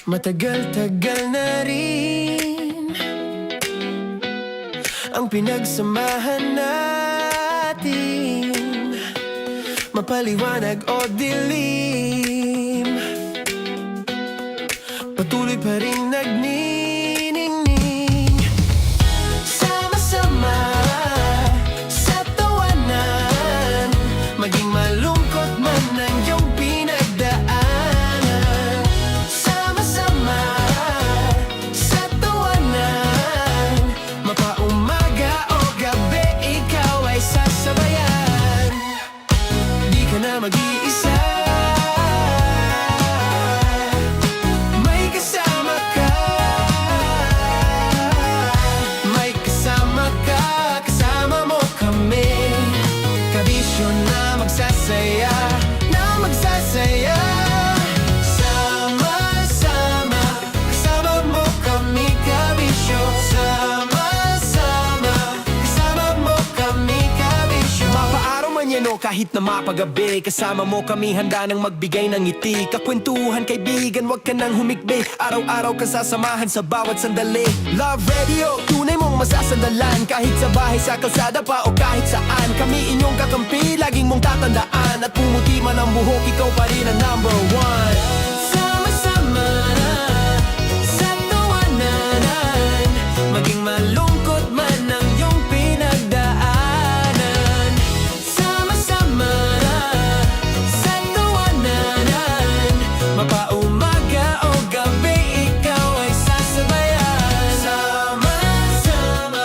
Matagal-tagal na rin ang pinagsamahan natin, mapaliwanag o dilim, patuloy pa rin nagniningning. Sama-sama sa tawanan, maging malungkot man ang iyong pinagdaanan. Sama-sama sa tawanan, mapaumaga o gabi, ikaw ay sasabayan. Di ka na mag-iisa, may kasama ka. May kasama ka, kasama mo kami. Kabisyo na magsasaya, na magsasaya. Sama-sama, kasama mo kami, kabisyo. Sama-sama, kasama mo kami, kabisyo. Mapaaraw man yan o kahit na mapagabi, kasama mo kami, handa nang magbigay ng ngiti. Kakwentuhan kaibigan, wag ka nang humikbi. Araw-araw ka sasamahan sa bawat sandali. Love Radio, tunay mong masasandalan. Kahit sa bahay, sa kalsada pa o kahit saan, kami inyong kakampi, laging mong tatandaan. At pumuti man ang buhok, ikaw pa rin ang number one. Sama-sama sa tawanan, maging malungkot man ang iyong pinagdaanan. Sama-sama sa tawanan, mapaumaga o gabi, ikaw ay sasabayan. Sama-sama,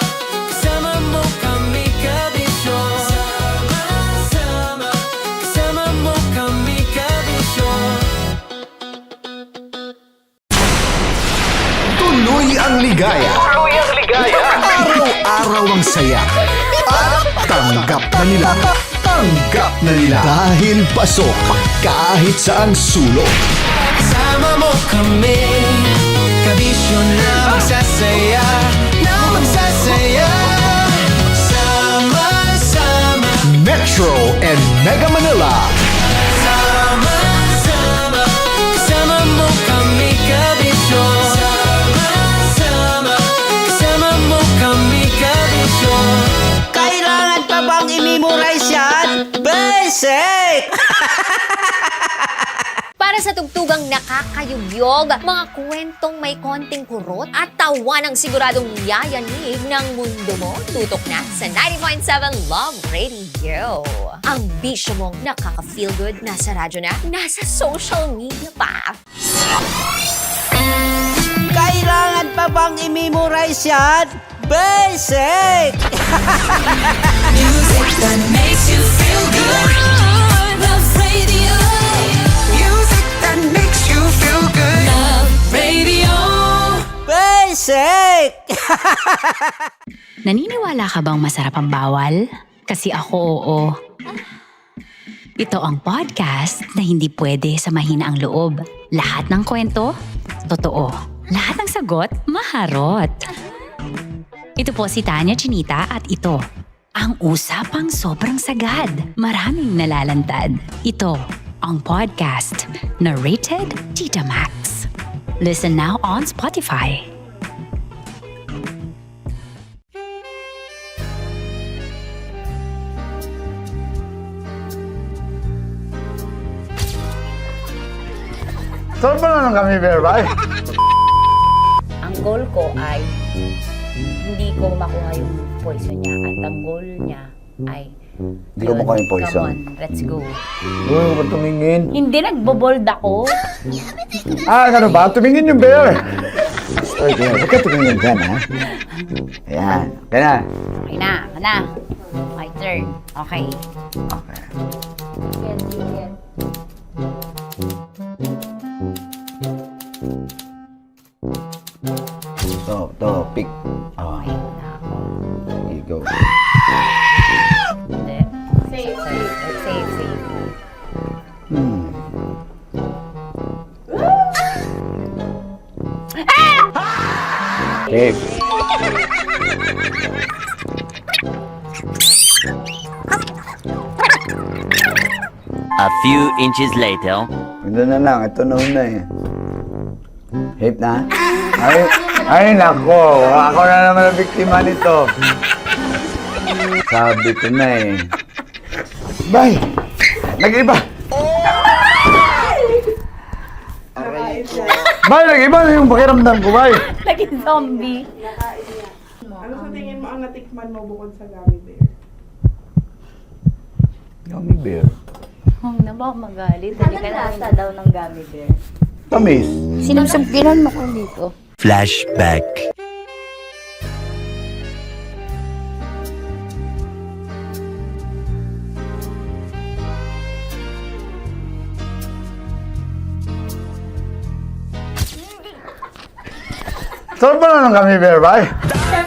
kasama mo kami, kabisyo. Sama-sama, kasama mo kami, kabisyo. Tuloy ang ligaya. Araw-araw ang saya. At tanggap na nila. Tanggap na nila. Dahil pasok kahit saang sulok. Kasama mo kami, kabisyo na magsasaya, na magsasaya. Sama-sama, Metro and Mega Manila. sama-sama, kasama mo kami, kabisyo. Sama-sama, kasama mo kami, kabisyo. Kailangan pa bang i-memorize yan? Basic! Para sa tugtugang nakakayugyog, mga kwentong may konting kurot at tawanang siguradong yayanig ng mundo mo, tutok na sa 90.7 Love Radio. Ang bisyo mong nakaka-feel good, nasa radyo na, nasa social media pa. Kailangan pa bang i-memorize yan? Basic! Music that makes you feel good. Love Radio. Music that makes you feel good. Love Radio. Basic! Naniniwala ka bang masarap ang bawal? Kasi ako oo. Ito ang podcast na hindi pwede sa mahina ang loob. Lahat ng kwento, totoo. Lahat ng sagot, maharot. Ito po si Tanya Chinita at ito, ang usapang sobrang sagad. Maraming nalalantad. Ito, ang podcast na Rated Tita Max. Listen now on Spotify. Saan ba na lang kami, Berbay? Ang goal ko ay hindi ko makuha yung poison niya at ang goal niya ay Hindi ko makuha yung poison. Come on, let's go. Uy, ba't tumingin? Hindi nagbobold ako. Ano ba? Tumingin yung bear! Story ko yan. Ba't ka tumingin dyan, ha? Ayan. Kaya na. Okay na, na. My turn. Okay. Okay. Yan, yan. To, pick. Oh, Okay na ako. there you go. Hindi. Safe, safe. Safe, safe. Safe. A few inches later. Ito na lang. Ito na una eh. Hip na? Ay, nako. Ako na naman ang biktima nito. Sabi ko na eh. Bay! Nag-iba! Bay, nag-iba na yung pakiramdam ko, bay! Naging zombie. Ano sa tingin mo ang natikman mo bukod sa gummy bear? Gummy bear. Oh, na baka magalit. Hindi ka nasa daw ng gummy bear. Tamis. Sinumsumpinan mo ko dito. Flashback. Saan pa na ng gummy bear, bay? Hindi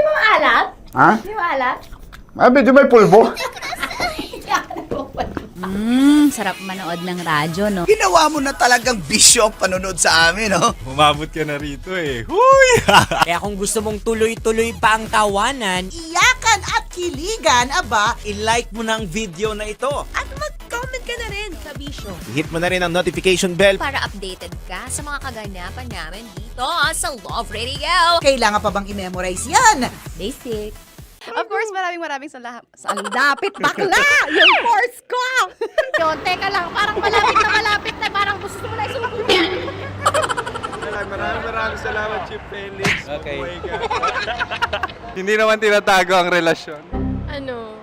mo maalat? Ha? Hindi mo maalat? Ay, medyo may pulbo. Sarap manood ng radyo, no? Ginawa mo na talagang bisyo ang panonood sa amin, no? Umabot ka na rito eh. Huy! Kaya kung gusto mong tuloy-tuloy pa ang tawanan, Iyakan at kiligan, aba, i-like mo na ang video na ito. at mag-comment ka na rin sa bisyo. Hit mo na rin ang notification bell. Para updated ka sa mga kaganapan namin dito sa Love Radio. Kailangan pa bang i-memorize yan? Basic. Of course, maraming sa lapit bakla! Yung course ko! Yun, teka lang, parang malapit na, parang gusto mo na isulat. Maraming salamat, Chip Felix. Okay. Oh my God. Hindi naman tinatago ang relasyon. Ano?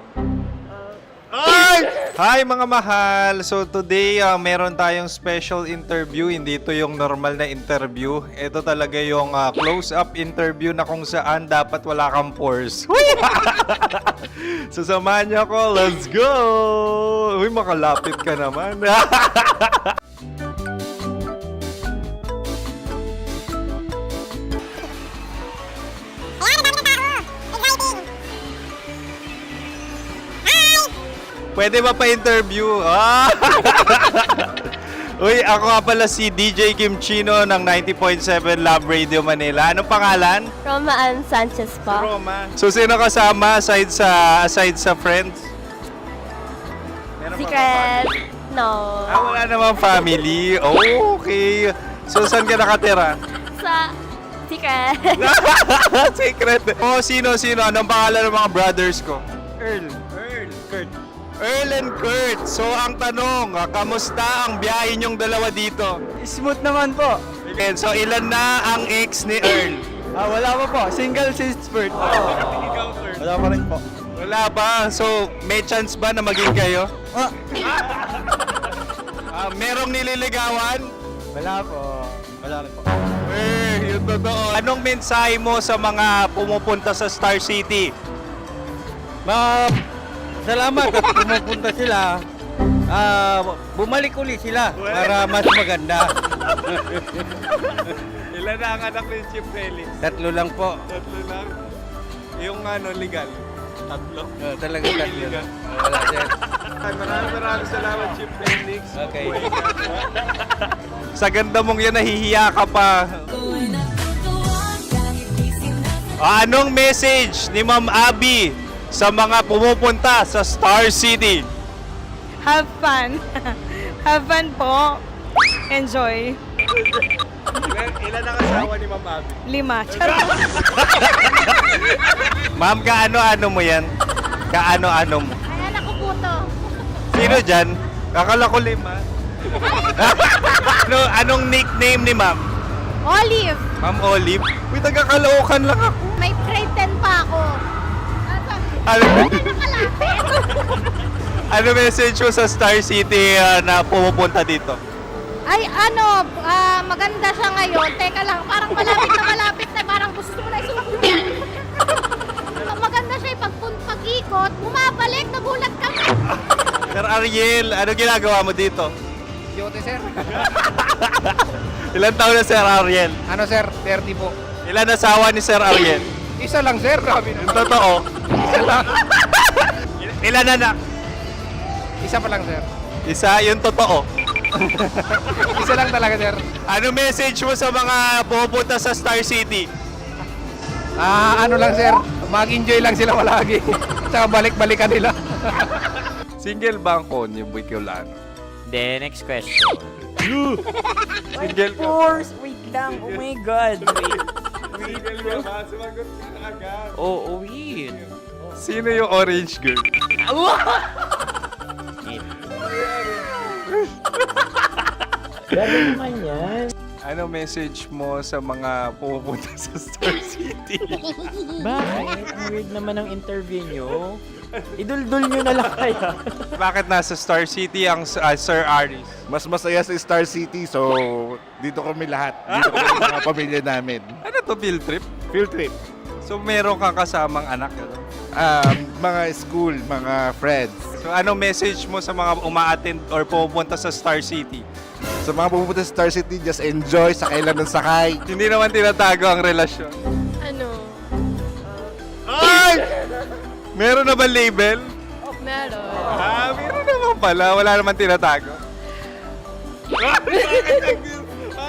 Hi mga mahal! So today, meron tayong special interview. Hindi ito yung normal na interview. Ito talaga yung close-up interview na kung saan dapat wala kang pores. So samahan niyo ako. Let's go! Uy, makalapit ka naman. Pwede ba pa-interview? Uy, ako nga pala si DJ Kim Chino ng 90.7 Love Radio Manila. Anong pangalan? Roma Ann Sanchez po. Roma. So, sino kasama aside sa friends? Meron pa ba Secret. family? No. Wala namang family. Oh, okay. So, saan ka nakatira? Sa secret. Secret. Oh, sino? Anong pangalan ng mga brothers ko? Earl, Kurt. Earl and Kurt. So, ang tanong, kamusta ang biyahe niyong dalawa dito? Smooth naman po. Okay, so, ilan na ang ex ni Earl? Wala pa po. Single since birth. Wala pa rin po. Wala ba? So, may chance ba na maging kayo? Merong nililigawan? Wala po. Wala rin po. Yung totoo. Anong mensahe mo sa mga pumupunta sa Star City? Salamat at pumupunta sila. Bumalik ulit sila para mas maganda. Ilan na ang anak ni Chip Felix? 3 lang po. 3 lang. Yung legal? 3. Talaga 3 lang. Wala sir. Maraming salamat, Chip Felix. Okay. Sa ganda mong yan, nahihiya ka pa. Anong message ni Ma'am Abby sa mga pumupunta sa Star City? Have fun. Have fun po. Enjoy. Ilan ang asawa ni Ma'am Abby? 5. Ma'am, kaano-ano mo yan? Kaano-ano mo? Ay, anak ko po to. Sino dyan? Kakala ko 5. Anong nickname ni Ma'am? Olive. Ma'am Olive? Uy, taga-Caloocan lang ako. May grade 10 pa ako. Ano, ano message mo sa Star City na pumupunta dito? Ay, maganda siya ngayon. Teka lang, parang malapit na, parang gusto mo na isulat. Maganda siya pag-ikot, bumabalik, nagulat ka. Sir Ariel, ano ginagawa mo dito? Yote sir. Ilan taon na Sir Ariel? Ano sir? 30 po. Ilan asawa ni Sir Ariel? Isa lang sir. Grabe Yung totoo? Isa lang. Ilan anak? Isa pa lang sir. Isa, yung totoo. Isa lang talaga sir. Ano message mo sa mga pumupunta sa Star City? Ano lang sir. Mag-enjoy lang sila palagi. Tsaka balik-balikan nila. Single ba ang konyo, Boy Kiolano? Then, next question. Single ka. Course, wait lang. Oh my God. Wait. Single ka ba? Sumagot ka na agad. Oh, wait. Sino yung orange girl? Grabe naman yan. Ano message mo sa mga pumupunta sa Star City? Bakit? Ang weird naman ng interview nyo. Iduldul nyo na lang kaya. Bakit nasa Star City ang Sir Aris? Mas masaya sa Star City, so dito kami lahat. Dito kami mga pamilya namin. Ano to, field trip? Field trip. So meron kang kasamang anak? Ano? Mga school, mga friends. So ano message mo sa mga uma-attend or pumupunta sa Star City? Sa mga pupunta sa Star City, just enjoy, sakay lang ng sakay. Hindi naman tinatago ang relasyon. Ano? Ay! Meron na ba label? Meron. Meron naman pala. Wala naman tinatago.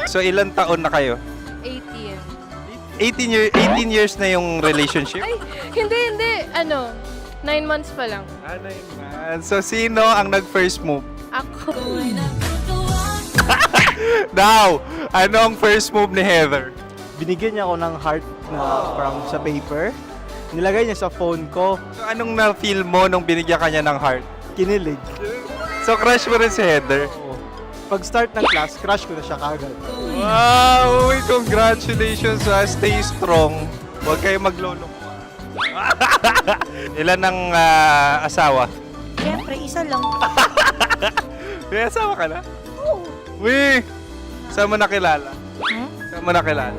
So ilang taon na kayo? 18. 18 years na yung relationship? Ay, hindi. 9 months pa lang. Ano yun, man? So sino ang nag-first move? Ako. Now, ano ang first move ni Heather? Binigyan niya ako ng heart na from sa paper. Nilagay niya sa phone ko. So anong na-feel mo nung binigyan ka niya ng heart? Kinilig. So crush mo rin si Heather? Pag-start ng class, crush ko na siya kagad. Wow! Uy, congratulations ha! Stay strong. Huwag kayo maglolo. Ilan ang asawa? Siyempre, isa lang. May asawa ka na? Oo. Uy! Saan mo nakilala? Saan mo nakilala?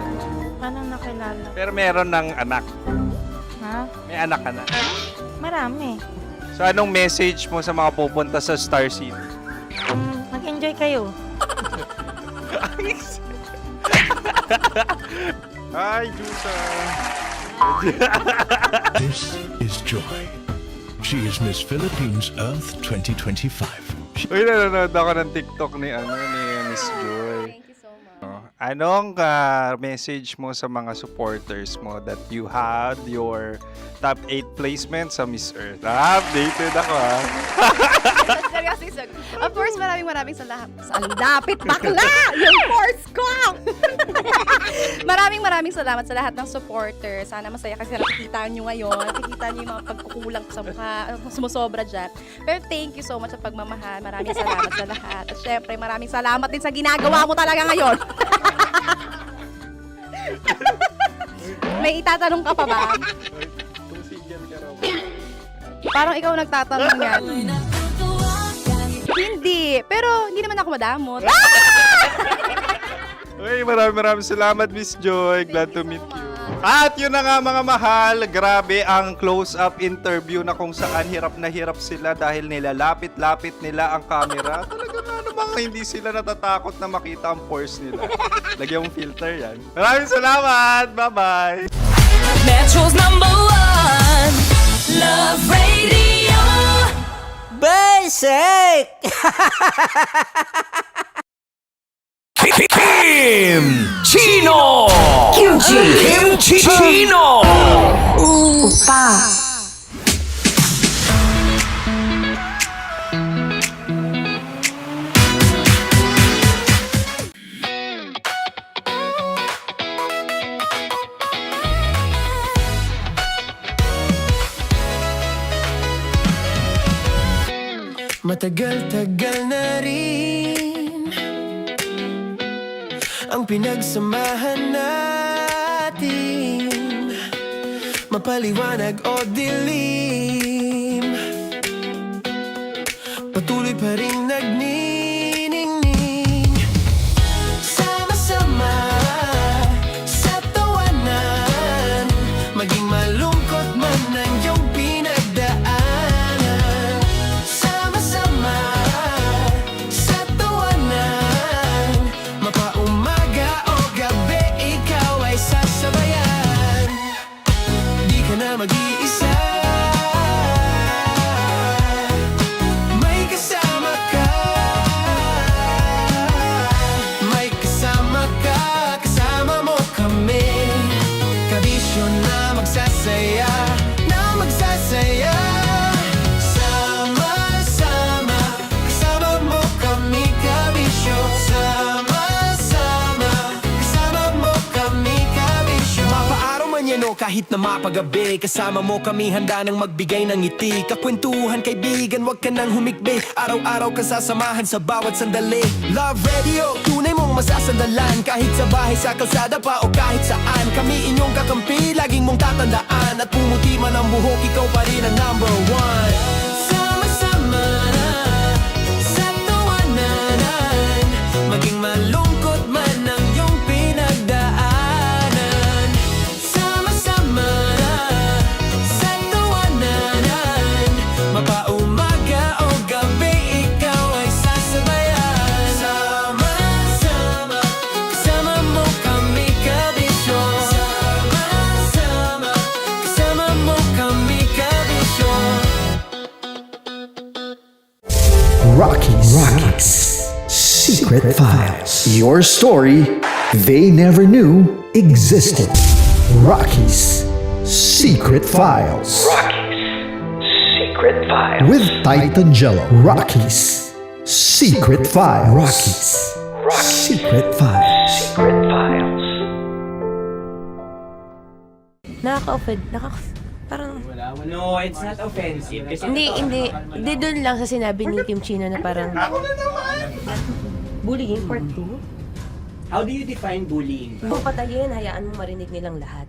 Paano nakilala? Pero meron ng anak. Ha? May anak ka na. Marami. So anong message mo sa mga pupunta sa Star City? Mag-enjoy kayo. Hi, Jusa! This is Joy. She is Miss Philippines Earth 2025. Uy, nanonood ako ng TikTok ni Miss Joy. Thank you so much. Anong message mo sa mga supporters mo that you had your top 8 placement sa Miss Earth? Updated ako Seryoso. Of course, maraming salamat. Lapit bakla! Yung course ko! maraming salamat sa lahat ng supporters. Sana masaya kasi nakikita nyo ngayon. Nakikita nyo yung mga pagkukulang ko sa mukha. Sumusobra dyan. Pero thank you so much sa pagmamahal. Maraming salamat sa lahat. At syempre, maraming salamat din sa ginagawa mo talaga ngayon. May itatanong ka pa ba? Parang ikaw nagtatanong yan. Hindi. Pero hindi naman ako madamot. Uy, maraming salamat, Miss Joy. Glad to meet you. At yun na nga mga mahal, grabe ang close-up interview na kung saan hirap na hirap sila dahil nilalapit-lapit nila ang camera. Talagang ano bang hindi sila natatakot na makita ang pores nila. Lagyan mong filter yan. Maraming salamat! Bye-bye! Metro's #1 Love Radio. Basic! Kim Chino! Kim Chino! Matagal-tagal na rin ang pinagsamahan natin, mapaliwanag o dilim, patuloy pa rin nagniningning. Sama-sama sa tawanan, maging malungkot man ang iyong pinagdaanan. Sama-sama sa tawanan, mapaumaga o gabi, ikaw ay sasabayan. Di ka na mag-iisa, may kasama ka. kahit na mapagabi. Kasama mo kami handa nang magbigay ng ngiti. Kakwentuhan kaibigan, wag ka nang humikbi. Araw-araw kasasamahan sa bawat sandali. Love Radio, tunay mong masasandalan. Kahit sa bahay, sa kalsada pa o kahit saan. Kami inyong kakampi, laging mong tatandaan. At pumuti man ang buhok, ikaw pa rin ang number one. Sama-sama na sa tawanan, maging malungkot man ang iyong pinagdaanan. Sama-sama na sa tawanan, mapaumaga o gabi, ikaw ay sasabayan. Sama-sama, kasama mo kami kabisyo. Sama-sama, kasama mo kami kabisyo. Rockies. Secret Files. Your story they never knew existed. Rockies. Secret Files. Secret Files. With Titan Jello. Rockies. Secret Files. Rockies. Secret Files. Secret Files. Nakaka-offend. Parang... No, it's not offensive. Kasi Hindi doon lang sa sinabi ni Kim Chino na parang... Bullying, part 2? how do you define bullying? Kung patayin, hayaan mo marinig nilang lahat.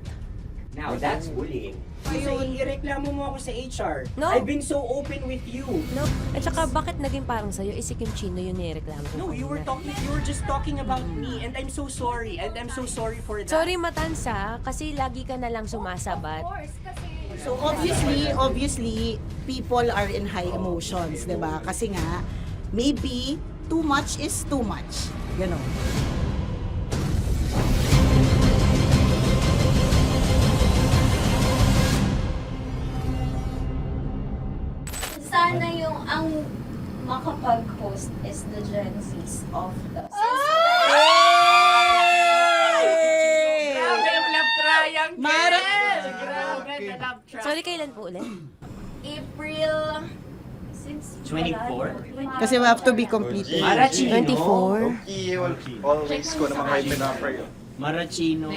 Now, that's bullying. So, ireklamo mo ako sa HR. No. I've been so open with you. No? At saka, bakit naging parang sa'yo? Si Kim Chino yun nireklamo ko. No, you were just talking about me, and I'm so sorry. And I'm so sorry for that. Sorry, Matansa, kasi lagi ka na lang sumasabat. So obviously, people are in high emotions, 'di ba? Kasi nga, maybe too much is too much. Ganon. Sana yung ang makapag-host is the Gen Zs of the Grabe yung love triangle! Mara- Grabe na love triangle! Sorry, kailan po ulit? April 24? Kasi we have to be completed. Marachino. 24. Always ko naman kayo pinapray. Marachino.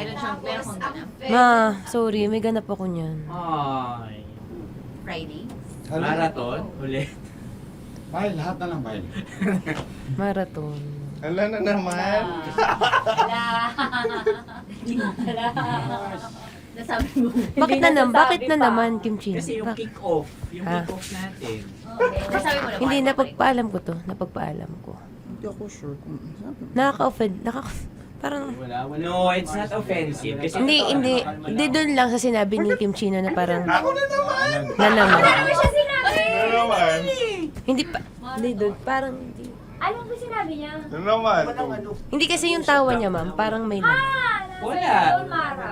Ma, sorry, may ganap ako niyan. Ay. Friday. Marathon? Ulit. Bye, lahat na lang, bye. Marathon. Ala na naman. Nasabi mo. Bakit na naman, Kim Chino? Kasi yung kick-off. Yung Ah. kick-off natin. Nasabi mo na. Hindi, napagpaalam ko to. Napagpaalam ko. Hindi ako sure kung Nakaka-offend. Parang... No, it's not offensive. Kasi Hindi doon lang sa sinabi ni Kim Chino na parang... Ako na naman. Na naman. Ano naman? Hindi pa... Hindi doon. Parang... Hindi. Alam ko sinabi niya. Ano naman? Hindi kasi yung tawa niya, ma'am. Parang may lang. wala. Mara.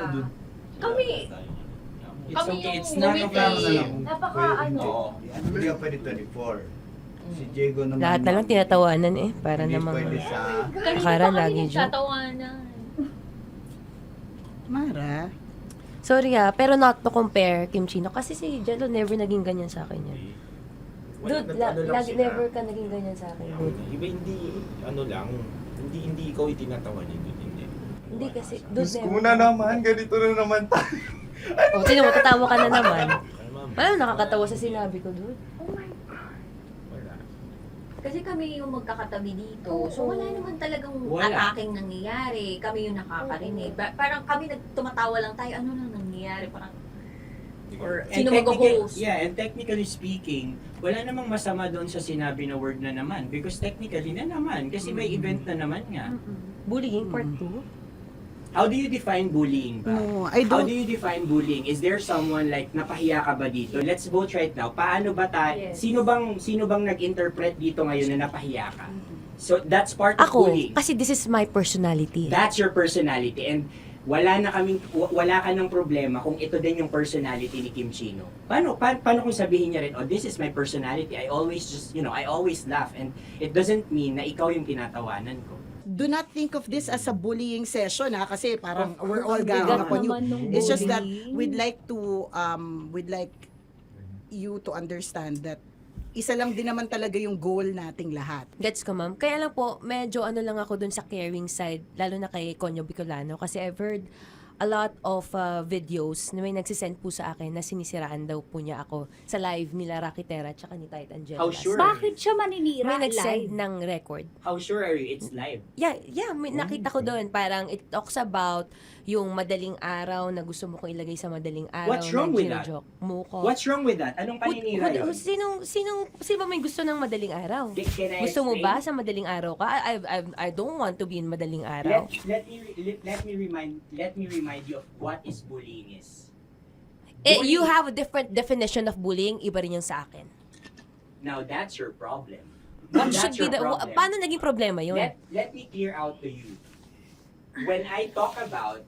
Kami. It's okay. It's not offensive. Napaka Hindi ka pwede 24. Si Diego naman. Lahat na lang tinatawanan eh. Para namang... sa... Akara lagi joke. Mara. Sorry ha, pero not to compare, Kim Chino. Kasi si Jello never naging ganyan sa akin yan. Dude, lagi never ka naging ganyan sa akin, dude. Iba hindi, hindi ikaw itinatawa niya, dude, hindi. Hindi kasi, dude, Diyos ko never. na naman, ganito na naman tayo. Oh, sino mo, tatawa ka na naman. Ano, nakakatawa sa sinabi ko, dude. Kasi kami yung magkakatabi dito. So wala naman talagang Wala. attacking nangyayari. Kami yung nakakarinig. Parang kami tumatawa lang tayo. Ano nang nangyayari? Parang sino mag-host? Yeah, and technically speaking, wala namang masama doon sa sinabi na word na naman. Because technically na naman. Kasi may event na naman nga. Bullying, part 2? How do you define bullying ba? No, I How don't. do you define bullying? Is there someone like napahiya ka ba dito? Let's vote right now. Paano ba Yes. sino bang nag-interpret dito ngayon na napahiya ka? So that's part of Ako, bullying. kasi this is my personality. That's your personality and wala ka ng problema kung ito din yung personality ni Kim Chino. Paano kung sabihin niya rin, oh, this is my personality. I always I always laugh and it doesn't mean na ikaw yung tinatawanan ko. Do not think of this as a bullying session kasi parang we're all ganging upon you. It's just that we'd like you to understand that isa lang din naman talaga yung goal nating lahat. Gets ko, ma'am. Kaya lang po, medyo ano lang ako dun sa caring side, lalo na kay Konyo Bicolano. Kasi I've heard a lot of videos na may nagsisend po sa akin na sinisiraan daw po niya ako sa live nila Rakitera at saka ni Tight Angela. How sure? Bakit siya maninira May live? nagsend ng record. How sure are you it's live? Yeah, nakita ko doon. Parang it talks about yung madaling araw na gusto mo kong ilagay sa madaling araw. What's wrong with that? ginojoke mo ko. What's wrong with that? Anong paninira yun? Sino ba may gusto ng madaling araw? Can I Gusto mo explain? ba sa madaling araw ka? I don't want to be in madaling araw. Let me remind you of what is bullying is. You have a different definition of bullying, iba rin yung sa akin. Now that's your problem. What That's should be your problem. paano naging problema yun? Let me clear out to you. When I talk about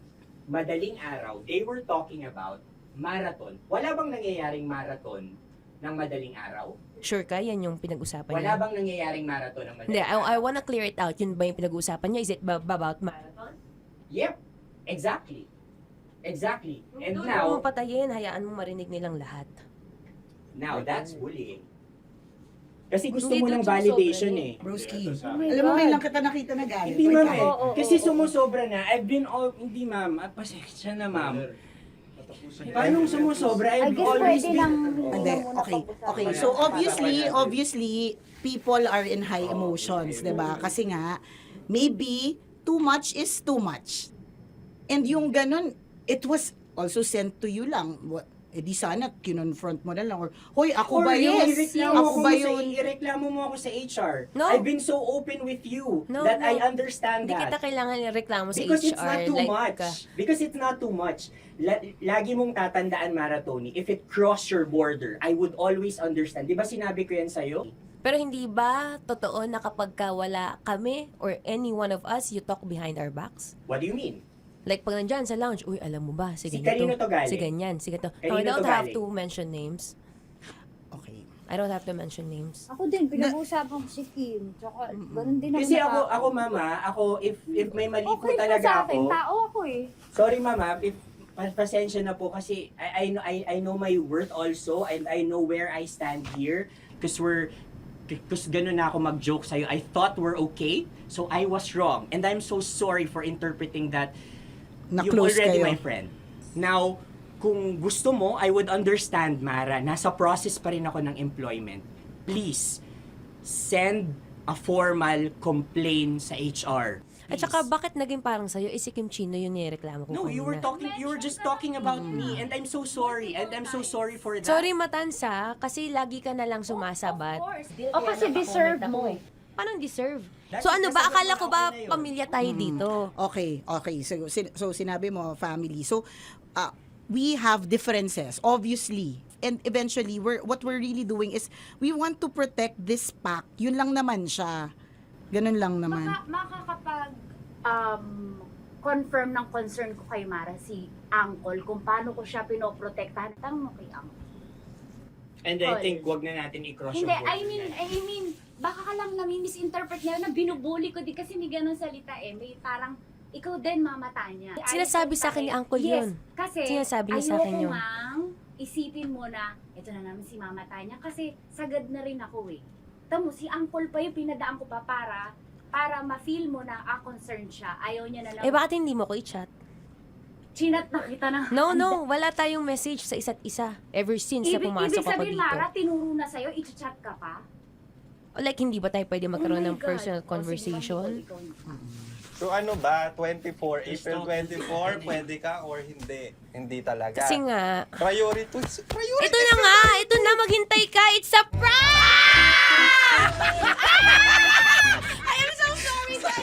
madaling araw, they were talking about marathon. Wala bang nangyayaring marathon ng madaling araw? Sure ka? Yan yung pinag-usapan Wala niya? bang nangyayaring marathon ng Hindi, madaling araw? I wanna clear it out. Yun ba yung pinag-usapan niya? Is it about marathon? Yep, exactly. Exactly. And Doon now, mo patayin, hayaan mo marinig nilang lahat. that's bullying. Kasi gusto Hindi mo ng doon validation sumusobra eh. Broski, Oh my alam mo God. ngayon lang kita nakita na galit. Hindi ma'am eh. Oo, Kasi oo. sumusobra na. Hindi ma'am. Pasensya na ma'am. Paano sumusobra? I've always been... Hindi, okay. So obviously, people are in high emotions, 'di ba? Kasi nga, maybe too much is too much. And yung ganun, it was also sent to you lang. Di sana kinonfront mo na lang or hoy, ako ba yun? Ako ba yun? Ireklamo mo ako sa HR. No. I've been so open with you No, that no. I understand Hindi that. kita kailangan reklamo sa Because HR. it's not too like, much. Because it's not too much. Lagi mong tatandaan, Maratoni, if it cross your border, I would always understand. Di ba sinabi ko yan sa'yo? Pero hindi ba totoo na kapag ka wala kami or any one of us, you talk behind our backs? What do you mean? Like pag nandyan sa lounge, uy, alam mo ba, si Si ganito, kanino to galing? si ganyan, si ganito. No, Kanino I don't to have galing? to mention names. Okay. I don't have to mention names. Ako din, pinag-uusapan ko si Kim. Tsaka, ganun din Kasi ako mama, if may mali po talaga ako. Tao ako eh. Sorry mama, if pasensya na po kasi I know my worth also and I know where I stand here because ganun na ako mag-joke sa'yo. I thought we're okay, so I was wrong. And I'm so sorry for interpreting that you've Na-close already kayo. my friend. Now, kung gusto mo, I would understand, Mara. Nasa process pa rin ako ng employment. Please, send a formal complaint sa HR. At saka bakit naging parang sa'yo, si Kim Chino yung nireklamo ko No, you were just talking about me and I'm so sorry. And I'm so sorry for that. Sorry Matansa, kasi lagi ka na lang sumasabat. O kasi deserve mo eh. Paano deserve? That's So ano ba, because akala ko ba ako na yun. pamilya tayo dito? Okay. So sinabi mo family. So we have differences obviously. And eventually what we're really doing is we want to protect this pact. Yun lang naman siya. Ganun lang naman. Makakapag confirm ng concern ko kay Mara si Uncle kung paano ko siya pinoprotektahan. Tanong mo kay Uncle. And I think wag na natin i-cross Hindi, yung border. I mean, baka ka lang nami-misinterpret niya na binubuli ko din kasi may ganun salita eh. May parang, ikaw din mamata niya. Sinasabi sa akin ni Uncle Yes, yun. kasi Sinasabi niya sa akin yun. ayoko ngang isipin mo na, ito na naman si mamata niya kasi sagad na rin ako eh. Tamo, si Uncle pa yung pinadaan ko pa para ma-feel mo na concerned siya. Ayaw niya na lang. Eh bakit hindi mo ko i-chat? Chinat na kita na. No, wala tayong message sa isa't isa ever since na pumasok Ibig ako sabihin, dito. Mara, tinuro na sa'yo, i-chat ka pa? Like, hindi ba tayo pwede magkaroon Oh my ng God. personal O, sige, conversation? ikaw. So ano ba, 24, April 24, pwede ka or hindi? Hindi talaga. Kasi nga, Priority. ito na nga, ito na, maghintay ka, it's a prank! I am so sorry, guys! I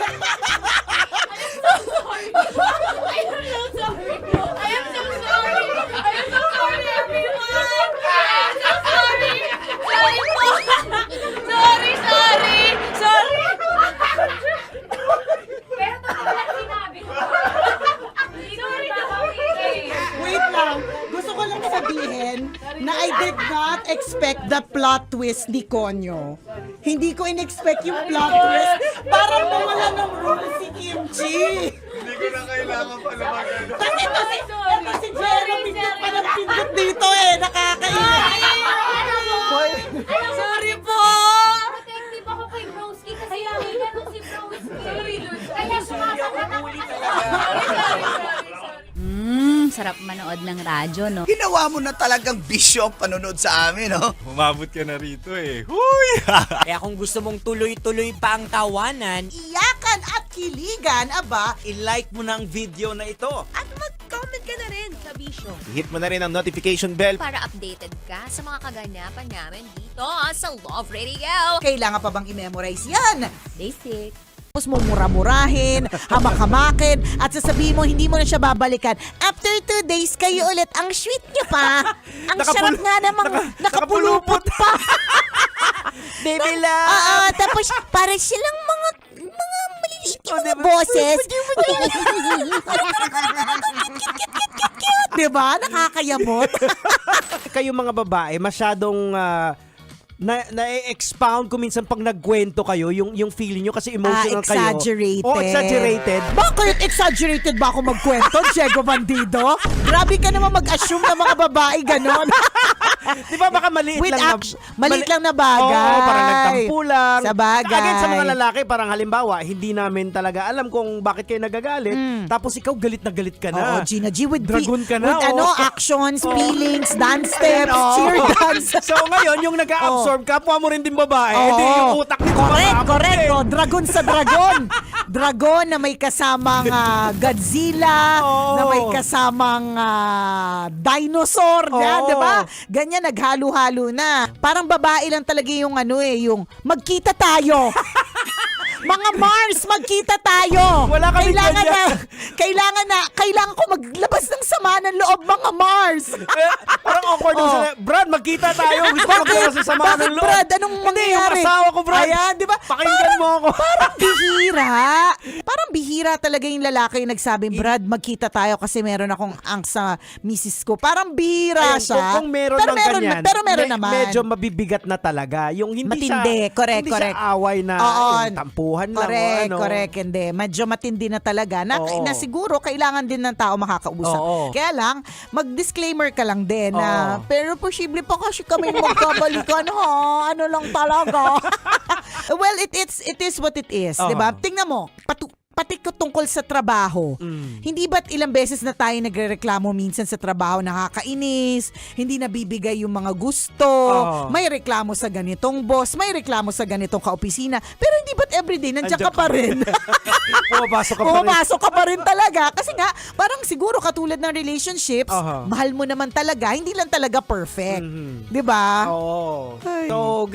am so sorry! I am so sorry! I am so sorry, everyone! I am so sorry! Sorry po! Sorry! Pero ito lang sinabi ko. Hindi ko rin Wait lang. Gusto ko lang sabihin na I did not expect the plot twist ni Konyo. Hindi ko in-expect yung plot twist. Parang mawala ng role si Kimchi. Hindi ko na kailangan pa naman. Kasi ito si Jerry, pindot pa ng pindot dito eh. Nakakainis. Sorry po! Protective ako kay Broski kasi may ganun si Broski. Kaya sumasagot ako. Sorry, manood ng radyo, no? Ginawa mo na talagang bisyo ang panonood sa amin, no? Umabot ka na rito eh. Huy! Kaya kung gusto mong tuloy-tuloy pa ang tawanan, Iyakan at kiligan, aba, I-like mo na ang video na ito. At mag-comment ka na rin sa Bisyo. Hit mo na rin ang notification bell. Para updated ka sa mga kaganapan namin dito sa Love Radio. kailangan pa bang i-memorize yan? Basic. Tapos mo mura-murahin, hamak-hamakin, at sasabihin mo hindi mo na siya babalikan. After 2 days, kayo ulit. Ang sweet niyo pa. Ang sarap nga namang nakapulupot pa. baby love! Oo, tapos para silang mga maliliit yung mga boses. Diba? Nakakayamot. Kayo mga babae, masyadong na-expound ko minsan pag nagkwento kayo, yung feeling nyo kasi emotional kayo. Exaggerated. Oh, exaggerated. Bakit exaggerated ba ako magkwento, Diego Bandido? Grabe ka naman mag-assume na mga babae ganon. Di ba baka maliit With lang maliit lang na bagay. Oo, parang nagtampo lang. Sa bagay. Again, sa mga lalaki, parang halimbawa, hindi namin talaga alam kung bakit kayo nagagalit. Tapos ikaw galit na galit ka na. Oo, Gina G, with Dragon ka na, with oh. actions, feelings, dance steps, Oo. cheer dance. So ngayon, yung nag-absorb, kapwa mo rin din babae, Oo. edi yung utak nito Correct. Oh, dragon sa dragon. Dragon na may kasamang Godzilla, Oo. na may kasamang dinosaur, Oo. di ba? Ganyan, naghalo-halo na. Parang babae lang talaga yung yung magkita tayo. Mga Mars, magkita tayo. Wala kami kailangan ko maglabas ng sama ng loob, mga Mars. Parang awkward yung sila. Brad, magkita tayo. Gusto ko magkaroon sa sama Bakit, ng loob. Brad? Anong Hindi, mangyayari? yung asawa ko, Brad. Ayan, di ba? Pakinggan mo ako. Parang bihira. Parang bihira talaga yung lalaki yung nagsabing, Brad, magkita tayo kasi meron akong angst sa misis ko. Parang bihira Ayun, siya. kung meron pero lang meron, ganyan, pero meron naman. medyo mabibigat na talaga. Yung hindi Matindi, correct. siya away na Oo. yung tampuhan lang. Correct, hindi. Medyo matindi na talaga na, Oo. na siguro kailangan din ng tao makakausap. Oo. Kaya lang, mag-disclaimer ka lang din na, Oo. pero posible pa kasi kami magkabalikan ha. Ano lang talaga. Well, it is what it is, Oo. 'di ba? Tingnan mo, pati ko tungkol sa trabaho. Hindi ba't ilang beses na tayo nagrereklamo minsan sa trabaho, nakakainis, hindi nabibigay yung mga gusto, Oo. may reklamo sa ganitong boss, may reklamo sa ganitong kaopisina, pero hindi ba't everyday nandiyan ka pa rin? Pumapasok ka pa rin talaga. Kasi nga, parang siguro katulad ng relationships, Aha. mahal mo naman talaga, hindi lang talaga perfect. 'Di ba? Oo. Ay. So,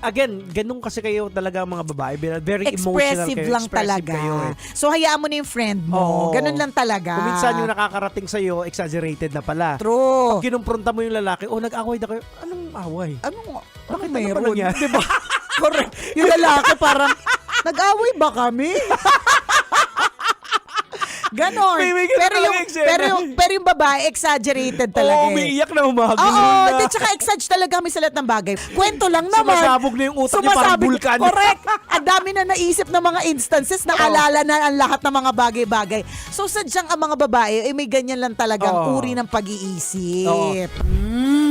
again, ganun kasi kayo talaga mga babae. Very emotional Expressive kayo. lang Expressive talaga. kayo eh. So, hayaan mo na yung friend mo. Oo. Ganun lang talaga. Kung minsan yung nakakarating sa'yo, exaggerated na pala. True. Pag kinumpronta mo yung lalaki, nag-away na kayo. Anong away? Bakit Ano ba mayroon? nangyari? Diba? Correct. Yung lalaki parang, nag-away ba kami? Ganon. May ganun Pero yung, talaga eksena. pero yung babae, exaggerated talaga. Oo, umiiyak na humagin Oo, na. hindi, tsaka exage talaga kami sa lahat ng bagay. Kwento lang naman. Sumasabog na yung utak niya, parang vulkan. Correct. Ang dami na naisip ng mga instances, naalala na ang lahat ng mga bagay-bagay. So, sadyang ang mga babae, may ganyan lang talagang uri ng pag-iisip.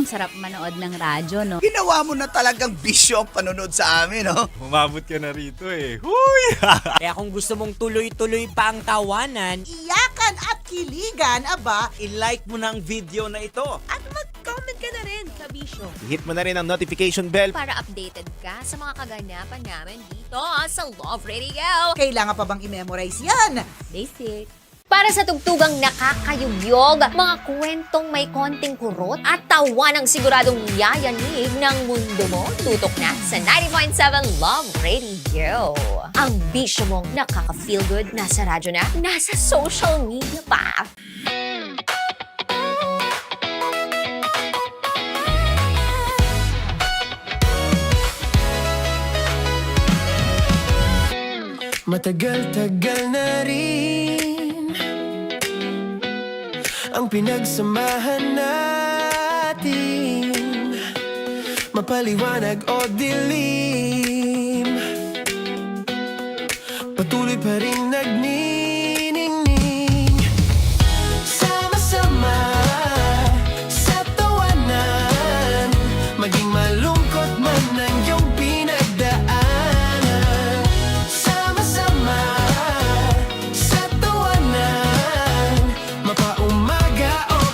Sarap manood ng radyo, no? Ginawa mo na talagang bisyo ang panonood sa amin, no? Umabot ka na rito eh. Huy! Kaya kung gusto mong tuloy-tuloy pa ang tawanan, Iyakan at kiligan, aba, I-like mo na ang video na ito. At mag-comment ka na rin sa Bisyo. Hit mo na rin ang notification bell. Para updated ka sa mga kaganapan namin dito sa Love Radio. kailangan pa bang i-memorize yan? Basic. Para sa tugtugang nakakayugyog, mga kwentong may konting kurot at tawa ng siguradong yayanig ng mundo mo, tutok na sa 90.7 Love Radio. Ang bisyo mong nakaka-feel good, nasa radyo na, nasa social media pa. Matagal-tagal na rin ang pinagsamahan natin, mapaliwanag o dilim, patuloy pa rin nagniningning. Sama-sama sa tawanan, maging malungkot man ang iyong pinagdaanan. Sama-sama sa tawanan, mapaumaga o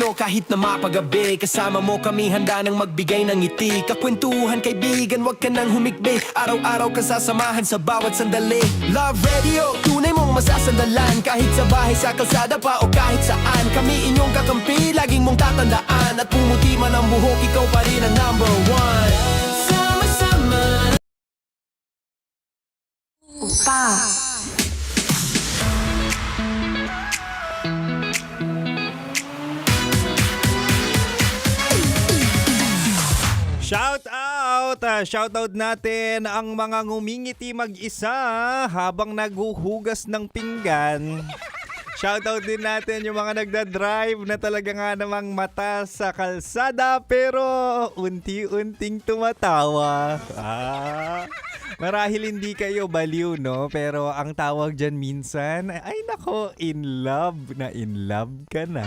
nyo kahit na mapagabi. Kasama mo kami handa nang magbigay ng ngiti. Kakwentuhan kaibigan, wag ka nang humikbi. Araw-araw ka sasamahan sa bawat sandali. Love Radio, tunay mong masasandalan. Kahit sa bahay, sa kalsada pa o kahit saan. Kami inyong kakampi, laging mong tatandaan. At pumuti man ang buhok, ikaw pa rin ang number one. Sama-sama. Opa. Shout out natin ang mga ngumingiti mag-isa habang naghuhugas ng pinggan. Shoutout din natin yung mga nagda-drive na talaga nga namang mata sa kalsada pero unti-unting tumatawa. Marahil hindi kayo baliw, no? Pero ang tawag dyan minsan, ay nako, in love ka na.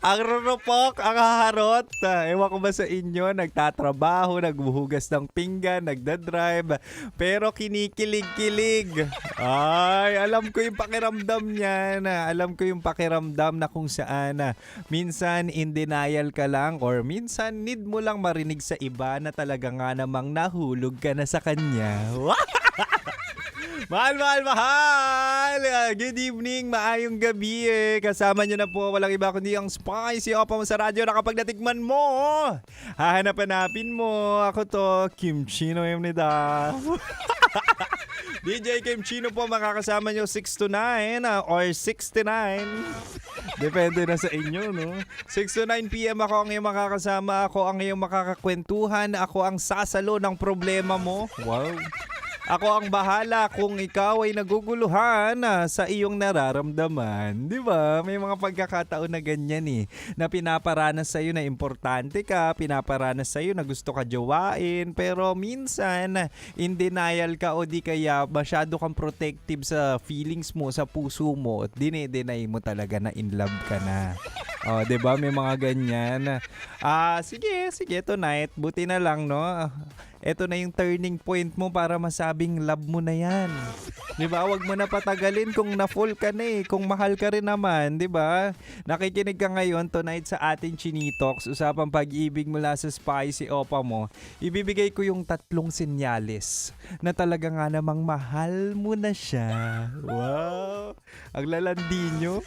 Ang rurupok, ang haharot. Ewan ko ba sa inyo, nagtatrabaho, nagbuhugas ng pinggan, nagda-drive, pero kinikilig-kilig. Ay, alam ko yung pakiramdam niyan. Alam ko yung pakiramdam na kung saan minsan in denial ka lang or minsan need mo lang marinig sa iba na talaga nga namang nahulog ka na sa kanya. Mahal! Good evening, maayong gabi Kasama nyo na po, walang iba kundi ang Spicy Opa mo sa radyo na kapag natikman mo, hahanap-hanapin mo. Ako to, Kim Chino Emnida. DJ Kim Chino po, makakasama nyo 6 to 9 or 6 to 9. Depende na sa inyo, no? 6 to 9 p.m. ako ang iyong makakasama. Ako ang iyong makakakwentuhan. Ako ang sasalo ng problema mo. Wow. Ako ang bahala kung ikaw ay naguguluhan sa iyong nararamdaman. Di ba? May mga pagkakataon na ganyan na pinaparanas sa'yo na importante ka, pinaparanas sa'yo na gusto ka jowain, pero minsan in denial ka o di kaya masyado kang protective sa feelings mo, sa puso mo at dine-deny mo talaga na in love ka na. Oh, 'di ba? May mga ganyan. Sige tonight, buti na lang, no? Ito na yung turning point mo para masabing love mo na yan. 'Di ba? Huwag mo na patagalin kung na-fall ka na kung mahal ka rin naman, 'di ba? Nakikinig ka ngayon tonight sa ating Chinitox, usapang pag-ibig mula sa Spicy Opa mo. Ibibigay ko yung 3 senyales na talaga nga namang mahal mo na siya. Wow! Ang lalandi nyo.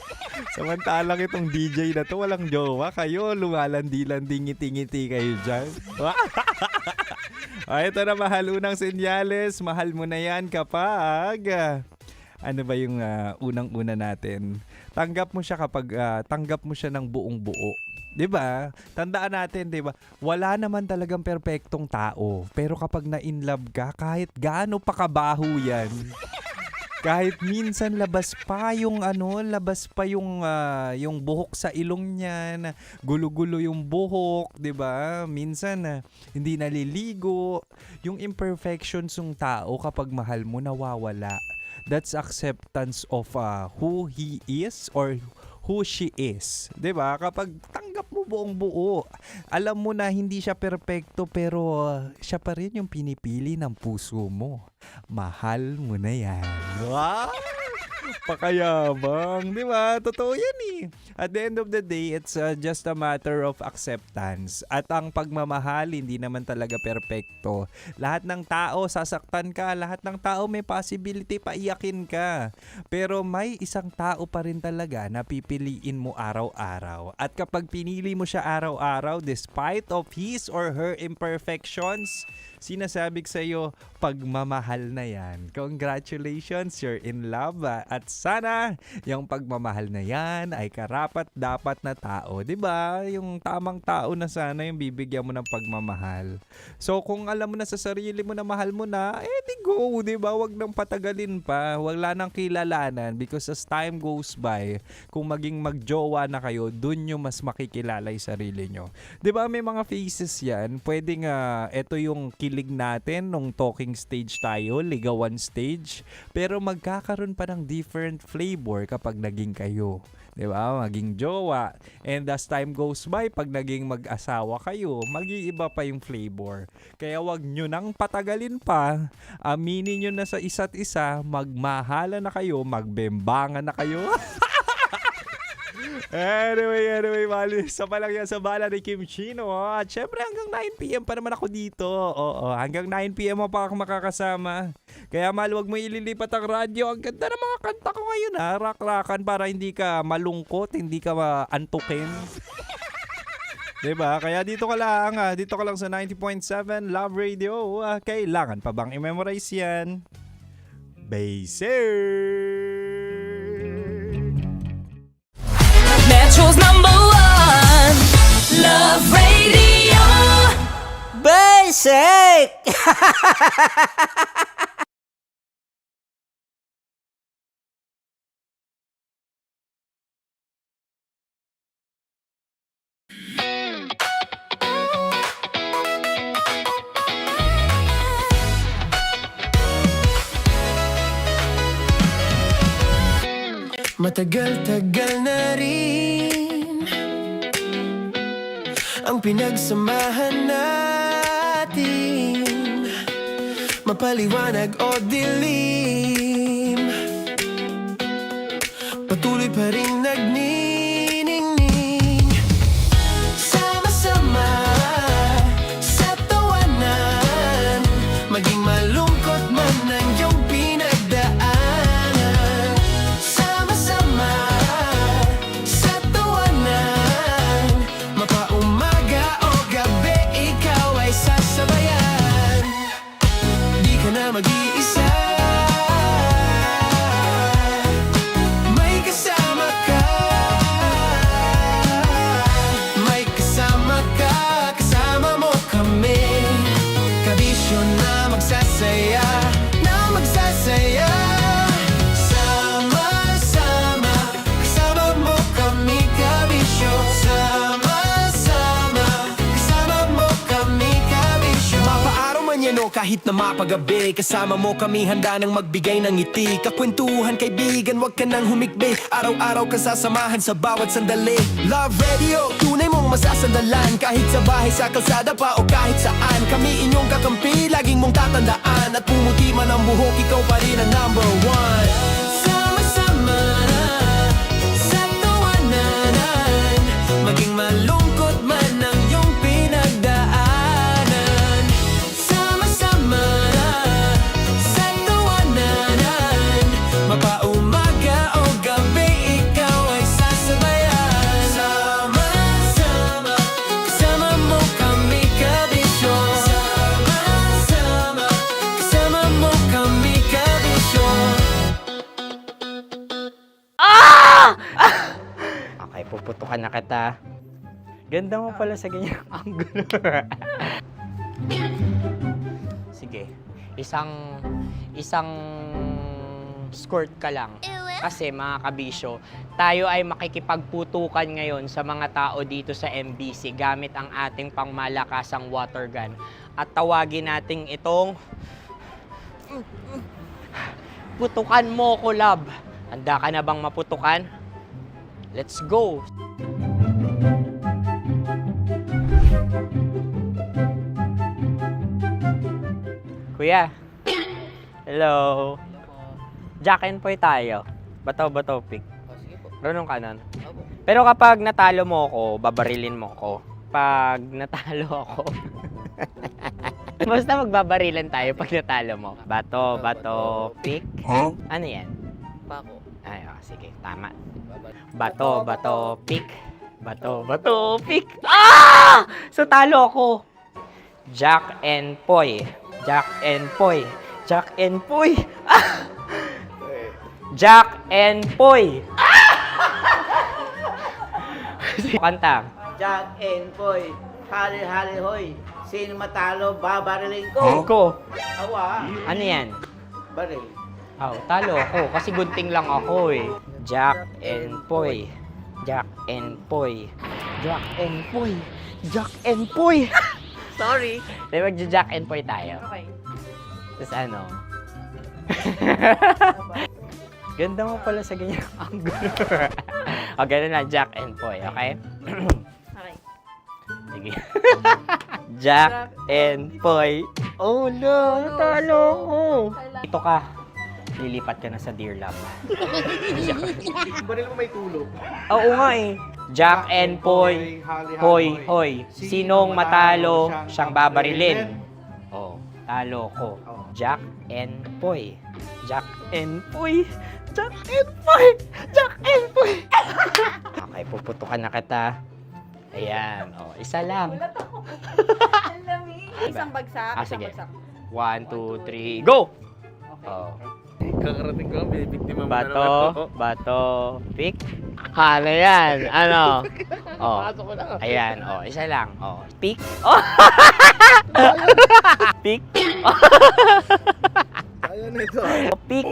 Samantalang itong DJ na to walang jowa, kayo lumalandi-landi, ngiti-ngiti kayo dyan. Ito na, mahal, unang senyales. Mahal mo na yan kapag ano ba yung unang-una natin? Tanggap mo siya kapag tanggap mo siya ng buong buo. 'Di ba? Tandaan natin, 'di ba? Wala naman talagang perpektong tao. Pero kapag na-in love ka, kahit gaano pa kabaho 'yan, kahit minsan labas pa yung yung buhok sa ilong niyan, gulo-gulo yung buhok, 'di ba? Minsan hindi naliligo, yung imperfections ng tao kapag mahal mo nawawala. That's acceptance of who he is or who she is. 'Di ba? Kapag tanggap mo buong buo, alam mo na hindi siya perpekto pero siya pa rin yung pinipili ng puso mo. Mahal mo na yan. Wow! Pakayabang, di ba? Totoo yan At the end of the day, it's just a matter of acceptance. At ang pagmamahal, hindi naman talaga perpekto. Lahat ng tao, sasaktan ka. Lahat ng tao may possibility, paiyakin ka. Pero may isang tao pa rin talaga na pipiliin mo araw-araw. At kapag pinili mo siya araw-araw, despite of his or her imperfections, sinasabi ko sa'yo, pagmamahal na yan. Congratulations, you're in love. At sana, yung pagmamahal na yan ay karapat-dapat na tao. 'Di ba? Yung tamang tao na sana yung bibigyan mo ng pagmamahal. So, kung alam mo na sa sarili mo na mahal mo na, di go, 'di ba? Huwag nang patagalin pa. Wala nang kilalanan because as time goes by, kung maging magjowa na kayo, dun nyo mas makikilala yung sarili nyo. 'Di ba? May mga phases yan. Pwedeng ito yung kilig natin nung talking stage tayo, ligawan stage, pero magkakaroon pa ng different flavor kapag naging kayo. 'Di ba? Maging jowa. And as time goes by, pag naging mag-asawa kayo, mag-iiba pa yung flavor. Kaya wag nyo nang patagalin pa. Aminin nyo na sa isa't isa, magmahala na kayo, magbembangan na kayo. Anyway, mali. Sa pa lang yan sa bala ni Kim Chino. At syempre hanggang 9 p.m. pa naman ako dito. Oo, hanggang 9 p.m. mo pa ako makakasama. Kaya mahal, wag mo ililipat ang radyo. Ang ganda ng mga kanta ko ngayon ha. Rock-rockan para hindi ka malungkot, hindi ka antukin. Diba? Kaya dito ka lang sa 90.7 Love Radio. Kailangan pa bang i-memorize yan? Basic! Metro's #1 Love Radio. Basic! Matagal-tagal na rin ang pinagsamahan natin, mapaliwanag o dilim, patuloy pa rin nagniningning. Sama-sama sa tawanan, maging malungkot man ang iyong pinagdaanan. Sama-sama sa tawanan, mapaumaga o gabi, ikaw ay sasabayan. Di ka na mag-iisa, may kasama ka. May kasama ka, kasama mo kami. Kabisyo na magsasaya, na magsasaya. Sama-sama, kasama mo kami, kabisyo. Sama-sama, kasama mo kami, kabisyo. Mapaaraw man yan o kahit na mapagabi, kasama mo kami, handa nang magbigay ng ngiti. Kakwentuhan, kaibigan, wag ka nang humikbi. Araw-araw ka sasamahan sa bawat sandali. Love Radio, tunay mong masasandalan. Kahit sa bahay, sa kalsada pa o kahit saan, kami inyong kakampi, laging mong tatandaan. At pumuti man ang buhok, ikaw pa rin ang #1. Sama-sama sa tawanan, maging malungkot man ang iyong pinagdaanan. Sama-sama sa tawanan, mapaumaga o gabi, ikaw ay sasabayan. Sama-sama, kasama mo kami, kabisyo. Sama-sama, kasama mo kami, kabisyo. Okay, puputukan na kita. Ganda mo pala sa ganyang angulo. Sige, isang skirt ka lang. Kasi mga kabisyo, tayo ay makikipagputukan ngayon sa mga tao dito sa MBC gamit ang ating pangmalakasang water gun. At tawagin natin itong putukan mo ko, love. Handa ka na bang maputukan? Let's go! Kuya. Hello. Jack and Poy tayo. Bato-bato pick. Runong kanan. Pero kapag natalo mo ako, babarilin mo ako. Pag natalo ako, basta magbabarilan tayo pag natalo mo. Bato-bato pick. Huh? Ano yan? Bako. Ay, sige. Tama. Bato-bato pick. Bato-bato pick. Ah! So talo ako. Jack and Poy. Jack and Poy. Jack and Poy. Ah! Jack and Poy. Kanta. Jack and Poy, hali-hali hoy. Sino matalo, babarilin ko. Ko. Awa. Ano yan? Baril. Oh, talo ako kasi gunting lang ako eh. Jack and Poy. Jack and Poy. Jack and Poy. Jack and Poy. Sorry. Dahil magja-Jack and Poy tayo. Okay. Tapos ano? Ganda mo pala sa ganyang angulo. O, ganun lang, Jack and Poy, okay? Okay. Sige. Jack and Poy. Oh no, natalo ko. Dito ka. lilipat ka na sa Dear Love. Baril mo may tulog. Oo nga eh. Jack and Poy, hoy, hoy. Sinong matalo, siyang babarilin. Oh, talo ko. Jack and Poy. Jack and Poy. Jack and Poy. Jack and Poy. Okay, puputukan na kita. Ayan, oh, isa lang. Isang bagsak. Ah, sige. 1, 2, 3, go! Oh. Kakarating ko, bibiktima mo Bato, pick. Ano yan? Ano? Oh. Ayan, oh, isa lang. Oh, pick. Oh. Pick. Ayan na ito. Oh, pick.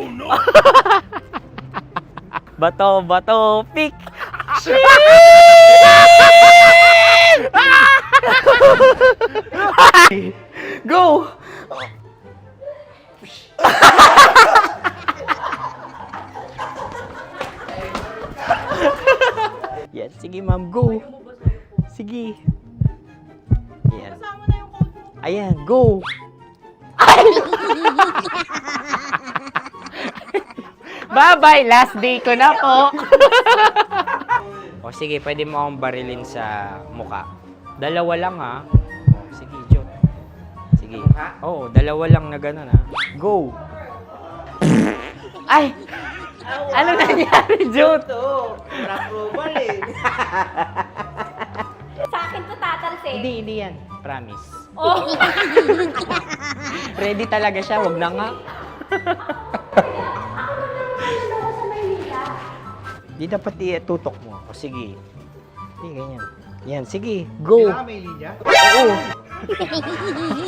Bato, pick. Go! Yan, sige ma'am, go. Sige. Ayan. Ayan, go. Bye-bye, last day ko na po. O sige, pwede mo akong barilin sa muka. Dalawa lang ha. O, sige, Jot. Sige. Oo, dalawa lang na gano'n ha. Go. Ay! Ano nangyari, Jot? Approval eh. Sa akin to tatalsik. Hindi yan. Promise. Oh. Ready talaga siya, wag na nga. Di dapat tutok mo. O sige. Hindi, ganyan. Yan, sige. Go. Kailangan may linya? Oo.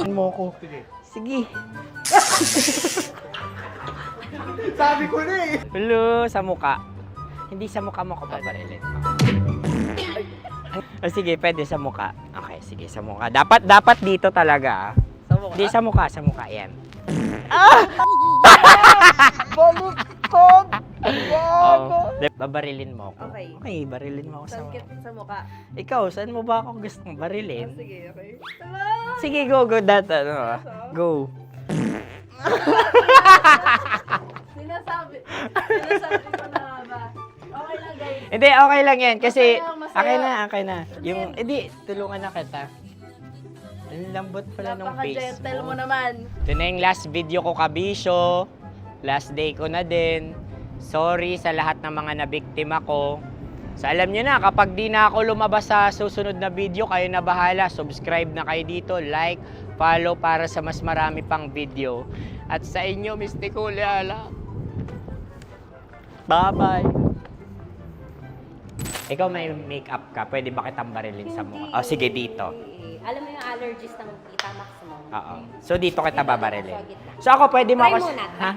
Mo ko. Sige. Sabi ko na eh. Hello, sa muka. Hindi sa muka mo ko paparilin. O sige, pwede sa muka. Okay, sige, sa muka. Dapat dito talaga. Sa mukha? Hindi, sa muka. Yan. Baluktot! Oh, babarilin mo ako. Okay. Okay, barilin mo ako sa Sakit sa mukha. Ikaw, saan mo ba ako gustong barilin? Sige, okay. Sige, go. Go. Sinasabi ko na ba? Okay lang, guys. Hindi, okay lang yan. Kasi, Masaya. okay na. Yung, hindi, tulungan na kita. Ang lambot pala ng face Napaka-gentle mo mo. naman. Ito na yung last video ko, kabisyo. Last day ko na din. Sorry sa lahat ng mga nabiktima ko. So alam nyo na, kapag di na ako lumabas sa susunod na video, kayo na bahala. Subscribe na kayo dito, like, follow para sa mas marami pang video. At sa inyo, Mr. Kuliala. Bye-bye. Ikaw may makeup ka, pwede ba kitang barilin sa mukha? Oh, sige, dito. Alam mo yung allergies ng Tita Max mo? Oo. So dito kita babarilin. So ako, pwede mo Try ako... muna. Ha?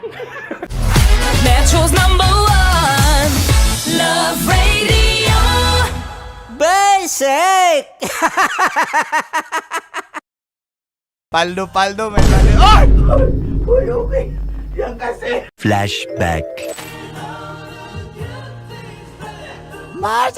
Metro's #1 Love Radio. Basic! Paldo, may mali. Ay! Uy, okay. Yan kasi. Flashback. Mars,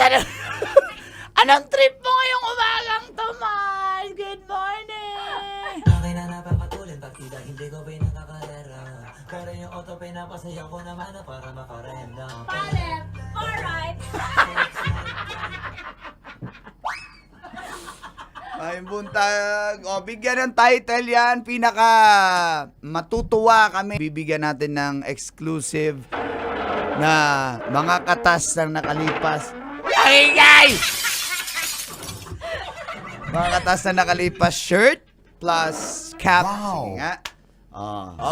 anong trip mo ngayong umagang to, Mars? Good morning! Okay na napapatulin, partida hindi ko pinakakarera. Pero yung auto pinapasaya ko naman na para makarenda. Palit! Alright! Ay, buntag. O, bigyan ng title yan. Pinaka matutuwa kami. Bibigyan natin ng exclusive na mga katas na nakalipas. Ingay! Mga katas na nakalipas shirt plus cap. Sige nga.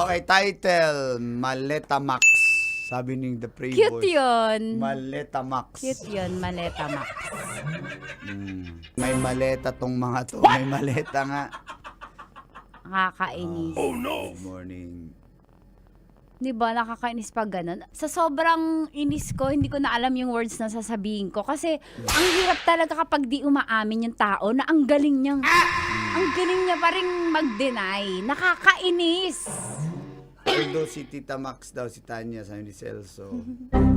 Okay, title. Maleta Max. Sabi ni The Prey Cute Boys. yun. Maleta Max. Cute yun, Maleta Max. May maleta tong mga to. May maleta nga. Nakakainis. Oh no! Good morning. Di ba, nakakainis pag ganun. Sa sobrang inis ko, hindi ko na alam yung words na sasabihin ko. Kasi, ang hirap talaga kapag di umaamin yung tao na ang galing niya pa rin mag-deny. Nakakainis. Although si Tita Max daw, si Tanya, sabi ni Celso.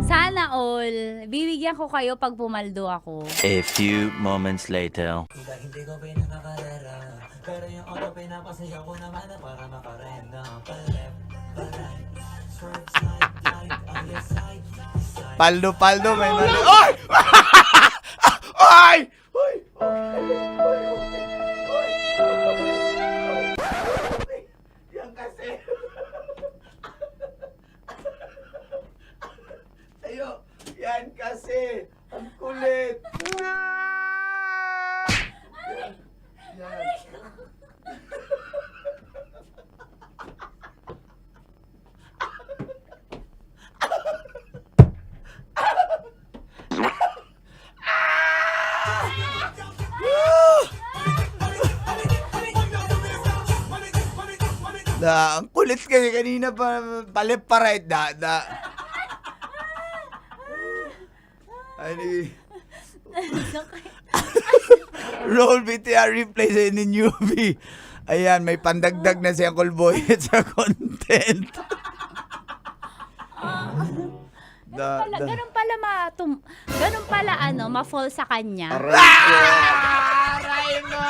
Sana all, bibigyan ko kayo pag pumaldo ako. A few moments later. Hindi ko pinakakarera. Pero yung auto pinapasaya ko naman na para makarenda. Palep, right, straight side. Paldo, may mali. Oy! Oy! Oy! Yan kasi. Tayo. Yan kasi. Ang kulit. Yan. Ang kulit kasi kanina pa paliparate Ani. Roll BTR replay sa ni newbie. Ayan, may pandagdag na si Uncle Boy sa content. Ganun pala ma-fall sa kanya. Aray na!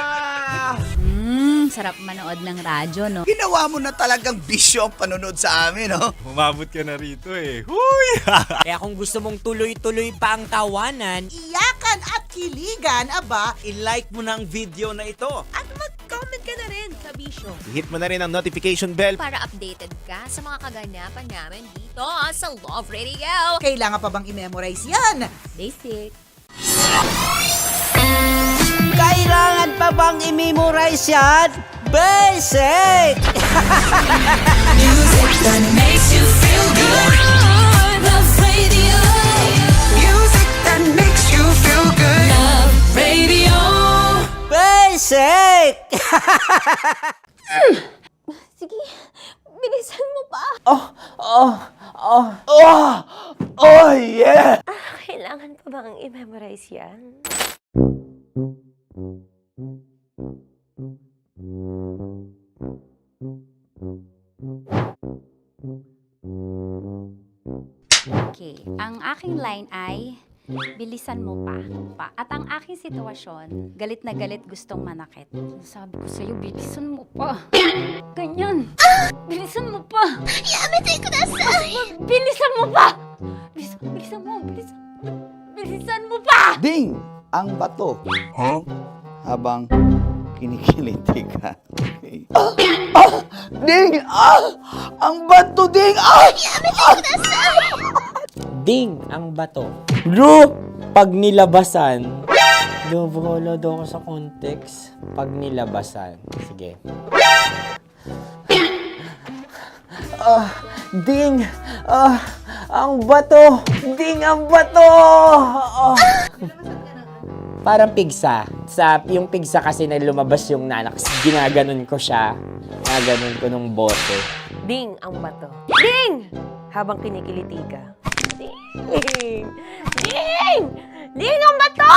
Sarap manood ng radyo, no? Ginawa mo na talagang bisyo ang panonood sa amin, no? Umabot ka na rito eh. Huy! Kaya kung gusto mong tuloy-tuloy pa ang tawanan, Iyakan at kiligan, aba, i-like mo na ang video na ito. At mag-comment ka na rin sa Bisyo Hit mo na rin ang notification bell. para updated ka sa mga kaganapan namin dito sa Love Radio. kailangan pa bang i-memorize yan? Basic. Kailangan pa bang i-memorize yan? Basic! Music that makes you feel good. Love Radio. Music that makes you feel good. Love Radio. Basic! Sige, bilisan mo pa. Oh, yeah! Kailangan pa bang i-memorize yan? Okay. Ang aking line ay, bilisan mo pa. At ang aking sitwasyon, galit na galit gustong manakit. Sabi ko sa'yo, bilisan mo pa. Ganyan. Bilisan mo pa. Yamitay ko na sa... Bilisan mo pa! Bilisan mo pa! Ding! Ang bato. Huh? Habang kinikiliti ka. Okay. Ding! Ang bato, Ding! Ding ang bato. Bro, pag nilabasan. Wala daw ako sa context. Pag nilabasan. Sige. Ding! Ang bato! Ding ang bato! Parang pigsa. Yung pigsa kasi na lumabas yung nanak. Ginaganon ko siya. Ginaganon ko nung bote. Ding ang bato. Ding! Habang kinikiliti ka. Ding! Ding! Ding ang bato!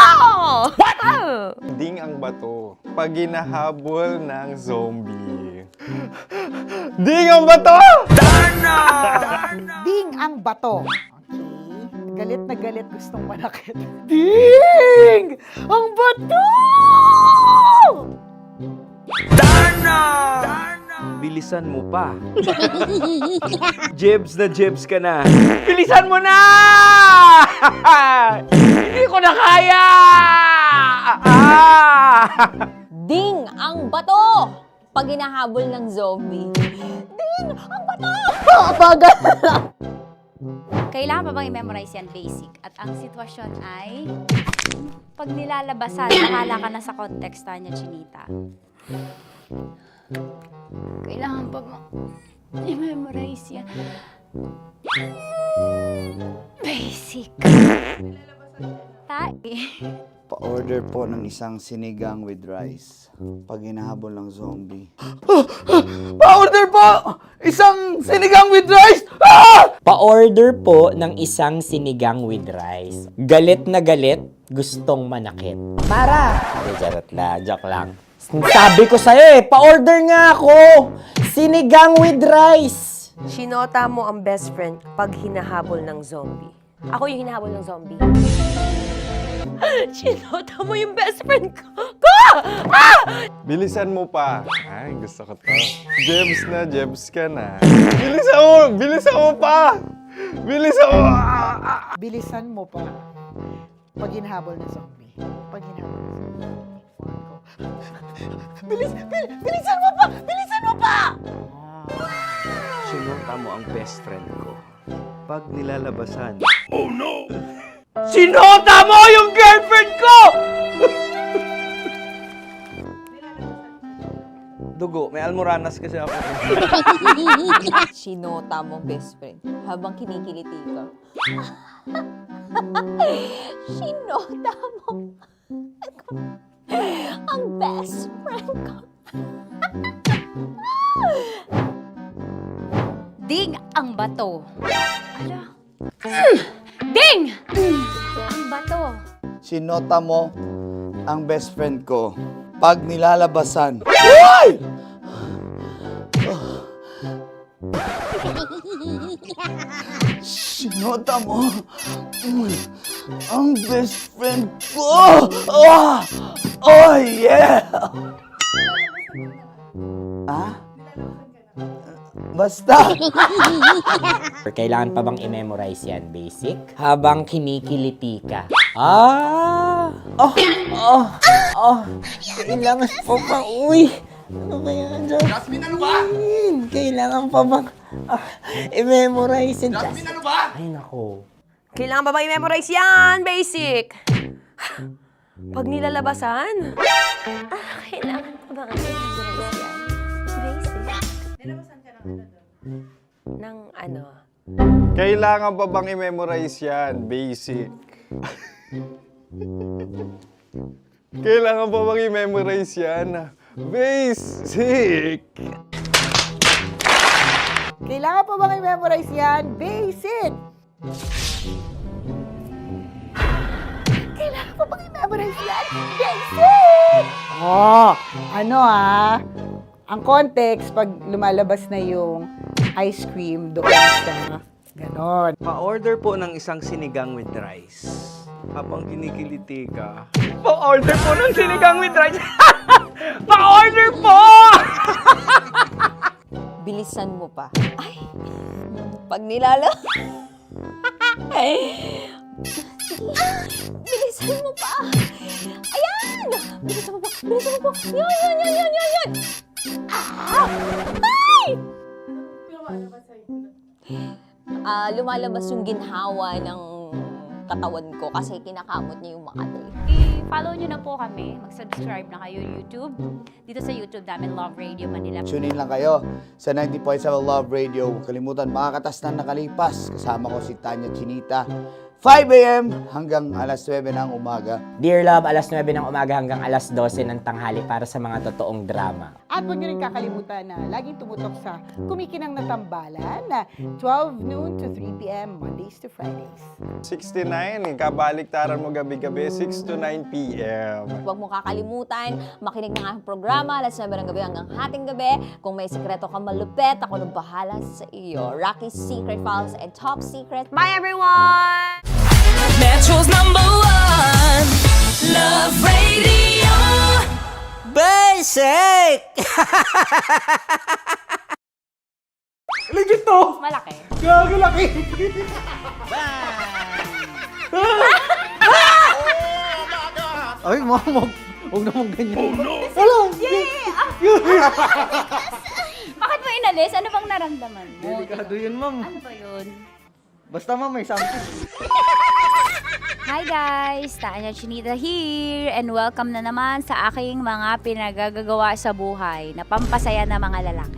What? Ding ang bato. Pag hinahabol ng zombie. Ding ang bato! Ding ang bato. Okay. Galit na galit gustong manakit. Ding! Ang bato! Bilisan mo pa. Jebs ka na. Bilisan mo na! Hindi ko na kaya! Ding ang bato! Pag hinahabol ng zombie. Ding ang bato! Bagal! Kailangan pa bang i-memorize yan? Basic. At ang sitwasyon ay, pag nilalabasan, nakala ka na sa konteksta niya, Chinita. Kailangan pa bang i-memorize yan? Basic. Pa-order po ng isang sinigang with rice. Pag hinahabol ng zombie. Pa-order po! Isang sinigang with rice! Pa-order po ng isang sinigang with rice. Galit na galit, gustong manakit. Para! Joke lang. Sabi ko sa'yo pa-order nga ako! Sinigang with rice! Sinota mo ang best friend pag hinahabol ng zombie. Ako yung hinahabol ng zombie. Sinota mo yung best friend ko! Bilisan mo pa. Ay, gusto ko to. Jebs ka na. Bilisan mo pa! Bilisan mo! Bilisan mo pa. Pag hinahabol na zombie. Pag hinahabol na zombie. Bilisan mo pa! Bilisan mo pa! Sinota mo ang best friend ko. Pag nilalabasan. Oh no! Sinota mo yung girlfriend ko! Dugo, may almoranas kasi ako. Sinota mo best friend habang kinikiliti ka. Sinota mo ang best friend ko. Ding ang bato. Ala. Ding! Ang bato. Sinota mo ang best friend ko pag nilalabasan. Hoy! Sinota mo ang best friend ko. Oh yeah! Ah? Basta! Kailangan pa bang i-memorize yan, basic? Habang kinikiliti ka. Ah! Kailangan pa bang, uy! Ano ba yan, Jasmine, ano ba? Kailangan pa bang i-memorize yan, Jasmine, ano ba? Ay, nako. Kailangan ba i-memorize yan? Basic! Pag nilalabasan? Kailangan ba i-memorize yan? Basic? Nilalabasan ka ng ano? Kailangan pa bang i-memorize yan? Basic. Kailangan pa bang i-memorize yan? Basic. Kailangan pa bang i-memorize yan? Basic! Kailangan pa bang i-memorize yan? Basic! Oh, ano ang context pag lumalabas na yung ice cream doon sa ganon. Pa-order po ng isang sinigang with rice. Habang kinikiliti ka. Pa-order po ng sinigang with rice! Pa-order po! Bilisan mo pa. Ay! Pag nilala... Bilisan mo pa! Ayan! Bilisan mo pa! Bilisan mo pa! Yan! Ay! Lumalabas yung ginhawa ng katawan ko kasi kinakamot niya yung Makati. I-follow nyo na po kami. Mag-subscribe na kayo YouTube. Dito sa YouTube namin, Love Radio Manila. Tune in lang kayo sa 90.7 Love Radio. Huwag kalimutan, mga katas na nakalipas. Kasama ko si Tanya Chinita. 5 a.m. hanggang alas 9 ng umaga. Dear Love, alas 9 ng umaga hanggang alas 12 ng tanghali para sa mga totoong drama. At huwag niyo rin kakalimutan na laging tumutok sa Kumikinang na Tambalan na 12 noon to 3 p.m. Mondays to Fridays. 69, kabaliktaran mo gabi-gabi, 6 to 9 p.m. Huwag mo kakalimutan, makinig ng aking programa, alas 9 ng gabi hanggang hating gabi. Kung may sikreto ka malupet, ako nang bahala sa iyo. Rocky's Secret Files and Top Secret. Bye everyone! Metro's #1 Love Radio. Basic! Legit to! Malaki. Gagalaki! Ay, mamag. Huwag naman ganyan. Oh no! Wala! Bakit mo inalis? Ano bang naramdaman mo? Delikado yun, ma'am. Ano ba yun? Basta ma'am, may something. Hi guys! Tanya Chinita here and welcome na naman sa aking mga pinagagagawa sa buhay na pampasaya na mga lalaki.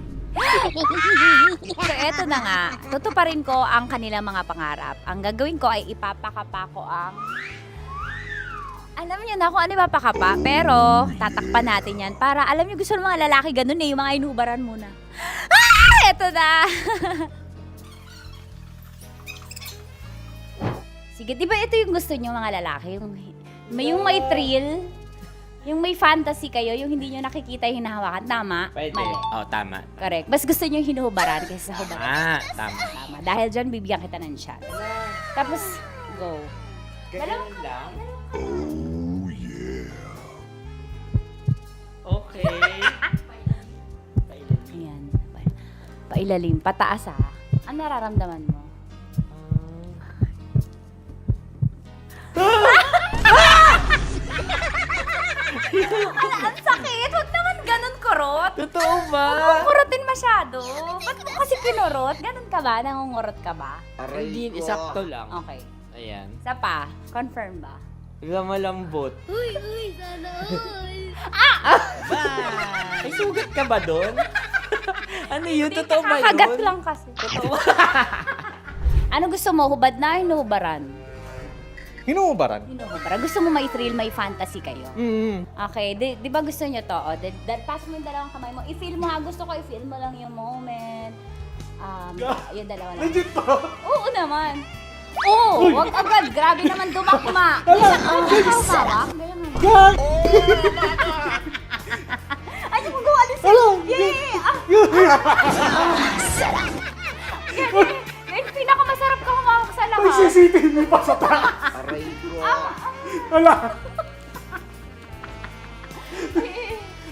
So eto na nga, tutuparin ko ang kanilang mga pangarap. Ang gagawin ko ay ipapakapa ko ang... Alam niyo na kung ano ipapakapa, pero tatakpan natin yan para alam niyo gusto ng mga lalaki ganun yung mga inubaran muna. Eto na! Sige, di ba ito yung gusto niyo mga lalaki? Yung may thrill, yung may fantasy kayo, yung hindi nyo nakikita yung hinahawakan. Tama? Pwede. Mali. Oh, tama. Correct. Mas gusto nyo yung hinuhubaran kaysa sa hubaran. Tama. Tama. Dahil dyan, bibigyan kita ng shot. Tapos, go. Ganyan lang. Okay. Ayan. Pailalim. Pataas Ano nararamdaman mo? Ang sakit! Huwag naman ganun kurot. Totoo ba? Huwag mong kurotin masyado. Ba't mo kasi kinurot? Ganun ka ba? Nangungurot ka ba? Hindi, isakto lang. Okay. Ayan. Isa pa. Confirm ba? Malambot. Uy, sana all. May sugat ka ba doon? Ano yun? Totoo ba yun? Kakagat lang kasi. Totoo. Ano gusto mo? Hubad na o hinuhubaran? Hinuhubaran? Hinuhubaran. Gusto mo may thrill, may fantasy kayo? Okay. Di ba gusto nyo to? Pass mo yung dalawang kamay mo. I-feel mo ha. Gusto ko i-feel mo lang yung moment. Yung dalawa lang. Legit to? Oo naman. Oo! Wag agad. Grabe naman dumakma. Ikaw hawak. Gag! Ay, di mo gawa alis. Yay! Yung pinakamasarap ka humawak sa lahat. May CCTV pa sa taas. Aray ko. Wala.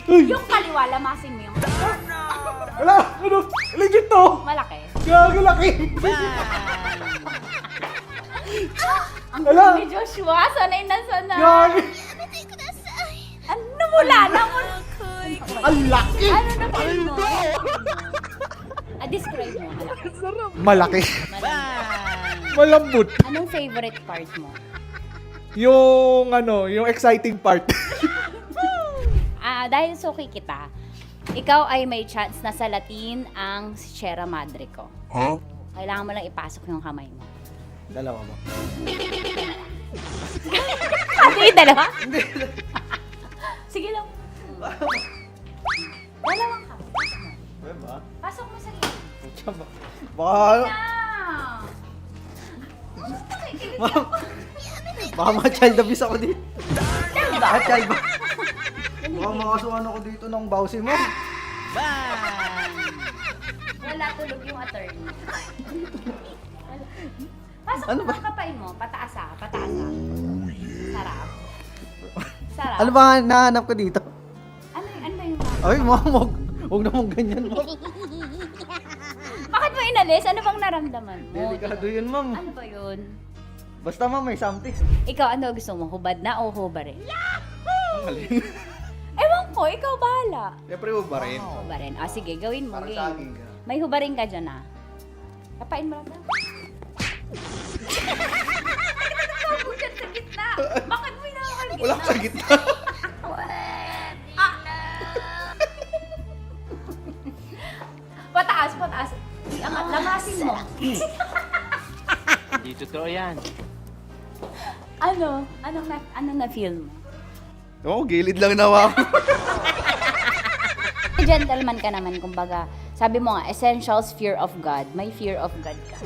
Yung kaliwa, lamasin mo yung Wala. Ano? Legit to. malaki. Gagi laki. Ang Wala. galing ni Joshua, sanay na sanay. Gagi. Ano mula na mo? Ang laki. Ano na feel mo? Describe mo. Malaki. Malambot. Anong favorite part mo? Yung yung exciting part. Dahil suki kita, ikaw ay may chance na salatin ang Sierra Madre ko. Huh? Kailangan mo lang ipasok yung kamay mo. Dalawa ba? Hindi, dalawa? Sige lang. Dalawang kamay. Diba? Pasok mo sa gilid. Baka, baka ma-child abuse ako dito. Ma-child ba? Baka makasuhan ako dito ng bawsi mo. Wala tulog yung attorney. Pasok mo ang kapay mo. Pataas ah. Pataas ah. Sarap. Sarap. Ano ba nahanap ko dito? Ano ba yung Ay, mamog. Huwag naman ganyan, ma'am. Bakit mo inalis? Ano bang naramdaman mo? Delikado yun, ma'am. Ano ba yun? Basta, ma'am, may something. Ikaw, ano gusto mo? Hubad na o hubarin? Ang galing. Ewan ko, ikaw bahala. Siyempre, ba rin? Hubarin. Sige, gawin mo. Para Game. sa akin ka. May hubarin ka dyan ah. Kapain mo lang daw. Bakit sa gitna? Bakit mo inaakal gitna? Wala ka sa gitna. Pataas, pataas. Iangat, lamasin mo. Hindi totoo yan. Ano? Anong na-feel mo? Oo, gilid lang nawa ako. Gentleman ka naman, kumbaga. Sabi mo nga, essentials, fear of God. May fear of God ka.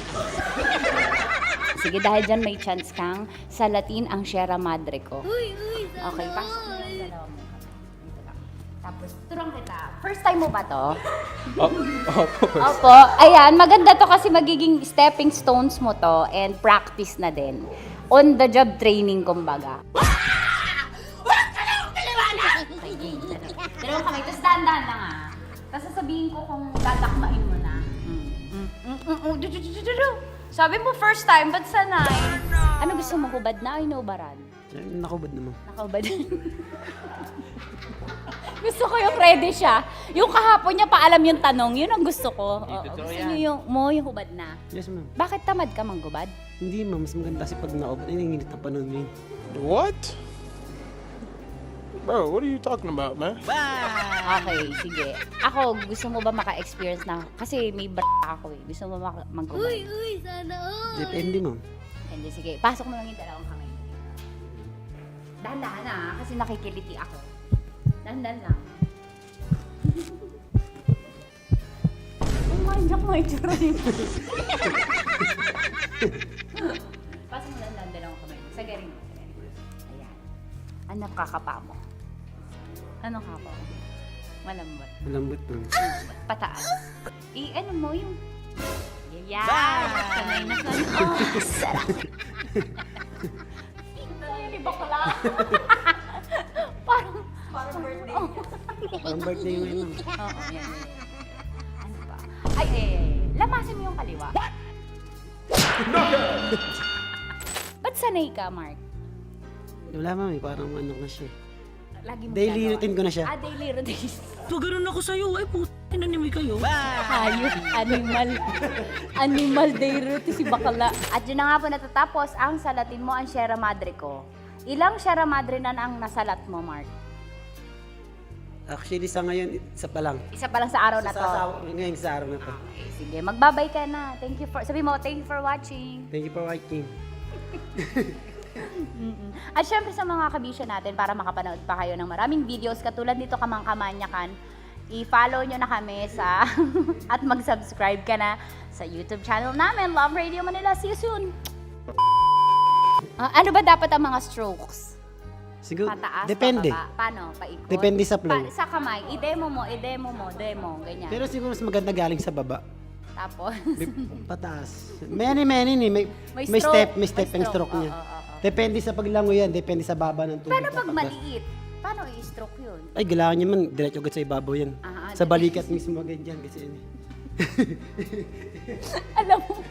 Sige, dahil dyan may chance kang salatin ang Sierra Madre ko. Okay, pasok mo yung dalawa mo. Dito lang. Tapos, turang kita. First time mo ba to? Opo. Ayan, maganda to kasi magiging stepping stones mo to and practice na din. On the job training, kumbaga. Dalawang kamay. Tapos dahan-dahan lang ah. Tapos sasabihin ko kung tatakmain mo na. Sabi mo first time, ba't sanay? Ano gusto mo, hubad na o hinubaran? Nakubad naman. Nakahubad. Gusto ko yung ready siya. Yung kahapon niya pa alam yung tanong, yun ang gusto ko. Gusto niyo yung hubad na. Yes, ma'am. Bakit tamad ka manggubad? Hindi, ma'am. Mas maganda kasi pag naubad. Ay, nanginit na panahon ngayon. What? Bro, what are you talking about, man? Okay, sige. Ako, gusto mo ba maka-experience na? Kasi may ako eh. Gusto mo manggubad? sana all. Depende, ma'am. Hindi, sige. Pasok mo lang yung dalawang kamay. Dahan-dahan na, kasi nakikiliti ako. Dahan-dahan lang. Oh my God, may tsura yun. Pasok mo lang dalawang kamay. Sagarin mo. Ayan. Ano kakapa mo? Ano kapa mo? Malambot. Malambot, ma'am. Pataas. Ano mo yung... Yeah! Sanay na sanay. Oh, sarap! Hindi bakla. Parang birthday niya. Parang birthday yung ngayon. Oo, yan. Ano ba? Ay, lamasin mo yung kaliwa. What? Ba't sanay ka, Mark? Wala, ma'am. Parang ano na siya. Lagi mo Daily gagawa. routine ko na siya. Daily routine. So, ganun ako sa'yo. Ay, inanimoy kayo. Hayop, animal. Animal day routine si bakala. At yun na nga po natatapos ang salatin mo ang Sierra Madre ko. Ilang Sierra Madre na ang nasalat mo, Mark? Actually, sa ngayon, isa pa lang. Isa pa lang sa araw na to. Ngayon sa araw na to. Okay, sige, magbabay ka na. Thank you for, sabi mo, thank you for watching. Thank you for watching. At syempre sa mga kabisyo natin, para makapanood pa kayo ng maraming videos katulad nito Kamangkamanyakan, i-follow nyo na kami sa at mag-subscribe ka na sa YouTube channel namin, Love Radio Manila. See you soon! Ano ba dapat ang mga strokes? Siguro, Pataas, depende. pababa? Paano? Paikot? Depende sa flow. Sa kamay, i-demo mo, ganyan. Pero siguro mas maganda galing sa baba. Tapos, Pataas. Many, ni. May May step, stroke. may step May ang stroke. stroke niya. Oo. Depende sa paglango yan, depende sa baba ng tubig. paano pag maliit? Paano i-stroke yun? Ay, kailangan niya man, diretso agad sa ibabaw yan. Sa diretso. balikat mismo ganyan kasi yun. Alam mo,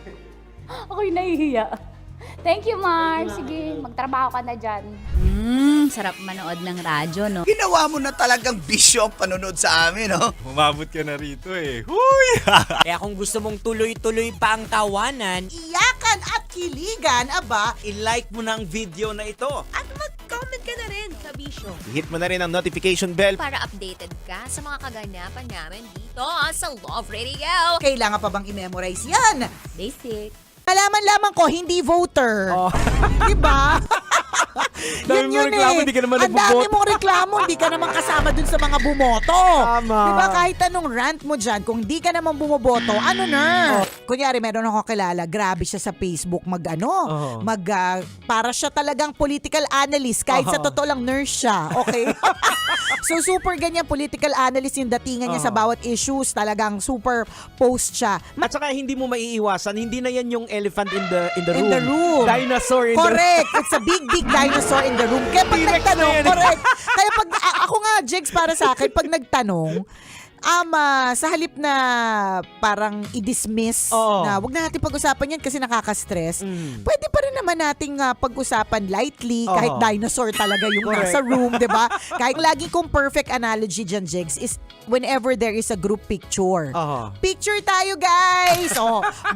ako'y nahihiya. Thank you, Mark. Sige, magtrabaho ka na dyan. Sarap manood ng radyo, no? Ginawa mo na talagang bisyo ang panonood sa amin, no? Umabot ka na rito eh. Huy! Kaya kung gusto mong tuloy-tuloy pa ang tawanan, Iyakan at kiligan, aba, i-like mo na ang video na ito. at mag-comment ka na rin sa bisyo. Hit mo na rin ang notification bell. Para updated ka sa mga kaganapan namin dito sa Love Radio. Kailangan pa bang i-memorize yan? Basic. Malaman-laman ko, hindi voter. Diba? Dami mo reklamo, hindi ka naman Ang dami mong reklamo, hindi ka naman kasama dun sa mga bumoto. Tama. Diba kahit anong rant mo dyan, kung hindi ka naman bumoboto, ano na? Kunyari, meron ako kilala, grabe siya sa Facebook, para siya talagang political analyst, kahit sa totoo lang nurse siya, okay? So super ganyan political analyst yung datingan niya sa bawat issues, talagang super post siya. At saka hindi mo maiiwasan, hindi na yan yung elephant in the In the room. Dinosaur in Correct. It's a big dinosaur in the room. Kaya pag T-Rex nagtanong, na yan. correct. Kaya pag, ako nga, Jegs, para sa akin, pag nagtanong, sa halip na parang i-dismiss na wag na natin pag-usapan yan kasi nakaka-stress, pwede pa rin naman nating pag-usapan lightly kahit dinosaur talaga yung nasa room, di ba? Kahit lagi kong perfect analogy dyan, Jegs, is whenever there is a group picture. Picture tayo, guys!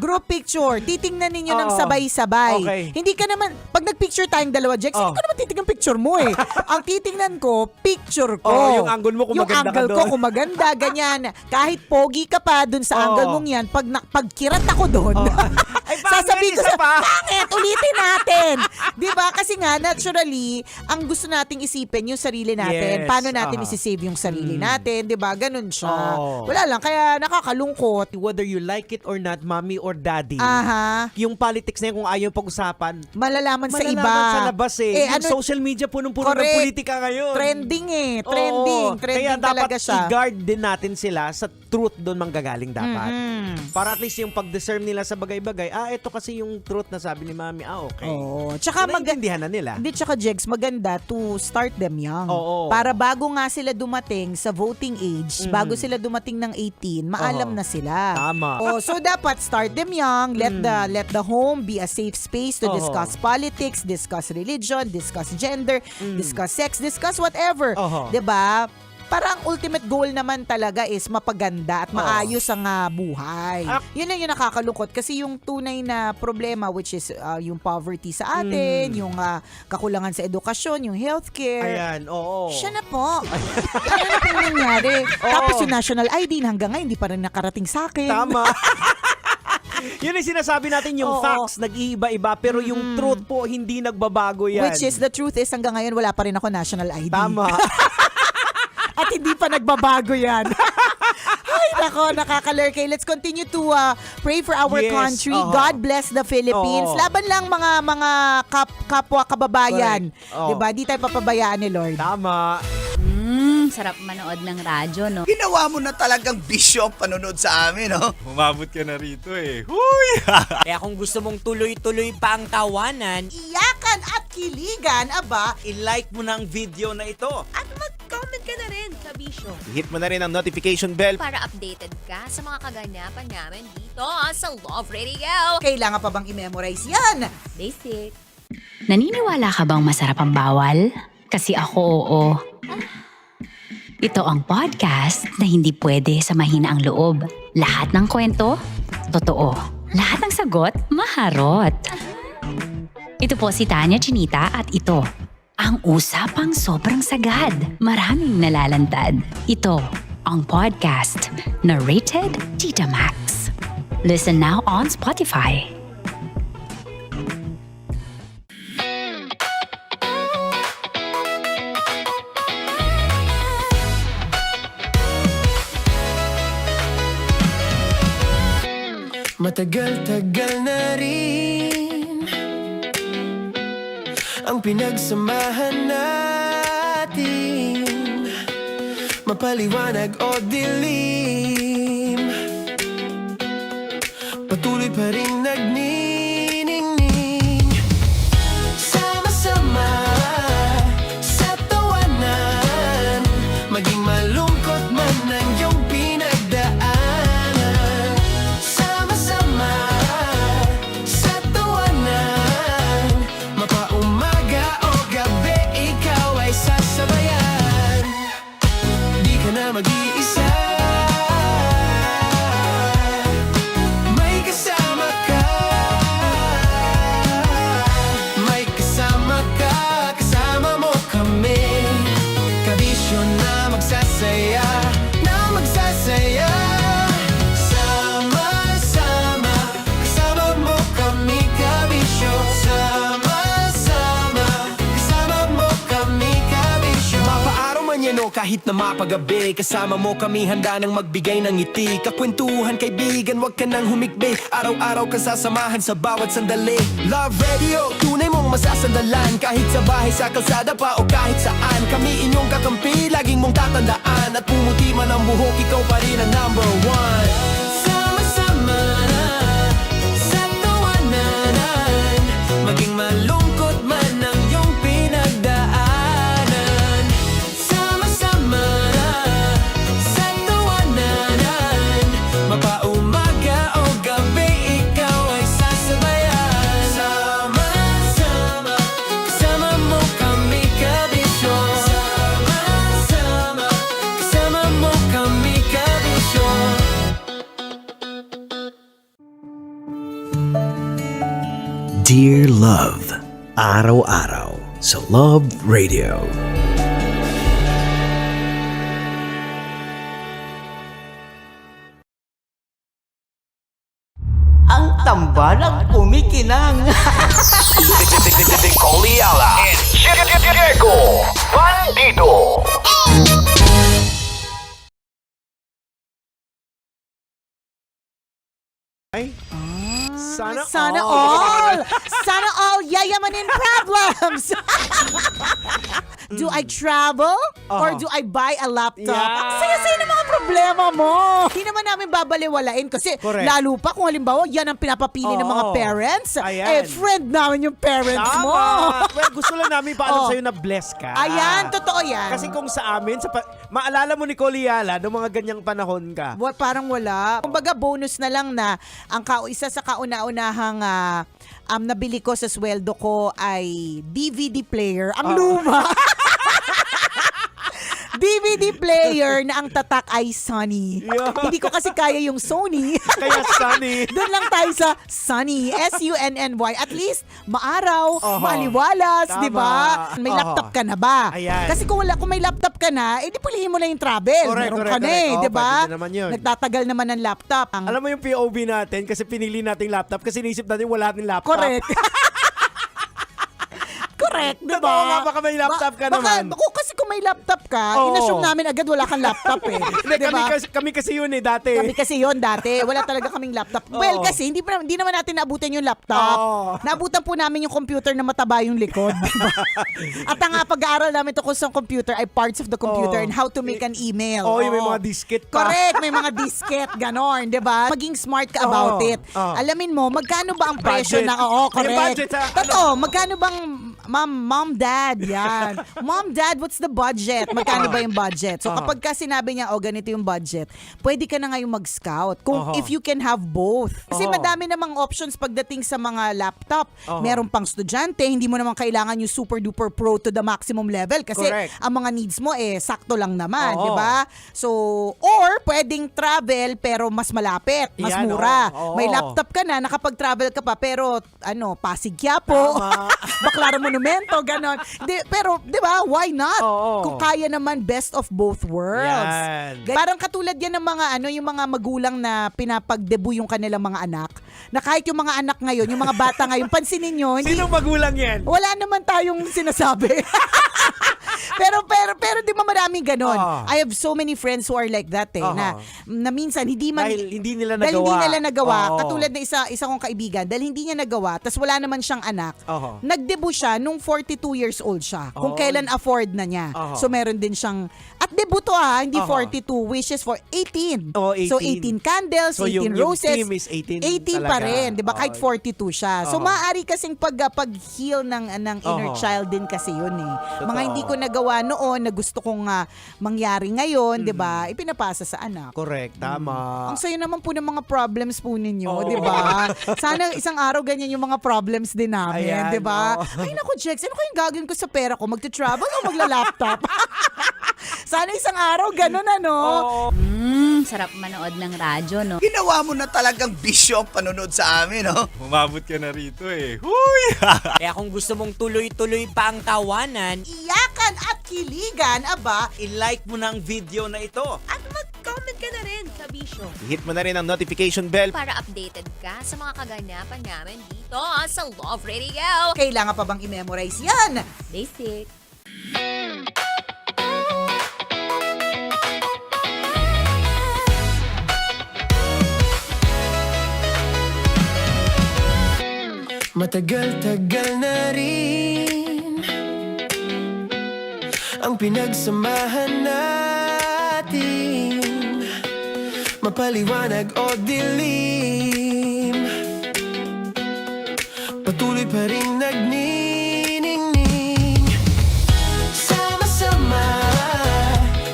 Group picture. Titingnan ninyo ng sabay-sabay. Okay. Hindi ka naman, pag nag-picture tayong dalawa, Jegs, hindi ko naman titignan picture mo eh. Ang titingnan ko, picture ko. Yung angle mo kung yung maganda ka angle ko doon. kung maganda, ganyan. Kahit pogi ka pa dun sa angle mong yan, pag kirat ako doon, sasabihin ko sa pangit, ulitin natin. Diba? Kasi nga, naturally, ang gusto nating isipin yung sarili natin. Yes. Paano natin isisave yung sarili natin. Diba? Ganun siya. Wala lang, kaya nakakalungkot. Whether you like it or not, mommy or daddy, yung politics na yun, kung ayaw pag-usapan, Malalaman sa iba. sa labas eh. Yung ano, social media punong-puno ng correct. politika ngayon. Trending eh. Oo. Trending. Trending Kaya talaga dapat siya. i-guard din natin sila sa truth doon manggagaling dapat. Para at least yung pag-discern nila sa bagay-bagay, ito kasi yung truth na sabi ni mami, okay. Oo. Tsaka Naiintindihan na nila. Hindi, tsaka Jegs, maganda to start them young. Oo. Para bago nga sila dumating sa voting age, bago sila dumating ng 18, maalam na sila. Tama. So dapat start them young, let the home be a safe space to discuss politics, discuss religion, discuss gender, discuss sex, discuss whatever. 'Di ba? Para ang ultimate goal naman talaga is mapaganda at maayos ang buhay. Yun lang yung nakakalungkot kasi yung tunay na problema, which is yung poverty sa atin, yung kakulangan sa edukasyon, yung healthcare. Ayan, oo. Siya na po. Ano na po nangyari? Tapos yung national ID hanggang ngayon hindi pa rin nakarating sa akin. Tama. Yun yung sinasabi natin, yung facts nag-iiba-iba, pero yung truth po hindi nagbabago yan. Which is, the truth is hanggang ngayon wala pa rin ako national ID. Tama. At hindi pa nagbabago yan. Ay, nako, nakaka-lurkay. Let's continue to pray for our country. God bless the Philippines. Laban lang mga kapwa kababayan. Diba? Di tayo papabayaan ni Lord. Tama. Sarap manood ng radyo, no? Ginawa mo na talagang bisyo ang panonood sa amin, no? Umabot ka na rito eh. Huy! Kaya kung gusto mong tuloy-tuloy pa ang tawanan, Iyakan at kiligan, aba, i-like mo na ang video na ito. at mag-comment ka na rin sa bisyo. Hit mo na rin ang notification bell. Para updated ka sa mga kaganapan namin dito sa Love Radio. Kailangan pa bang i-memorize yan? Basic. Naniniwala ka bang masarap ang bawal? Kasi ako oo. Ito ang podcast na hindi pwede sa mahina ang loob. Lahat ng kwento, totoo. Lahat ng sagot, maharot. Ito po si Tanya Chinita at ito, ang usapang sobrang sagad. Maraming nalalantad. Ito, ang podcast na rated Tita Max. Listen now on Spotify. Matagal-tagal na rin ang pinagsamahan natin, mapaliwanag o dilim, patuloy pa rin nagniningning. Sama-sama sa tawanan, maging malungkot man ang iyong pinagdaanan. Sama-sama sa tawanan, mapaumaga o gabi, ikaw ay sasabayan. Di ka na mag-iisa, may kasama ka. May kasama ka, kasama mo kami. Kabisyo na magsasaya, na magsasaya. Sama-sama, kasama mo kami, kabisyo. Sama-sama, kasama mo kami, kabisyo. Mapaaraw man yan o kahit na mapagabi, kasama mo kami, handa nang magbigay ng ngiti. Kakwentuhan, kaibigan, wag ka nang humikbi. Araw-araw ka sasamahan sa bawat sandali. Love Radio, tunay mong masasandalan. Kahit sa bahay, sa kalsada pa o kahit saan, kami inyong kakampi, laging mong tatandaan. At pumuti man ang buhok, ikaw pa rin ang number one. Sama-sama sa tawanan, maging malungkot man ang iyong pinagdaanan. Sama-sama sa tawanan, mapaumaga o gabi, ikaw ay sasabayan. Sama-sama, kasama mo kami, kabisyo. Sama-sama, kasama mo kami, kabisyo. Dear Love, araw-araw sa Love Radio. Ang tambalang kumikinang. Nicole Ayala and Diego Bandido. Sana all! Sana all yayamanin problems! Do I travel? Or do I buy a laptop? Yeah. Ang saya-saya ng mga problema mo! Hindi naman namin babaliwalain kasi Correct. lalo pa kung halimbawa yan ang pinapapili ng mga Oo. parents. Ayan. Eh, friend namin yung parents mo. Well, gusto lang namin paalam Oh. sa'yo na bless ka. Ayan, totoo yan. Kasi kung sa amin, maalala mo Nicole Ayala, noong mga ganyang panahon ka. Parang wala. Kumbaga bonus na lang na ang isa sa kauna-unahang nabili ko sa sweldo ko ay DVD player. Ang luma. DVD player na ang tatak ay Sony. Yeah. Hindi ko kasi kaya yung Sony. Kaya Sony. Doon lang tayo sa Sunny. S-U-N-N-Y. At least, maaraw, maliwalas, Tama. di ba? May laptop ka na ba? Ayan. Kasi kung may laptop ka na, edi pulihin mo na yung travel. Correct, Meron correct, ka na eh, correct. di ba? Pwede naman yun. Nagtatagal naman ng laptop. Alam mo yung POV natin kasi pinili nating laptop kasi naisip natin wala nating laptop. Correct. Correct, di ba? Totoo nga, baka may laptop ka naman. Kasi kung may laptop ka, Oo. inassume namin agad wala kang laptop eh. Hindi, Di ba? kami kasi yun eh, dati. Kami kasi yun dati. Wala talaga kaming laptop. Well, kasi hindi naman natin naabutan yung laptop. Oo. Naabutan po namin yung computer na mataba yung likod. Diba? At ang pag-aaral namin tungkol sa computer ay parts of the computer and how to make an email. Oo, yung may Oo. mga disket pa. Correct, may mga disket, ganon, di ba? Maging smart ka about Oo. it. Oo. Alamin mo, magkano ba ang presyo Budget. ng, oo, Yung correct. budget sa- Totoo, magkano bang Mom, Dad, yan. Mom, Dad, what's the budget? Magkano ba yung budget? So kapag ka sinabi niya, ganito yung budget, pwede ka na ngayong mag-scout. If you can have both. Kasi madami namang options pagdating sa mga laptop. Meron pang estudyante, hindi mo naman kailangan yung super duper pro to the maximum level kasi ang mga needs mo sakto lang naman, di ba? So, or pwedeng travel pero mas malapit, mas mura. May laptop ka na, nakapag-travel ka pa pero Pasig Quiapo, Baclaran Monumento, ganon. Pero, di ba, why not? Kung kaya naman, best of both worlds. Parang katulad yan ng mga yung mga magulang na pinapag-debut yung kanilang mga anak, na kahit yung mga anak ngayon, yung mga bata ngayon, pansinin nyo, Sinong magulang yan? wala naman tayong sinasabi. pero di ba maraming ganon? I have so many friends who are like that na minsan Dahil hindi nila dahil hindi nila nagawa. Oo. Katulad na isa kong kaibigan, dahil hindi niya nagawa, tas wala naman siyang anak. Nag-debut siya nung 42 years old siya. Kung kailan afford na niya. So meron din siyang, at debut to hindi 42, wishes for 18. 18. So 18 candles, So, 18 yung roses. team is 18 pa talaga. rin, 'di ba? Kahit 42 siya. So maaari kasing pag-heal ng inner child din kasi 'yun Mga hindi ko nagawa noon na gusto kong mangyari ngayon, 'di ba? Ipinapasa sa anak. Correct, tama. Ang sayo naman po ng mga problems po ninyo, 'di ba? Sana isang araw ganyan yung mga problems din namin, Ayan, 'di ba? Ay naku, Jex, ano kayong gagawin ko sa pera ko? Magte-travel o magla-laptop? Sana isang araw ganun Sarap manood ng radyo, no? Ginawa mo na talagang bisyo ang panonood sa amin, no? Umabot ka na rito Huy! Kaya kung gusto mong tuloy-tuloy pa ang tawanan, Iyakan at kiligan, aba, i-like mo na ang video na ito. At mag-comment ka na rin sa Bisyo. I-hit mo na rin ang notification bell. Para updated ka sa mga kaganapan namin dito sa Love Radio. Kailangan pa bang i-memorize yan? Basic. Matagal-tagal na rin ang pinagsamahan natin, mapaliwanag o dilim, patuloy pa rin nagniningning. Sama-sama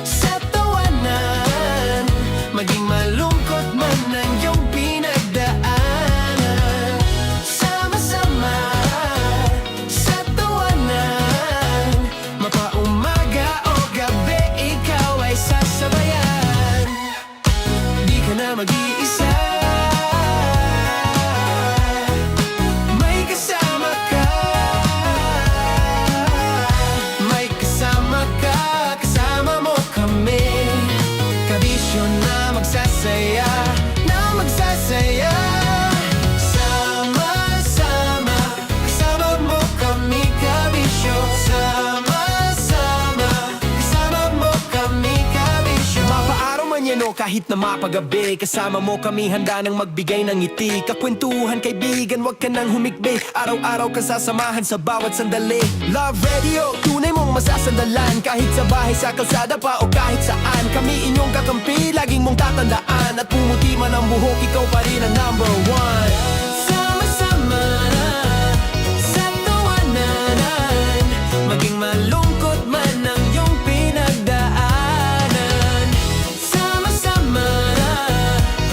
sa tawanan, maging malungkot man ang iyong pinagdaanan. Sama-sama sa tawanan, mapaumaga o gabi, ikaw ay sasabayan. Di ka na mag-iisa, may kasama ka. May kasama ka, kasama mo kami. Kabisyo na magsasaya, na magsasaya. Sama-sama, kasama mo kami, kabisyo. Sama-sama, kasama mo kami, kabisyo. Mapaaraw man yan o kahit na mapagabi, kasama mo kami, handa nang magbigay ng ngiti. Kakwentuhan, kaibigan, wag ka nang humikbi. Araw-araw ka sasamahan sa bawat sandali. Love Radio, tunay mong masasandalan. Kahit sa bahay, sa kalsada pa o kahit saan, kami inyong kakampi, laging mong tatandaan. At pumuti man ang buhok, ikaw pa rin ang number one. Sama-sama sa tawanan, maging malungkot man ang iyong pinagdaanan. Sama-sama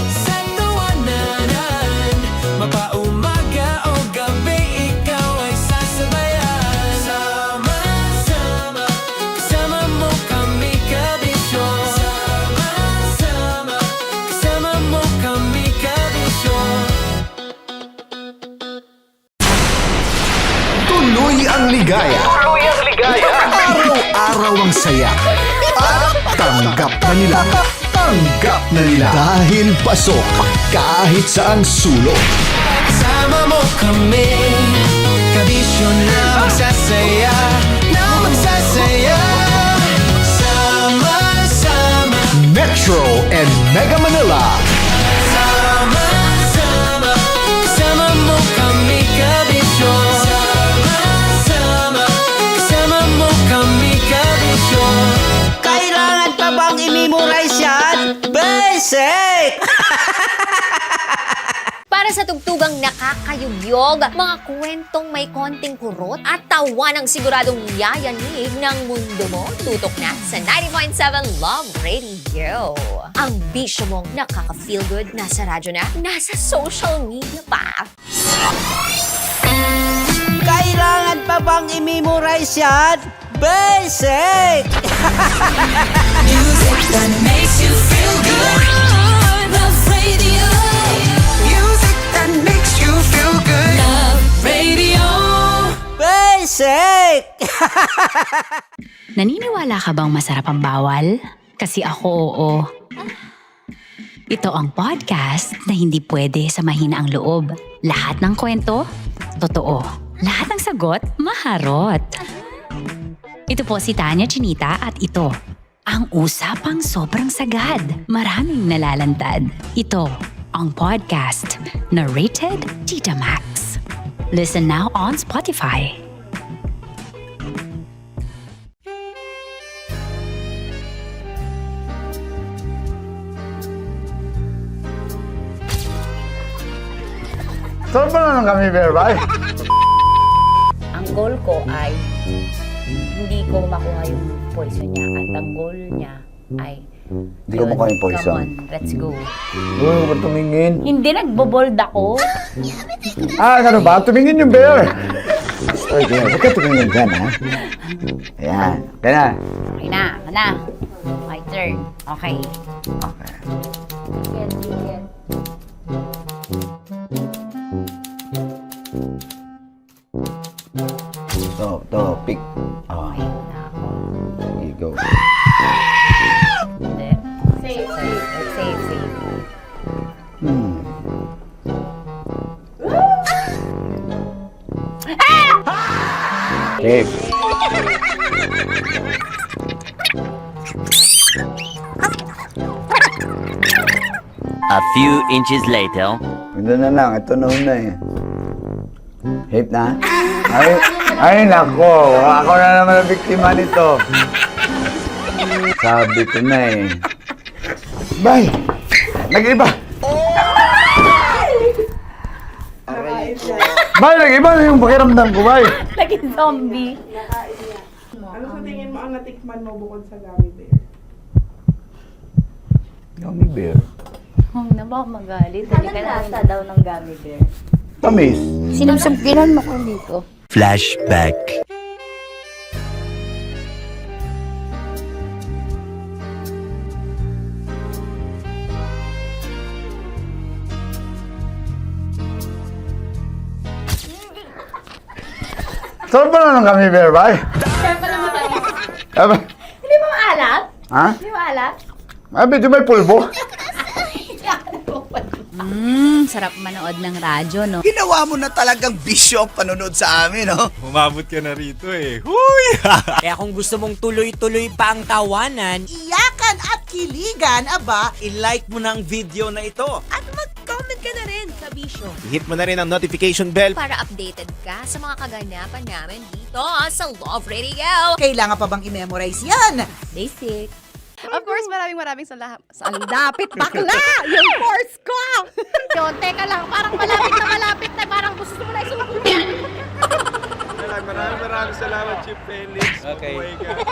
sa tawanan, mapaumaga o gabi, ikaw ay sasabayan. Sama-sama, kasama mo kami, kabisyo. Sama-sama, kasama mo kami, kabisyo. Tuloy ang ligaya. Araw-araw ang saya. At tanggap na nila. Tanggap na nila. Dahil pasok kahit saan sulok. Kasama mo kami, kabisyo na magsasaya, na magsasaya. Sama-sama, Metro and Mega Manila. sama-sama, kasama mo kami, kabisyo. Sama-sama, kasama mo kami, kabisyo. Kailangan pa bang i-memorize yan? Basic! Para sa tugtugang bang nakakayugyog, mga kwentong may konting kurot at tawa ng siguradong yayanig ng mundo mo? Tutok na sa 90.7 Love Radio. Ang bisyo mong nakaka-feel good, nasa radyo na, nasa social media pa. Kailangan pa bang i-memorize yan? Basic! Music that makes you feel good. Love Radio. Music that makes you feel good. Love Radio. Basic! Naniniwala ka bang masarap ang bawal? Kasi ako oo. Ito ang podcast na hindi pwede sa mahina ang loob. Lahat ng kwento, totoo. Lahat ng sagot, maharot. Ito po si Tanya Chinita at ito, ang usapang sobrang sagad. Maraming nalalantad. Ito, ang podcast na Rated Tita Max. Listen now on Spotify. Saan ba na kami, Berbay? Ang goal ko ay hindi ko makuha yung poison niya at ang goal niya ay Hindi ko makuha yung poison. Come on, let's go. Uy, huwag kang tumingin. Hindi, nagbobold ako. Ano ba? Tumingin yung bear. Oy, bear, huwag ka tumingin dyan, ha? Ayan, kaya na. Okay na, ako na. My turn. Okay. Okay. To, pick. Oh. Here you go. Hindi. Safe, safe. Safe, safe. Safe. A few inches later. Ito na lang, ito na una eh. Safe na? Ay nako, ako na naman ang biktima nito. Sabi ko na eh. Bay! Nag-iba! Bay, nag-iba na yung pakiramdam ko, bay! Naging zombie. Ano sa tingin mo ang natikman mo bukod sa gummy bear? Gummy bear? Huwag na ba magalit? Hindi ka lasa daw ng gummy bear. Tamis. Sinumsumpinan mo ko dito. Flashback. Saan ba na ng gummy bear, bay? Hindi mo maalat? Ha? Hindi mo maalat? Ay, medyo may pulbo. Sarap manood ng radyo, no? Ginawa mo na talagang bisyo ang panonood sa amin, no? Umabot ka na rito eh. Huy! Kaya kung gusto mong tuloy-tuloy pa ang tawanan, Iyakan at kiligan, aba, i-like mo na ang video na ito. at mag-comment ka na rin sa bisyo. Hit mo na rin ang notification bell. Para updated ka sa mga kaganapan namin dito sa Love Radio. Kailangan pa bang i-memorize yan? Basic. Of course, maraming salamat. Ang lapit bakla! Yung course ko! Yun, teka lang, parang malapit na, parang gusto mo na isulat. Maraming salamat, Chief Felix. Okay. Oh my God.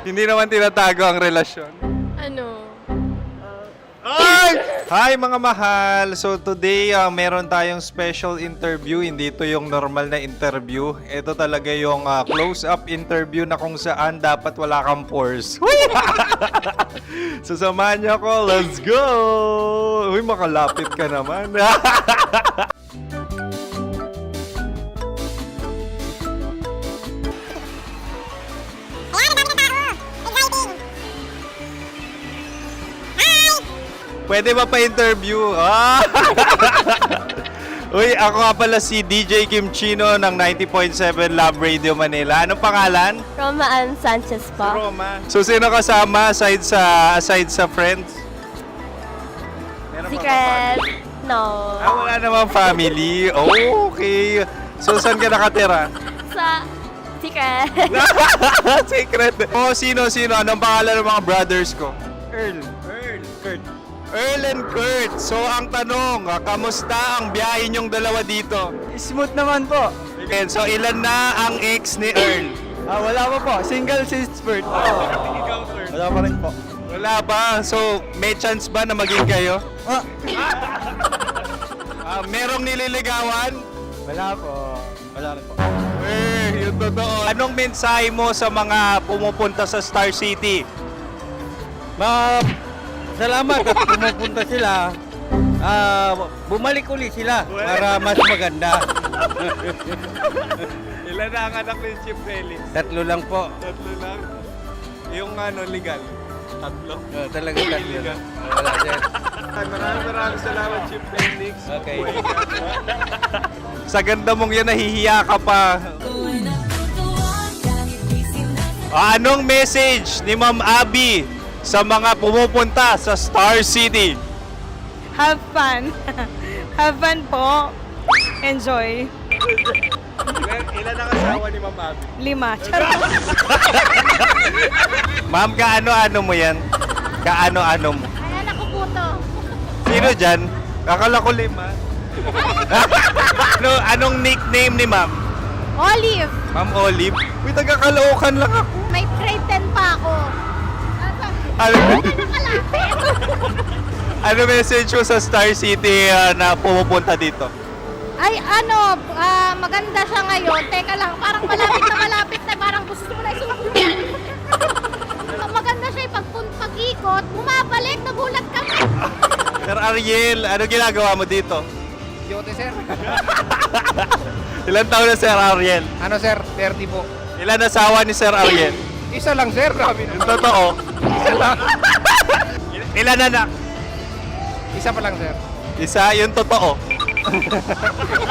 Hindi naman tinatago ang relasyon. Ano? Ay! Hi mga mahal! So today, meron tayong special interview. Hindi ito yung normal na interview. Ito talaga yung close-up interview na kung saan dapat wala kang pores. So samahan niyo ako. Let's go! Uy, makalapit ka naman. Pwede ba pa-interview? Uy, ako nga pala si DJ Kim Chino ng 90.7 Love Radio Manila. Anong pangalan? Roma Ann Sanchez po. Roma. So, sino kasama aside sa friends? Meron ba Secret. No. wala namang family. Oh, okay. So, saan ka nakatira? Sa secret. Secret. Oh, sino? Anong pangalan ng mga brothers ko? Earl. Kurt. Earl and Kurt. So ang tanong, kamusta ang biyahe niyong dalawa dito? Smooth naman po. Okay, so ilan na ang ex ni Earl? Wala pa po. Single since birth. Wala pa rin po. Wala pa. So may chance ba na maging kayo? Merong nililigawan? Wala po. Wala rin po. Yung totoo. Anong mensahe mo sa mga pumupunta sa Star City? Salamat at pumupunta sila. Bumalik ulit sila para mas maganda. Ilan na ang anak ni Chief Felix? 3 lang po. 3 lang. Yung legal? 3? Talaga 3 lang. Wala sir. Maraming salamat, Chief Felix. Okay. Sa ganda mong yan, nahihiya ka pa. Anong message ni Ma'am Abby sa mga pumupunta sa Star City? Have fun. Have fun po. Enjoy. Ilan ang asawa ni Ma'am Abby? 5. Charot. Ma'am, kaano-ano mo yan? Kaano-ano mo? Ay, anak ko po to. Sino dyan? Akala ko 5. Anong nickname ni Ma'am? Olive. Ma'am Olive? Uy, taga-Caloocan lang ako. May grade 10 pa ako. Ano message mo sa Star City na pumupunta dito? Ay, maganda siya ngayon. Teka lang, parang malapit na, parang gusto mo na isulat. Maganda siya pag-ikot, bumabalik, nagulat kami. Sir Ariel, ano ginagawa mo dito? Yote sir. Ilan taon na Sir Ariel? Ano sir? 30 po. Ilan asawa ni Sir Ariel? Isa lang sir. Grabe Yung totoo. Isa lang. Ilan anak? Isa pa lang sir. Isa, yung totoo.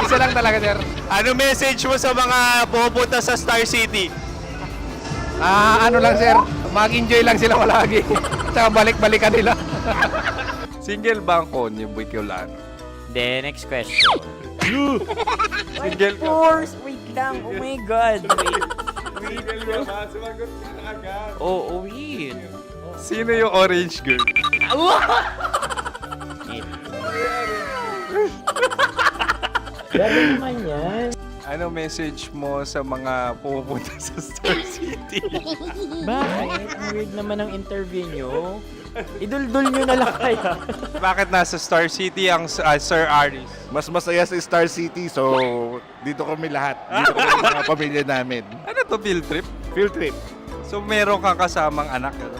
Isa lang talaga sir. Ano message mo sa mga pumupunta sa Star City? Ano lang sir. Mag-enjoy lang sila palagi. Tsaka balik-balikan nila. Single ba ang konyo, Boy Kiolano? Then, next question. Single ka? Wait lang. Oh my God. Wait. Sumagot ka na agad. Oh, wait. Sino yung orange girl? Gano'n naman yan. Ano message mo sa mga pumupunta sa Star City? Bakit? Ang weird naman ang interview nyo. Idul-dul nyo na lang kaya. Bakit nasa Star City ang Sir Aris? Mas masaya sa Star City, so dito kami lahat. Dito kami mga pamilya namin. Ano to, field trip? Field trip. So meron kang kasamang anak? Ano?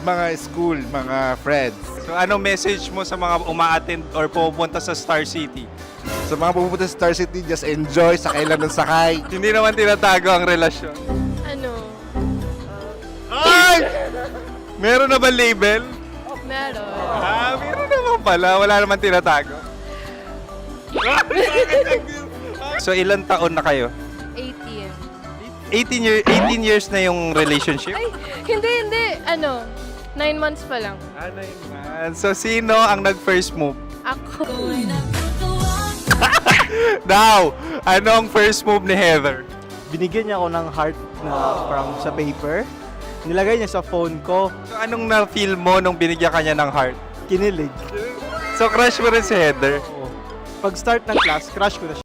Mga school, mga friends. So anong message mo sa mga uma-attend or pupunta sa Star City? Sa mga pupunta sa Star City, just enjoy, sakay lang ng sakay. Hindi naman tinatago ang relasyon. Ano? Ay! Meron na ba label? Meron. Meron naman pala. Wala naman tinatago. So ilan taon na kayo? 18. 18 years na yung relationship? Ay, hindi. 9 months pa lang. 9 months. So sino ang nag-first move? Ako. Now, anong first move ni Heather? Binigyan niya ako ng heart na from sa paper. Nilagay niya sa phone ko. So anong na-feel mo nung binigyan ka niya ng heart? Kinilig. So crush mo rin si Heather? Pag start ng class, crush ko na siya.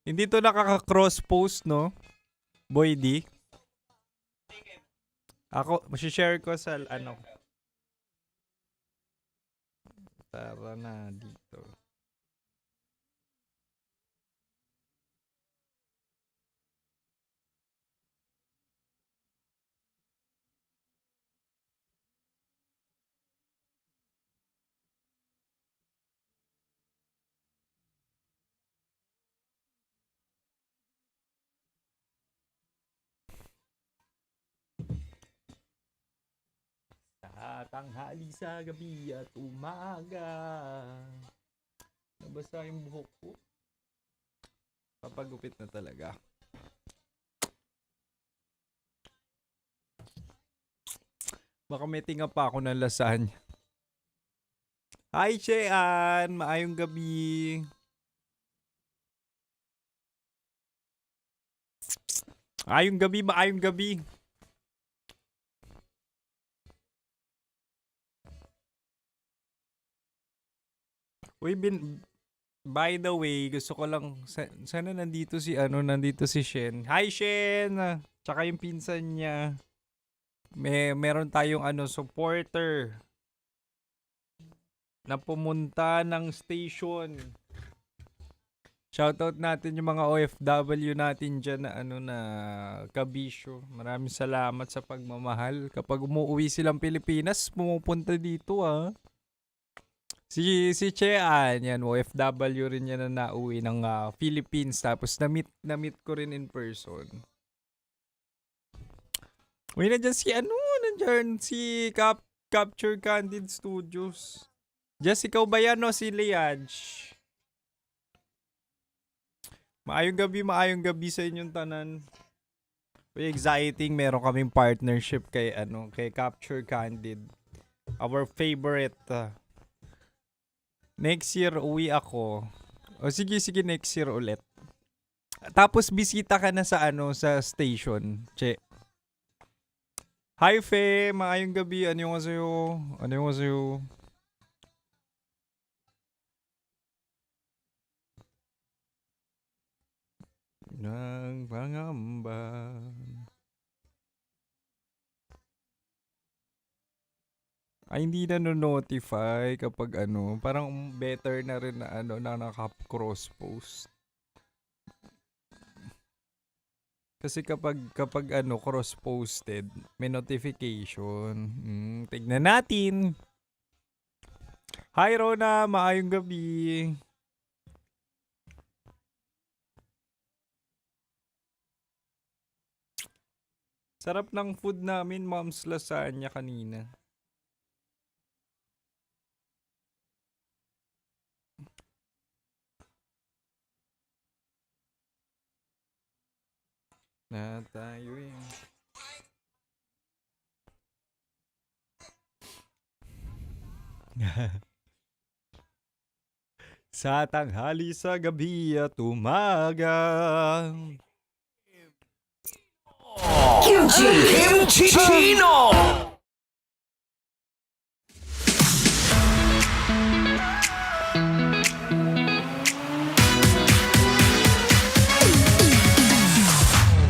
Hindi to nakaka-cross post, no? Boy D. Ako, share ko sa ano. Tara na dito. Tanghali sa gabi at umaga. Nabasa yung buhok ko. Papagupit na talaga. Baka may tinga pa ako ng lasagna. Hi, Chean! Maayong gabi. Maayong gabi, maayong gabi. Uy, by the way, gusto ko lang, sana nandito si Shen. Hi, Shen! Tsaka yung pinsan niya. Meron tayong supporter na pumunta ng station. Shoutout natin yung mga OFW natin dyan na kabisyo. Maraming salamat sa pagmamahal. Kapag umuwi silang Pilipinas, pumupunta dito Si Chean, yan, OFW rin yan na nauwi ng Philippines. Tapos na-meet ko rin in person. Uy, nandyan si Capture Candid Studios. Jess, ikaw ba yan o si Liaj? Maayong gabi sa inyong tanan. Uy, exciting, meron kaming partnership kay Capture Candid. Our favorite. Next year, uwi ako. O sige, next year ulit. Tapos, bisita ka na sa sa station. Che. Hi, Fe. Maayong gabi. Ano yung sa'yo? Nang pangamba. Ay, hindi na notify kapag parang better na rin na na naka-cross post. Kasi kapag cross posted, may notification. Tignan natin. Hi Rona, maayong gabi. Sarap ng food namin, Mom's Lasagna kanina. Na tayo sa tanghali, sa gabi at umaga. Kimchi Chino!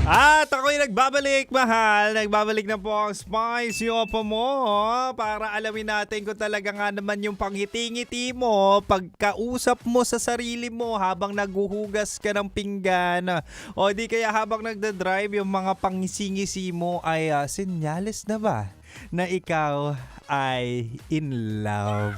At ako'y nagbabalik, mahal. Nagbabalik na po ang Spicy Opo mo para alamin natin kung talaga nga naman yung pangiti-ngiti mo pagkausap mo sa sarili mo habang naguhugas ka ng pinggan. O di kaya habang nagdadrive, yung mga pangisi-ngisi mo ay senyales na ba na ikaw ay in love?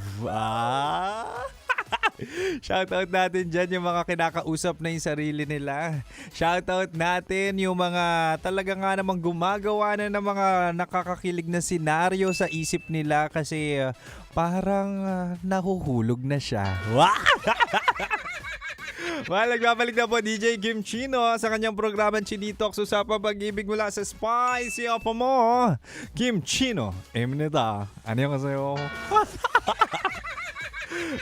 Shoutout natin dyan yung mga kinakausap na yung sarili nila. Shoutout natin yung mga talaga nga namang gumagawa na ng mga nakakakilig na senaryo sa isip nila kasi parang nahuhulog na siya. Well, nagbabalik na po DJ Kim Chino sa kanyang programang Chinitok, usapang pag-ibig mula sa Spicy Opo mo. Kim Chino, Eminita. Ano yung kasayo?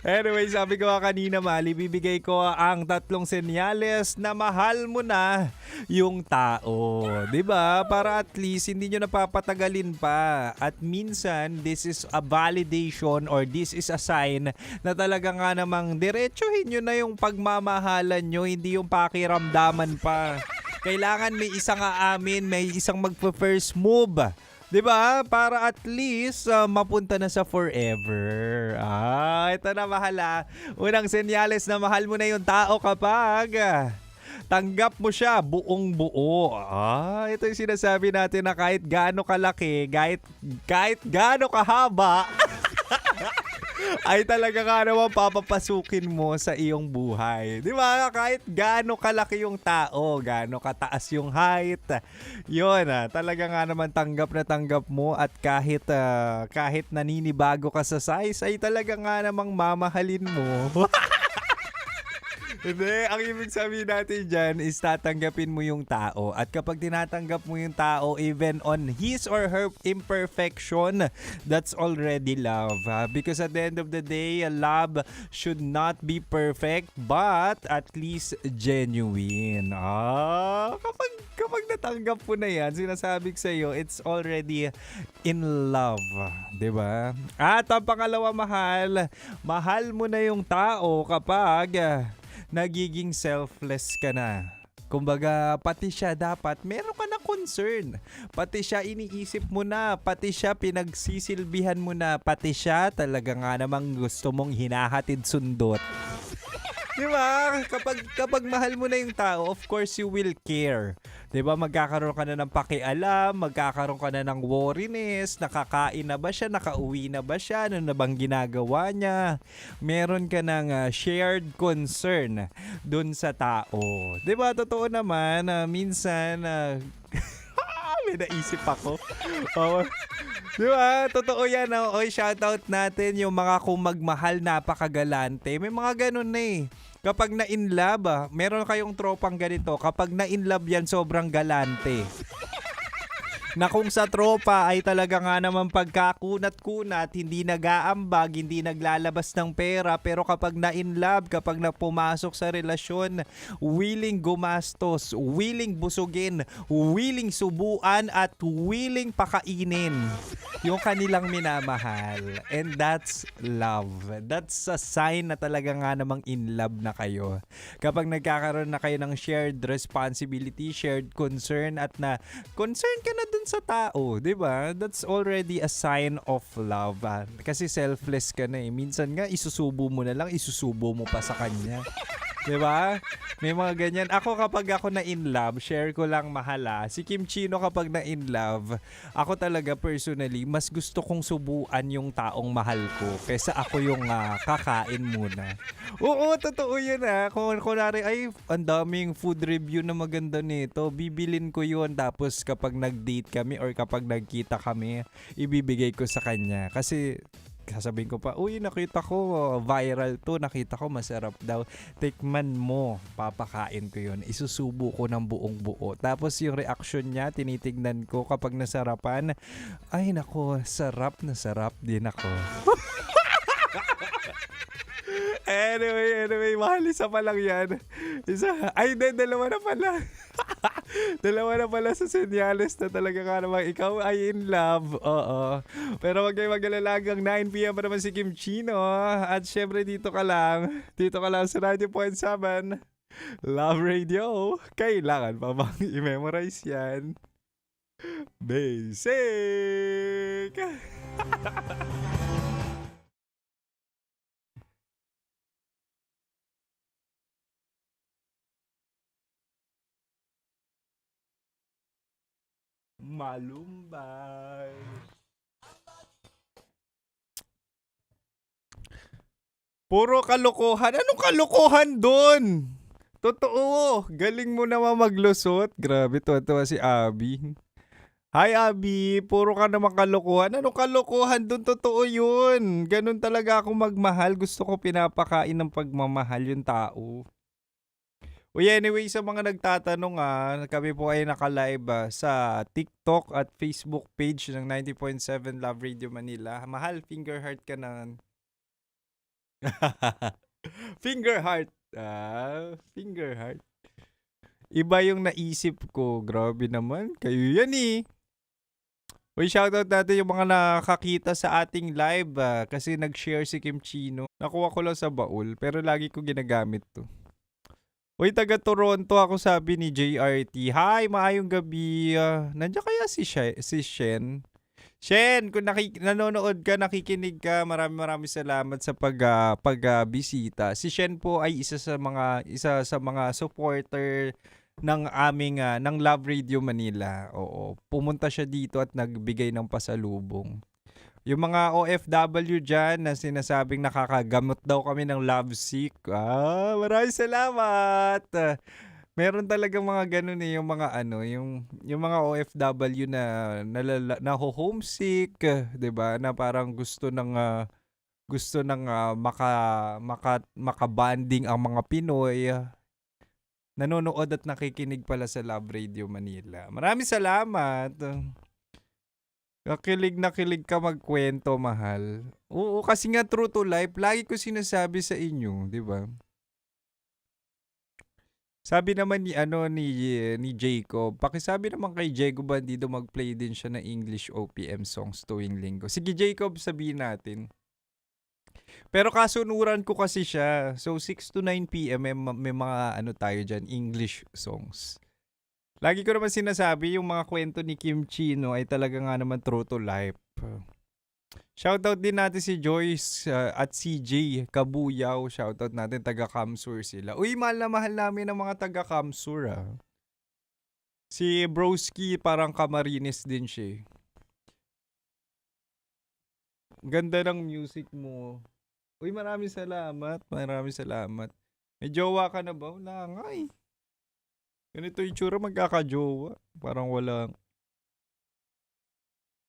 Anyway, sabi ko nga kanina, Mali, bibigay ko ang 3 senyales na mahal mo na yung tao. 'Di ba? Para at least hindi nyo napapatagalin pa. At minsan, this is a validation or this is a sign na talaga nga namang diretsuhin nyo na yung pagmamahalan nyo, hindi yung pakiramdaman pa. Kailangan may isang aamin, may isang magpa-first move. 'Di ba? Para at least mapunta na sa forever. Ito na mahala. Unang senyales na mahal mo na yung tao kapag tanggap mo siya buong buo. Ito yung sinasabi natin na kahit gaano kalaki, kahit gaano kahaba, ay talaga nga naman papapasukin mo sa iyong buhay. Di ba? Kahit gaano kalaki yung tao, gaano kataas yung height, yun, talaga nga naman tanggap na tanggap mo at kahit naninibago ka sa size, ay talaga nga namang mamahalin mo. Hindi, ang ibig sabihin natin dyan is tatanggapin mo yung tao. At kapag tinatanggap mo yung tao, even on his or her imperfection, that's already love. Because at the end of the day, love should not be perfect, but at least genuine. Kapag natanggap mo na yan, sinasabi ko sa'yo, it's already in love. Diba? At ang pangalawa, mahal mo na yung tao kapag nagiging selfless ka na. Kumbaga, pati siya dapat meron ka na concern. Pati siya iniisip mo na, pati siya pinagsisilbihan mo na, pati siya talaga nga namang gusto mong hinahatid sundot. Diba? Kapag mahal mo na yung tao, of course you will care. Diba? Magkakaroon ka na ng pakialam, magkakaroon ka na ng worriness, nakakain na ba siya, nakauwi na ba siya, ano na bang ginagawa niya. Meron ka ng shared concern dun sa tao. Diba? Totoo naman, minsan, may naisip ako. Diba? Totoo yan. Shoutout natin yung mga kumagmahal, napakagalante. May mga ganun na eh. Kapag na-inlove, meron kayong tropang ganito. Kapag na-inlove yan, sobrang galante. Na kung sa tropa ay talaga nga naman pagkakunat-kunat, hindi nag-aambag, hindi naglalabas ng pera, pero kapag na-inlove, kapag pumasok sa relasyon, willing gumastos, willing busugin, willing subuan, at willing pakainin yung kanilang minamahal. And that's love. That's a sign na talaga nga namang in love na kayo. Kapag nagkakaroon na kayo ng shared responsibility, shared concern, at na concern ka na dun sa tao, 'di ba? That's already a sign of love. Kasi selfless ka na eh. Minsan nga isusubo mo na lang, isusubo mo pa sa kanya. 'Di ba? May mga ganyan. Ako kapag ako na in love, share ko lang mahala. Si Kim Chino kapag na in love, ako talaga personally, mas gusto kong subuan yung taong mahal ko kaysa ako yung kakain muna. Oo, totoo yun Kung kunwari, ay, ang daming food review na maganda nito, bibilin ko yun. Tapos kapag nag-date kami or kapag nagkita kami, ibibigay ko sa kanya. Kasi sasabihin ko pa, uy, nakita ko, viral to, nakita ko, masarap daw. Tikman mo, papakain ko yun. Isusubo ko ng buong buo. Tapos yung reaction niya, tinitignan ko kapag nasarapan, ay nako, sarap na sarap din ako. Anyway, mahal, isa pa lang yan. Dalawa na pala. Dalawa na pala sa senyales na talaga nga naman ikaw ay in love. Oo. Pero wag kayo mag-alala, hanggang 9 p.m. pa naman si Kim Chino. At syempre dito ka lang sa 90.7 Love Radio. Kailangan pa bang i-memorize yan? Basic! Malumbay. Puro kalokohan. Anong kalokohan doon? Totoo. Galing mo naman maglusot. Grabe, tuwa si Abby. Hi Abby, puro ka naman kalokohan. Anong kalokohan doon? Totoo yun. Ganun talaga ako magmahal. Gusto ko pinapakain ng pagmamahal yung tao. Anyway, sa mga nagtatanong kami po ay naka-live sa TikTok at Facebook page ng 90.7 Love Radio Manila. Mahal, finger heart ka na. Finger heart. Finger heart. Iba yung naisip ko. Grabe naman. Kayo yan eh. Uy, shoutout natin yung mga nakakita sa ating live kasi nag-share si Kim Chino. Nakuha ko lang sa baul pero lagi ko ginagamit to. Uy, taga Toronto ako, sabi ni JRT. Hi, maayong gabi. Nandiyan kaya si Shen? Shen, kung nanonood ka, nakikinig ka, maraming salamat sa pagbisita. Si Shen po ay isa sa mga supporter ng aming ng Love Radio Manila. Oo, pumunta siya dito at nagbigay ng pasalubong. Yung mga OFW dyan na sinasabing nakakagamot daw kami ng lovesick. Maraming salamat. Meron talagang mga ganun eh, yung mga yung mga OFW na homesick, 'di ba? Na parang gusto ng makabanding ang mga Pinoy. Nanonood at nakikinig pala sa Love Radio Manila. Maraming salamat. Nakilig ka magkwento, mahal. Oo, kasi nga true to life, lagi ko sinasabi sa inyo, 'di ba? Sabi naman ni Jacob, pakisabi naman kay Diego Bandido mag-play din siya ng English OPM songs tuwing linggo. Sige Jacob, sabihin natin. Pero kasunuran ko kasi siya. So 6 to 9 PM may mga tayo diyan, English songs. Lagi ko naman sinasabi, yung mga kwento ni Kim Chino ay talaga nga naman true to life. Shoutout din natin si Joyce at CJ Kabuyaw. Shoutout natin, taga Kamsur sila. Uy, mahal na mahal namin ang mga taga Kamsur. Si Broski parang Camarines din siya. Ganda ng music mo. Uy, maraming salamat. Maraming salamat. May jowa ka na ba? Wala nga eh. Ganito yung tsura, magkakajowa. Parang walang.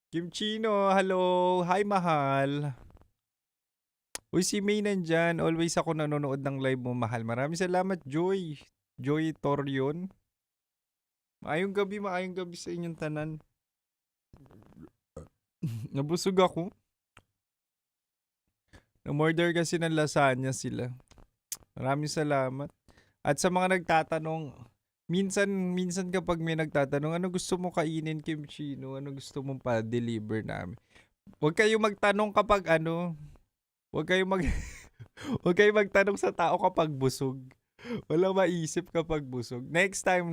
Kim Chino, hello. Hi, mahal. Uy, si May nandyan. Always ako nanonood ng live mo, mahal. Maraming salamat, Joy. Joy Torion. Maayong gabi sa inyong tanan. Nabusog ako. Na-murder kasi ng lasagna sila. Maraming salamat. At sa mga nagtatanong, minsan kapag may nagtatanong, ano gusto mo kainin, Kim Chino? Ano gusto mong pa-deliver namin? Huwag kayong magtanong kapag huwag kayong magtanong sa tao kapag busog. Walang maisip kapag busog. Next time,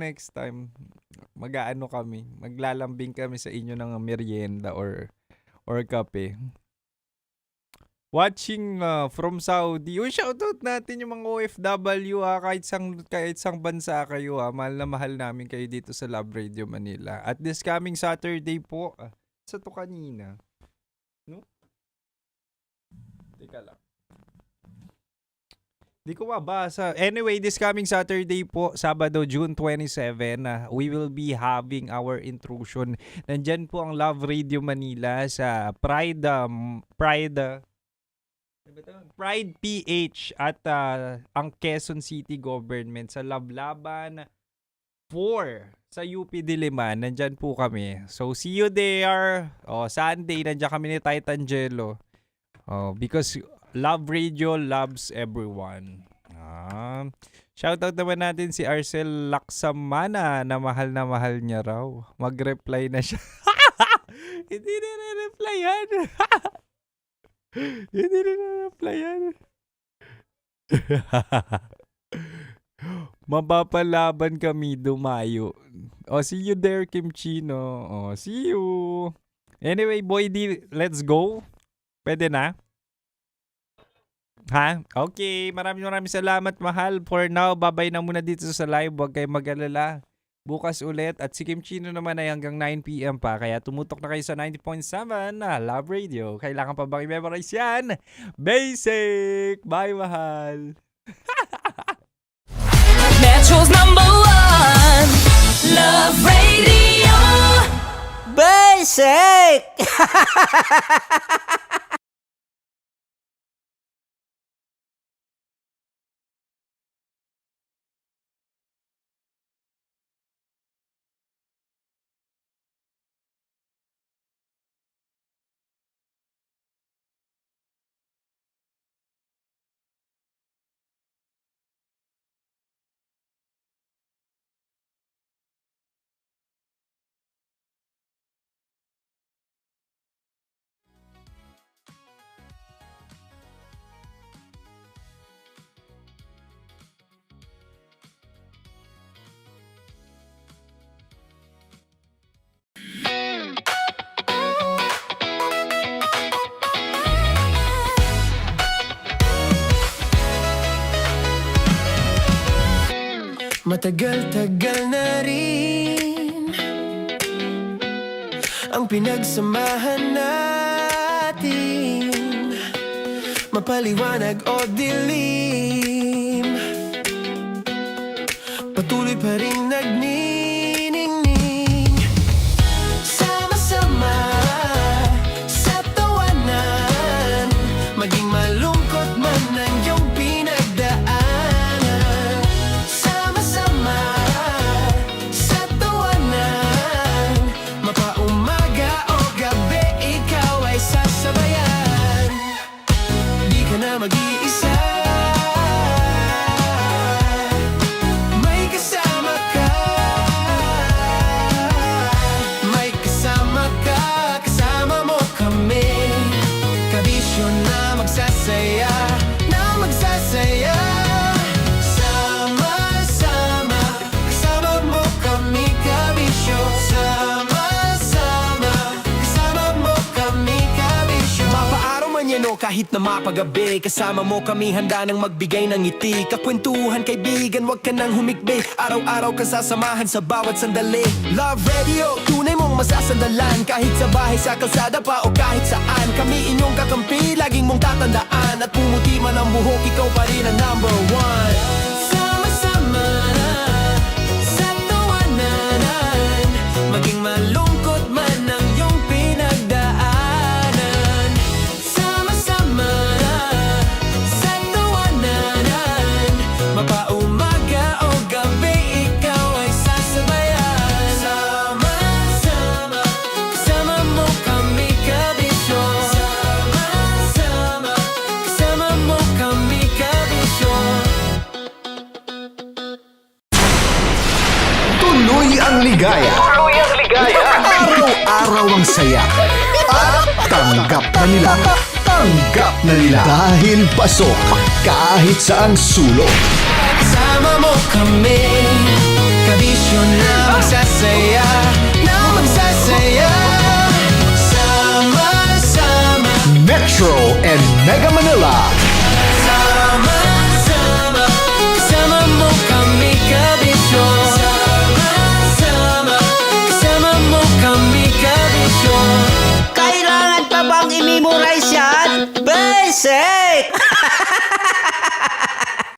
kami. Maglalambing kami sa inyo ng merienda or kape. Watching from Saudi. Uy, shoutout natin yung mga OFW kahit sang bansa kayo Mahal na mahal namin kayo dito sa Love Radio Manila. At this coming Saturday po. Sa to kanina. No? Teka lang. Di ko mabasa. Anyway, this coming Saturday po, Sabado, June 27, we will be having our intrusion. Nandyan po ang Love Radio Manila sa Pride PH at ang Quezon City Government sa Lablaban 4 sa UP Diliman. Nandyan po kami. So, see you there. Sunday, nandyan kami ni Titan Jello. Because Love Radio loves everyone. Shoutout naman natin si Arcel Laksamana na mahal niya raw. Mag-reply na siya. Hindi na-reply yan. Hindi na-reply yan. Mapapalaban kami dumayo. See you there, Kim Chino. See you. Anyway, Boy D, let's go. Pwede na? Ha? Okay, maraming salamat, mahal. For now, babay na muna dito sa live. Huwag kayong mag-alala. Bukas ulit. At si Kim Chino naman ay hanggang 9 PM pa. Kaya tumutok na kayo sa 90.7 na Love Radio. Kailangan pa bang i-memorize yan? Basic! Bye, mahal! Metro's #1 Love Radio Basic! Matagal-tagal na rin ang pinagsamahan natin, mapaliwanag o dilim, patuloy pa rin nagniningning. Sama-sama sa tawanan, maging malungkot man ang iyong pinagdaanan. Sama-sama sa tawanan, mapaumaga o gabi, ikaw ay sasabayan. Di ka na mag-iisa, may kasama ka. May kasama ka, kasama mo kami. Kabisyo na magsasaya, na magsasaya. Sama-sama, kasama mo kami, kabisyo. Sama-sama, kasama mo kami, kabisyo. Mapaaraw man yan o kahit na mapagabi, kasama mo kami, handa nang magbigay ng ngiti. Kakwentuhan, kaibigan, wag ka nang humikbi. Araw-araw ka sasamahan sa bawat sandali. Love Radio, tunay mong masasandalan. Kahit sa bahay, sa kalsada pa o kahit saan, kami inyong kakampi, laging mong tatandaan. At pumuti man ang buhok, ikaw pa rin ang number one. Sama-sama sa tawanan, maging malungkot man ang iyong pinagdaanan. Sama-sama sa tawanan, mapaumaga o gabi, ikaw ay sasabayan. Sama-sama, kasama mo kami, kabisyo. Sama-sama, kasama mo kami, kabisyo. Tuloy ang ligaya. Araw-araw ang saya. At tanggap na nila. Tanggap na nila. Dahil pasok kahit saang sulok. Kasama mo kami, kabisyo na magsasaya, na magsasaya. Sama-sama, Metro and Mega Manila. sama-sama, kasama mo kami, kabisyo. Sama-sama, kasama mo kami, kabisyo. Kailangan pa bang i-memorize yan? Basic!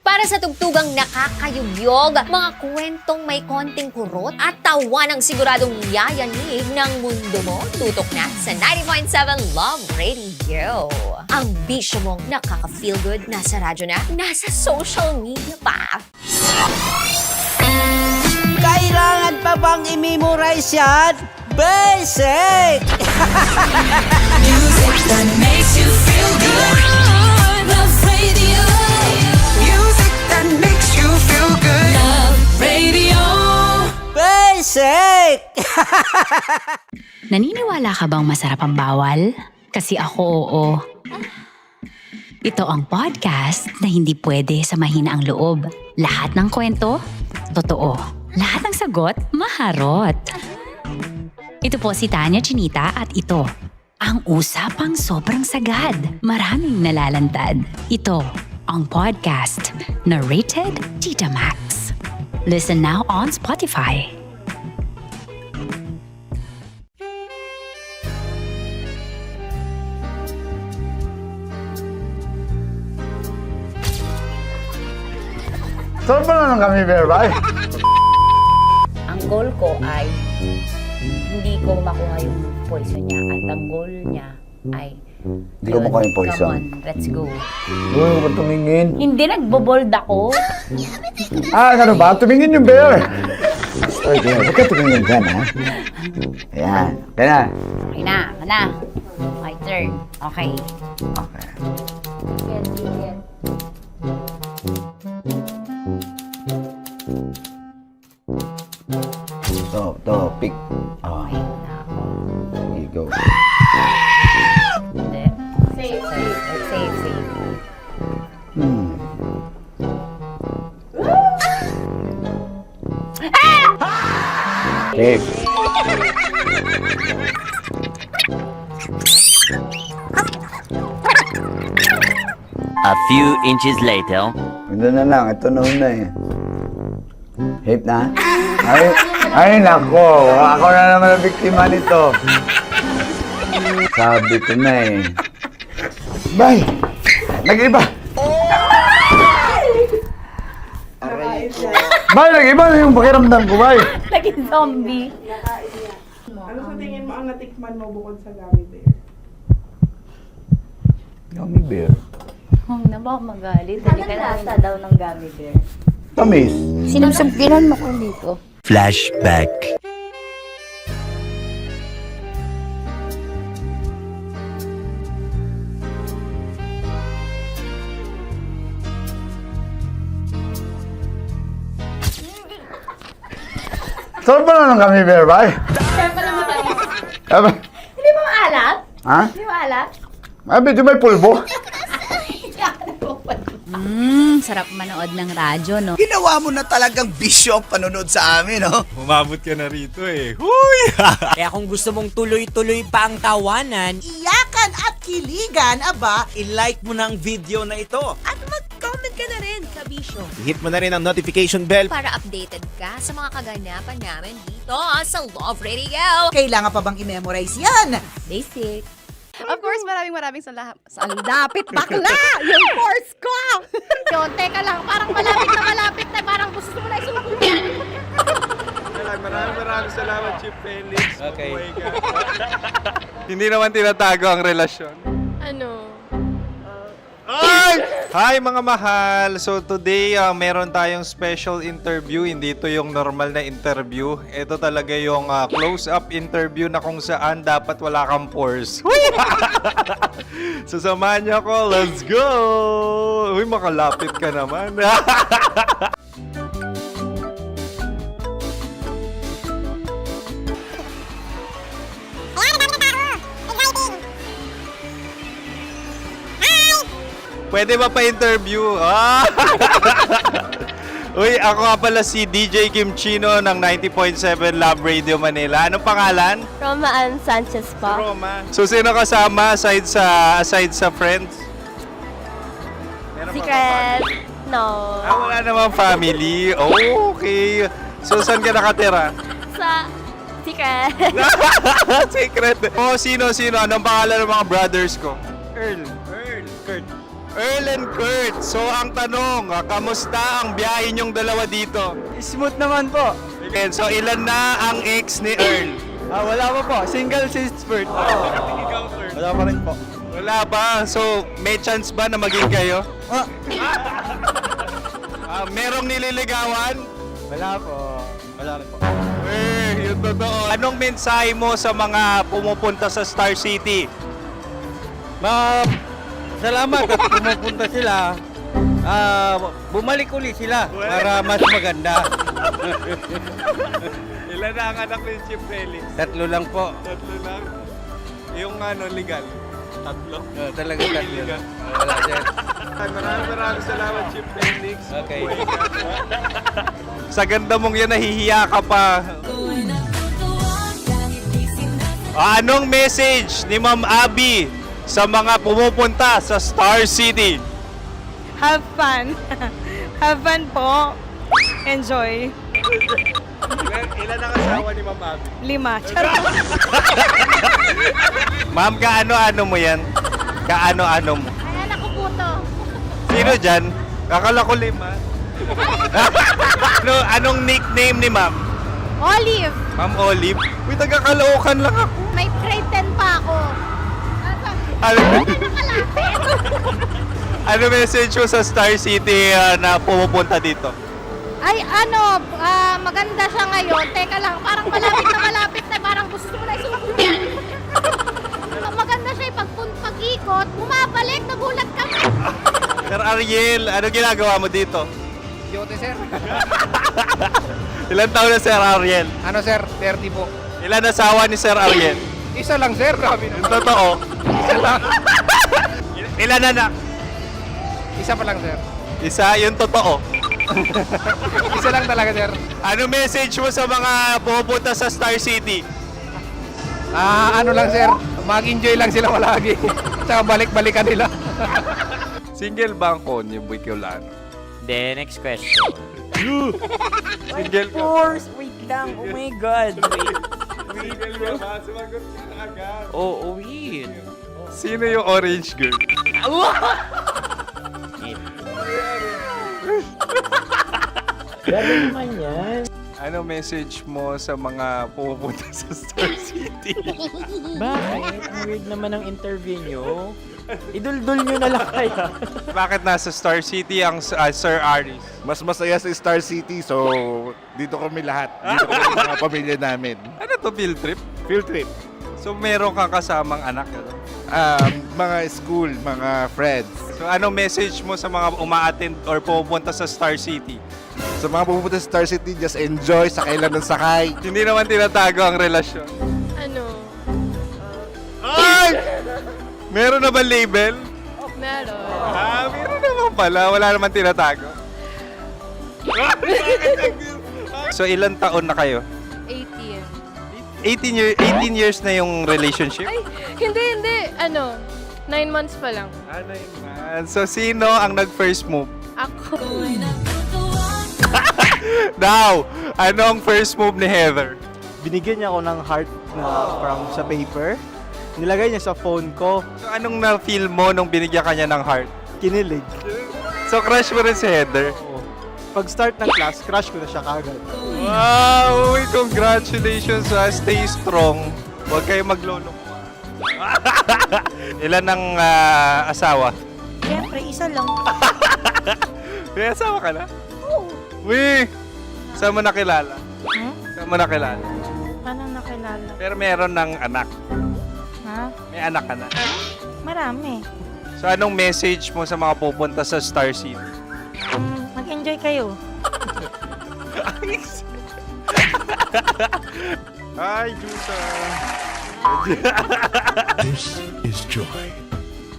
Para sa tugtugang nakakayugyog, mga kwentong may konting kurot at tawa ng siguradong yayanig ng mundo mo, tutok na sa 90.7 Love Radio. Ang bisyo mong nakaka-feel good, nasa radyo na, nasa social media pa. Kailangan pa bang i-memorize yan? Basic! Music that makes you feel good. Love Radio. Music that makes you feel good. Love Radio. Basic! Naniniwala ka bang masarap ang bawal? Kasi ako oo. Ito ang podcast na hindi pwede sa mahina ang loob. Lahat ng kwento, totoo. Lahat ng sagot, maharot. Ito po si Tanya Chinita at ito, ang usapang sobrang sagad. Maraming nalalantad. Ito, ang podcast na rated Tita Max. Listen now on Spotify. Saan ba na lang kami, Berbay? Ang goal ko ay hindi ko makuha yung poison niya at ang goal niya ay Hindi ko makuha yung poison. Come on, let's go. Huwag mo tumingin. Hindi, nagbobold ako. Ano ba? Tumingin yung bear. Story bear. Huwag ka tumingin dyan, ha? Ayan. Kaya na. Okay na, na. My turn. Okay. Okay. Yes, yes. To, pick. Oh. There you go. Hindi. Safe, safe. Safe, safe. Safe. A few inches later. Ito na lang. Ito na una eh. Hate na? Ay nako, ako na naman ang biktima nito. Sabi ko na eh. Bay! Nag-iba! Bay, nag-iba na yung pakiramdam ko, bay! Naging zombie. Ano sa tingin mo ang natikman mo bukod sa gummy bear? Gummy bear? Huwag na baka magalit. Hindi ka nasa daw ng gummy bear. Tamis. Sinusumpilan mo ko dito. Flashback. Saan ba na ng gummy bear, bay? Hindi mo maalat? Ha? Hindi mo maalat? Ay, medyo may pulbo. Sarap manood ng radyo, no? Ginawa mo na talagang bisyo ang panonood sa amin, no? Umabot ka na rito eh. Huy! Kaya kung gusto mong tuloy-tuloy pa ang tawanan, Iyakan at kiligan, aba, i-like mo na ang video na ito. At mag-comment ka na rin, kabisyo. Hit mo na rin ang notification bell. Para updated ka sa mga kaganapan namin dito sa Love Radio. kailangan pa bang i-memorize yan? Basic. Of course, maraming salamat. Sa lapit bakla! Yung course ko! Yun, teka lang, parang malapit na, parang gusto mo na isulat. Maraming salamat, Chip Felix. Okay. Hindi naman tinatago ang relasyon. Ano? Hi mga mahal! So today, meron tayong special interview. Hindi ito yung normal na interview. Ito talaga yung close-up interview na kung saan dapat wala kang pores. So samahan niyo ako. Let's go! Uy, makalapit ka naman. Pwede ba pa-interview? Uy, ako nga pala si DJ Kim Chino ng 90.7 Love Radio Manila. Anong pangalan? Roma Ann Sanchez po. Roma. So, sino kasama aside sa friends? Meron pa ba Secret. family? No. Wala namang family. Oh, okay. So, saan ka nakatira? Sa secret. Secret. Oh, sino? Anong pangalan ng mga brothers ko? Earl, Kurt. Earl and Kurt. So, ang tanong, kamusta ang biyahe niyong dalawa dito? Smooth naman po. Okay, so, ilan na ang ex ni Earl? Wala pa po. Single since birth. Wala pa rin po. Wala ba? So, may chance ba na maging kayo? Merong nililigawan? Wala po. Wala rin po. Yung totoo. Anong mensahe mo sa mga pumupunta sa Star City? Salamat at pumupunta sila. Bumalik ulit sila para mas maganda. Ilan na ang anak ni Chip Felix? 3 lang po. 3 lang? Yung legal? 3? Talaga 3. Wala sir. Maraming salamat, Chip Felix. Okay. Sa ganda mong yan, nahihiya ka pa. Anong message ni Ma'am Abby sa mga pumupunta sa Star City? Have fun. Have fun po. Enjoy. Ilan ang asawa ni Ma'am Abby? 5. Charot. Ma'am, kaano-ano mo yan? Kaano-ano mo? Ay, anak ko po to. Sino dyan? Akala ko 5. Anong nickname ni Ma'am? Olive, Ma'am Olive? Uy, taga-Caloocan lang ako. may grade 10 pa ako. Ano message mo sa Star City na pumupunta dito? Ay, maganda siya ngayon. Teka lang, parang malapit na, parang gusto mo na isulat. Maganda siya pag-ikot, bumabalik, nagulat ka. Sir Ariel, ano ginagawa mo dito? Yote, sir. Ilan taon na Sir Ariel? Ano, sir? 30 po. Ilan asawa ni Sir Ariel? Isa lang, sir. Grabe na. Yung totoo? Isa lang. Ilan anak? Isa pa lang, sir. Isa, yung totoo. Isa lang talaga, sir. Ano message mo sa mga pumupunta sa Star City? Ano lang, sir. Mag-enjoy lang sila palagi. Tsaka balik-balikan nila. Single ba ang konyo, Boy Kiolano? Then, next question. Single ka. Course, wait lang. Oh my God. Wait. Sumagot ka na agad. Oo, wait. Sino yung orange girl? Gano'n naman yan. Ano message mo sa mga pumupunta sa Star City? Bakit? Ang weird naman ang interview nyo. Iduldul nyo na lang kaya. Bakit nasa Star City ang Sir Aris? Mas masaya sa Star City, so dito kami lahat. Dito kami yung mga pamilya namin. Ano to, field trip? Field trip. So meron kang kasamang anak? Ano? Mga school, mga friends. So anong message mo sa mga uma-attend or pupunta sa Star City? Sa mga pupunta sa Star City, just enjoy, sakay lang ng sakay. Hindi naman tinatago ang relasyon. Ano? Ay! Meron na ba label? Meron. Meron naman pala. Wala naman tinatago. So ilan taon na kayo? 18. 18 years na yung relationship? Ay, hindi. 9 months pa lang. So sino ang nag-first move? Ako. Now, ano ang first move ni Heather? Binigyan niya ako ng heart na from sa paper. Nilagay niya sa phone ko. So anong na-feel mo nung binigyan ka niya ng heart? Kinilig. So crush mo rin si Heather? Oo. Pag start ng class, crush ko na siya kagad. Wow! Uy, congratulations ha! Stay strong. Huwag kayo maglolo. Ilan ang asawa? Siyempre, isa lang. May asawa ka na? Oo. Uy! Saan mo nakilala? Saan mo nakilala? Paano nakilala? Pero meron ng anak. Ha? May anak ka na. Marami. So anong message mo sa mga pupunta sa Star City? Mag-enjoy kayo. Hi, Jusa! This is Joy.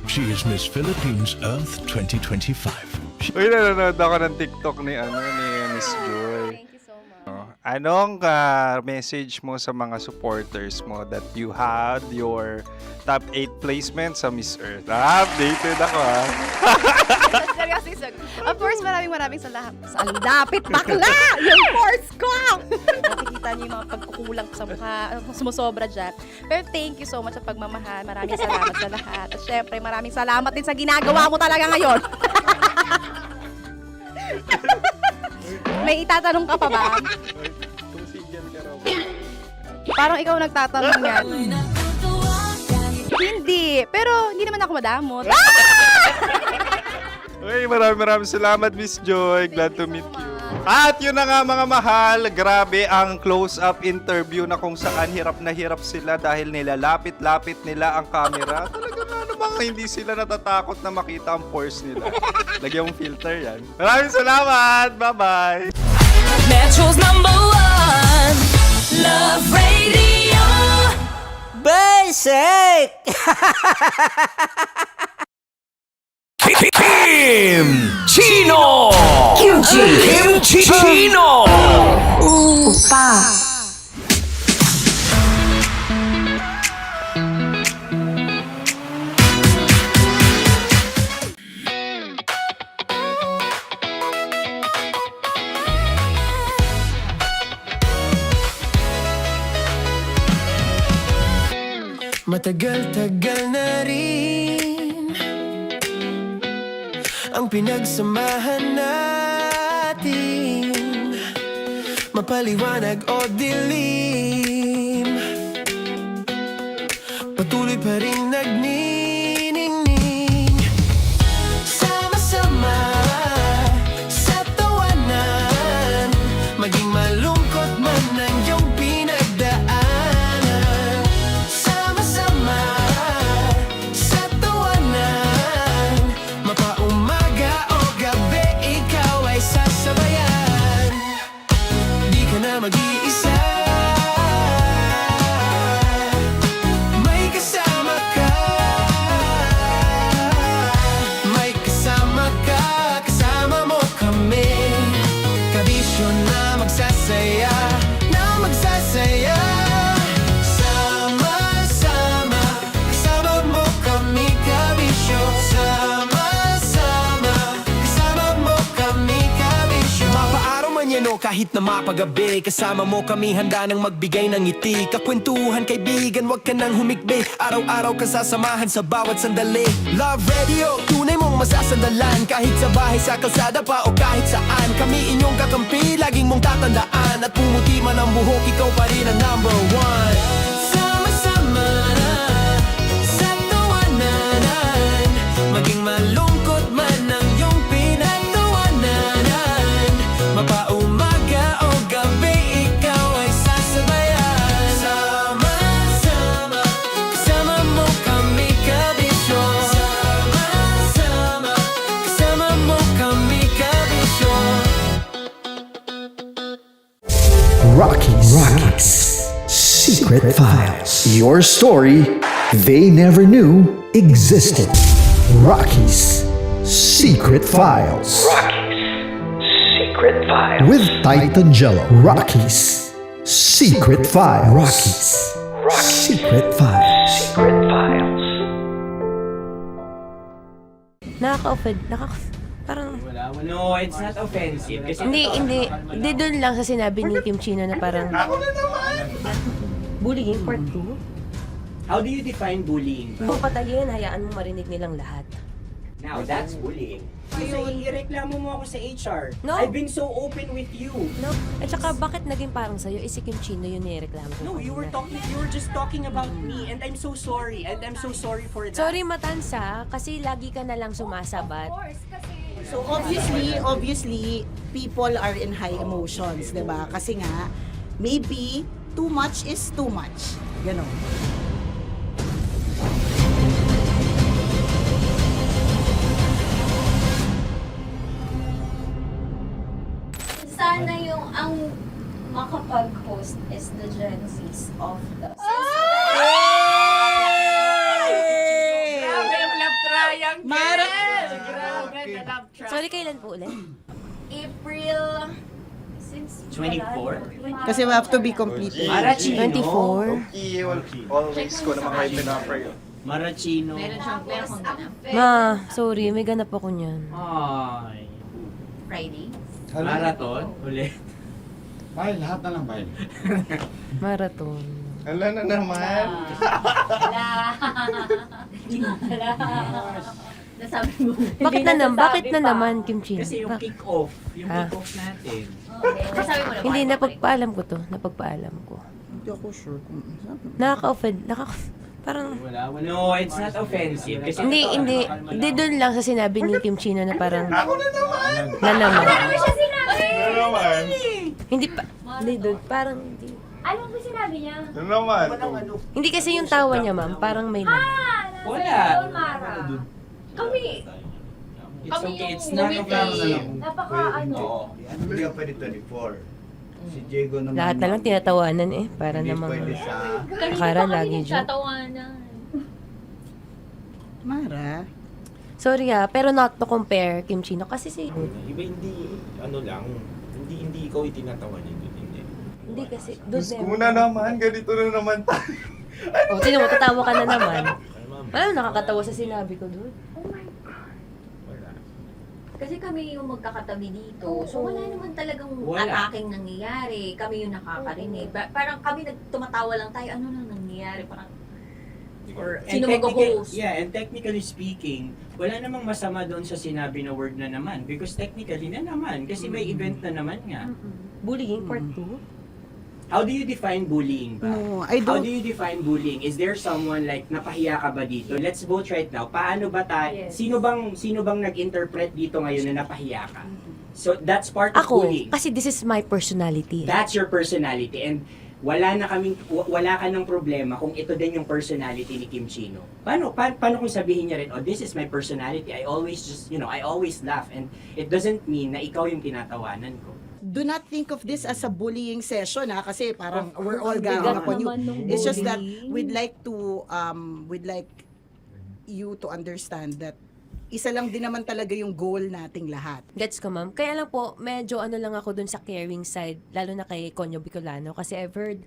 She is Miss Philippines Earth 2025. Uy, nanonood ako ng TikTok ni Miss Joy. Thank you so much. Anong message mo sa mga supporters mo that you had your top 8 placement sa Miss Earth? Updated ako Seryoso. Of course, maraming salamat. Sa lapit bakla! Yung course ko! Nakikita niyo yung mga pagkukulang ko sa mukha, sumusobra dyan. Pero thank you so much sa pagmamahal. Maraming salamat sa lahat. At syempre, maraming salamat din sa ginagawa mo talaga ngayon. May itatanong ka pa ba? Parang ikaw nagtatanong yan. Hindi. Pero hindi naman ako madamot. Uy, maraming salamat, Miss Joy. Glad to meet you. At yun na nga mga mahal, grabe ang close-up interview na kung saan hirap na hirap sila dahil nilalapit-lapit nila ang camera. Talaga nga namang hindi sila natatakot na makita ang pores nila. Lagyan mong filter yan. Maraming salamat! Bye-bye! Metro's #1 Love Radio. Basic! Chino! Kimchi Chino! Upa! Matagal-tagal na rin ang pinagsamahan natin, mapaliwanag o dilim, patuloy pa rin nagniningning. Sama-sama sa tawanan, maging malungkot man ang iyong pinagdaanan. Sama-sama sa tawanan, mapaumaga o gabi, ikaw ay sasabayan. Di ka na mag-iisa, may kasama ka. May kasama ka, kasama mo kami. Kabisyo na magsasaya, na magsasaya. Sama-sama, kasama mo kami, kabisyo. Sama-sama, kasama mo kami, kabisyo. Mapaaraw man man yan o kahit na mapagabi, kasama mo kami handa nang magbigay ng ngiti. Kakwentuhan kaibigan, wag ka nang humikbi, araw-araw kasasamahan sa bawat sandali. Love Radio, tunay mong masasandalan, kahit sa bahay, sa kalsada pa o kahit saan. Kami inyong kakampi, laging mong tatandaan, at pumuti man ang buhok, ikaw pa rin ang number one. Sama-sama sa tawanan, maging malungkot man ang iyong pinagtawanan. Mapaumaga o gabi, ikaw ay sasabayan. Sama-sama, kasama mo kami kabisyo. Sama-sama, kasama mo kami kabisyo. Rockies. Secret Files. Your story they never knew existed. Rockies Secret Files. Secret Files. With Titan Jello. Rockies Secret Files. Rockies Secret Files. Secret Files. Nakaka-offend. Parang... No, it's not offensive. Kasi Hindi doon lang sa sinabi ni Kim Chino na parang... Bullying, part 2. how do you define bullying? Kung patayin, hayaan mo marinig nilang lahat. Now, that's bullying. Kasi ireklamo mo ako sa HR. No. I've been so open with you. No? At saka, bakit naging parang sa'yo? Si Kim Chino yun nireklamo ko. No, you were just talking about me, and I'm so sorry. And I'm so sorry for that. Sorry, Matansa, kasi lagi ka na lang sumasabat. So obviously, people are in high emotions, 'di ba? Kasi nga maybe too much is too much. Ganon. Sana yung ang makapag-host is the Gen Zs of the Grabe yung love triangle! Mara! Grabe the love triangle! Sorry, kailan po ulit? April 24? Kasi we have to be completely. Marachino. 24. Always ko naman kayo pinapray. Marachino. Ma, sorry, may ganap ako niyan. Ay. Friday. Marathon? Ulit. Bye, lahat na lang bye. Marathon. Ala na naman. Nasabi mo. Bakit na naman, Kim Chino? Kasi yung kick-off. Yung kick-off natin. Nasabi mo na. Hindi, napagpaalam ko to. Napagpaalam ko. Hindi ako sure kung Nakaka-offend. Parang... Wala. No, it's not offensive. Kasi Hindi doon lang sa sinabi ni Kim Chino na parang... Ako na naman! Na naman. Ano siya sinabi? Ano naman? Hindi pa... Hindi doon. Parang... Hindi. Ano ba sinabi niya? Ano naman? Hindi kasi yung tawa niya, ma'am. Parang may laman. Wala. Mara. Kami. It's okay. It's not offensive. Hindi ka pwede 24. Si Diego naman. Lahat na lang tinatawanan eh. Para namang... sa... Akara lagi joke. Mara. Sorry pero not to compare, Kim Chino. Kasi si... Iba hindi, hindi ikaw itinatawanan yun. Hindi kasi... Diyos ko na naman, ganito na naman tayo. O, sino mo, tatawa ka na naman. Ano, nakakatawa sa sinabi ko doon. Kasi kami yung magkakatabi dito. So wala naman talagang Wala. ataking nangyayari. Kami yung nakakarinig. Parang kami tumatawa lang tayo. Ano nang nangyayari? Parang sino mag-host? Yeah, and technically speaking, wala namang masama doon sa sinabi na word na naman. Because technically na naman. Kasi may event na naman nga. Bullying, part 2? How do you define bullying ba? No, I How don't. do you define bullying? Is there someone like napahiya ka ba dito? Let's vote right now. Paano ba tayo? Sino bang nag-interpret dito ngayon na napahiya ka? So that's part of Ako, bullying. kasi this is my personality. That's your personality, and wala ka ng problema kung ito din yung personality ni Kim Chino. Paano kung sabihin niya rin, oh, this is my personality. I always I always laugh, and it doesn't mean na ikaw yung tinatawanan ko. Do not think of this as a bullying session kasi parang we're all ganging upon you. It's just that we'd like you to understand that isa lang din naman talaga yung goal nating lahat. Gets ko, ma'am. Kaya lang po, medyo lang ako dun sa caring side, lalo na kay Conyo Bicolano. Kasi I've heard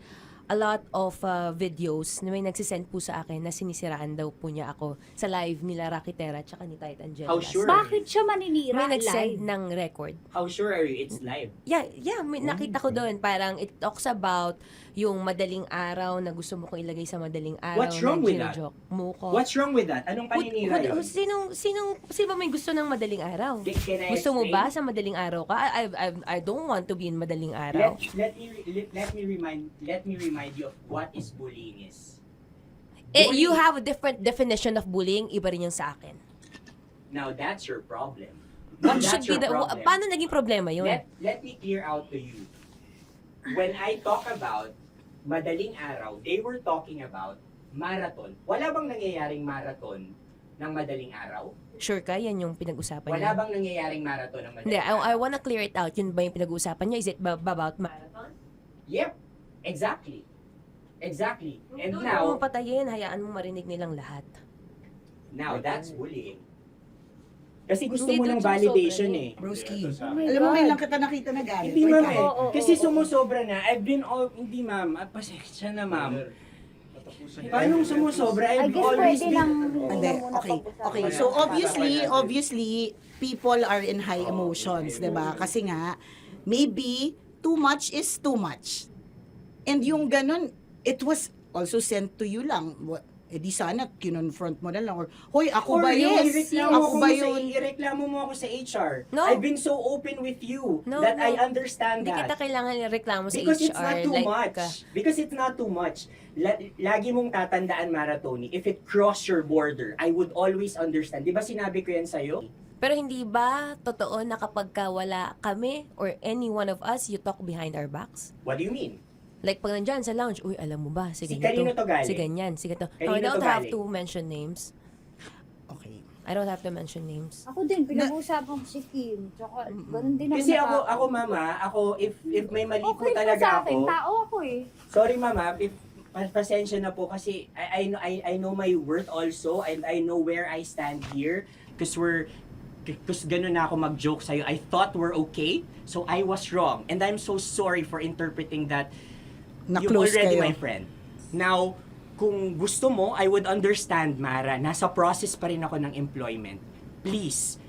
a lot of videos na may nagsisend po sa akin na sinisiraan daw po niya ako sa live nila Rakitera at ni Tight Angela. How sure? Bakit siya maninira May live? nagsend ng record. How sure are you it's live? Yeah, may nakita ko doon. Parang it talks about yung madaling araw na gusto mo kong ilagay sa madaling araw. What's wrong na with that? gino-joke mo ko. What's wrong with that? Anong paninira yun? Sino ba may gusto ng madaling araw? Can I Gusto mo explain? ba sa madaling araw ka? I don't want to be in madaling araw. Let me remind you of what is bullying is. You have a different definition of bullying, iba rin yung sa akin. Now that's your problem. What That's should be your the problem. paano naging problema yun? Let me clear out to you. When I talk about madaling araw, they were talking about marathon. Wala bang nangyayaring marathon ng madaling araw? Sure ka, yan yung pinag-usapan Wala niya? bang nangyayaring marathon ng madaling Hindi, araw? I wanna clear it out. Yun ba yung pinag-usapan niya? Is it about marathon? Yep, exactly. Exactly. And Doon now, mo patayin, hayaan mo marinig nilang lahat. now that's bullying. Kasi gusto Hindi, mo doon ng validation sumusobra eh. Broski, Oh alam mo, ngayon lang kita nakita na galit. Hindi Wait ma'am lang. eh. Kasi sumusobra na. I've been hindi ma'am. Pasensya na ma'am. Paano sumusobra? I've always been... Hindi, okay. So obviously, people are in high emotions, 'di ba? Kasi nga, maybe too much is too much. And yung ganun, it was also sent to you lang. Di sana kinonfront mo na lang or hoy, ako ba yun? Ako ba yun? Ireklamo mo ako sa HR. No. I've been so open with you that I understand Hindi that. kita kailangan ireklamo sa Because HR. it's not too like, much. Because it's not too much. Lagi mong tatandaan, Maratoni, if it cross your border, I would always understand. Di ba sinabi ko yan sa'yo? Pero hindi ba totoo na kapag wala kami or any one of us, you talk behind our backs? What do you mean? Like pag nandyan sa lounge, uy, alam mo ba, si Si ganito, kanino to galing? si ganyan, si ganito. Kanino No, I don't to have galing? to mention names. Okay. I don't have to mention names. Ako din, pinag-uusapan ko si Kim. Tsaka, ganun din Kasi ako mama, if may mali po talaga ako. Tao ako eh. Sorry mama, if pasensya na po kasi I know my worth also and I know where I stand here because ganun na ako mag-joke sa'yo. I thought we're okay, so I was wrong. And I'm so sorry for interpreting that you're Na-close already kayo. my friend. Now, kung gusto mo, I would understand, Mara. Nasa process pa rin ako ng employment. Please,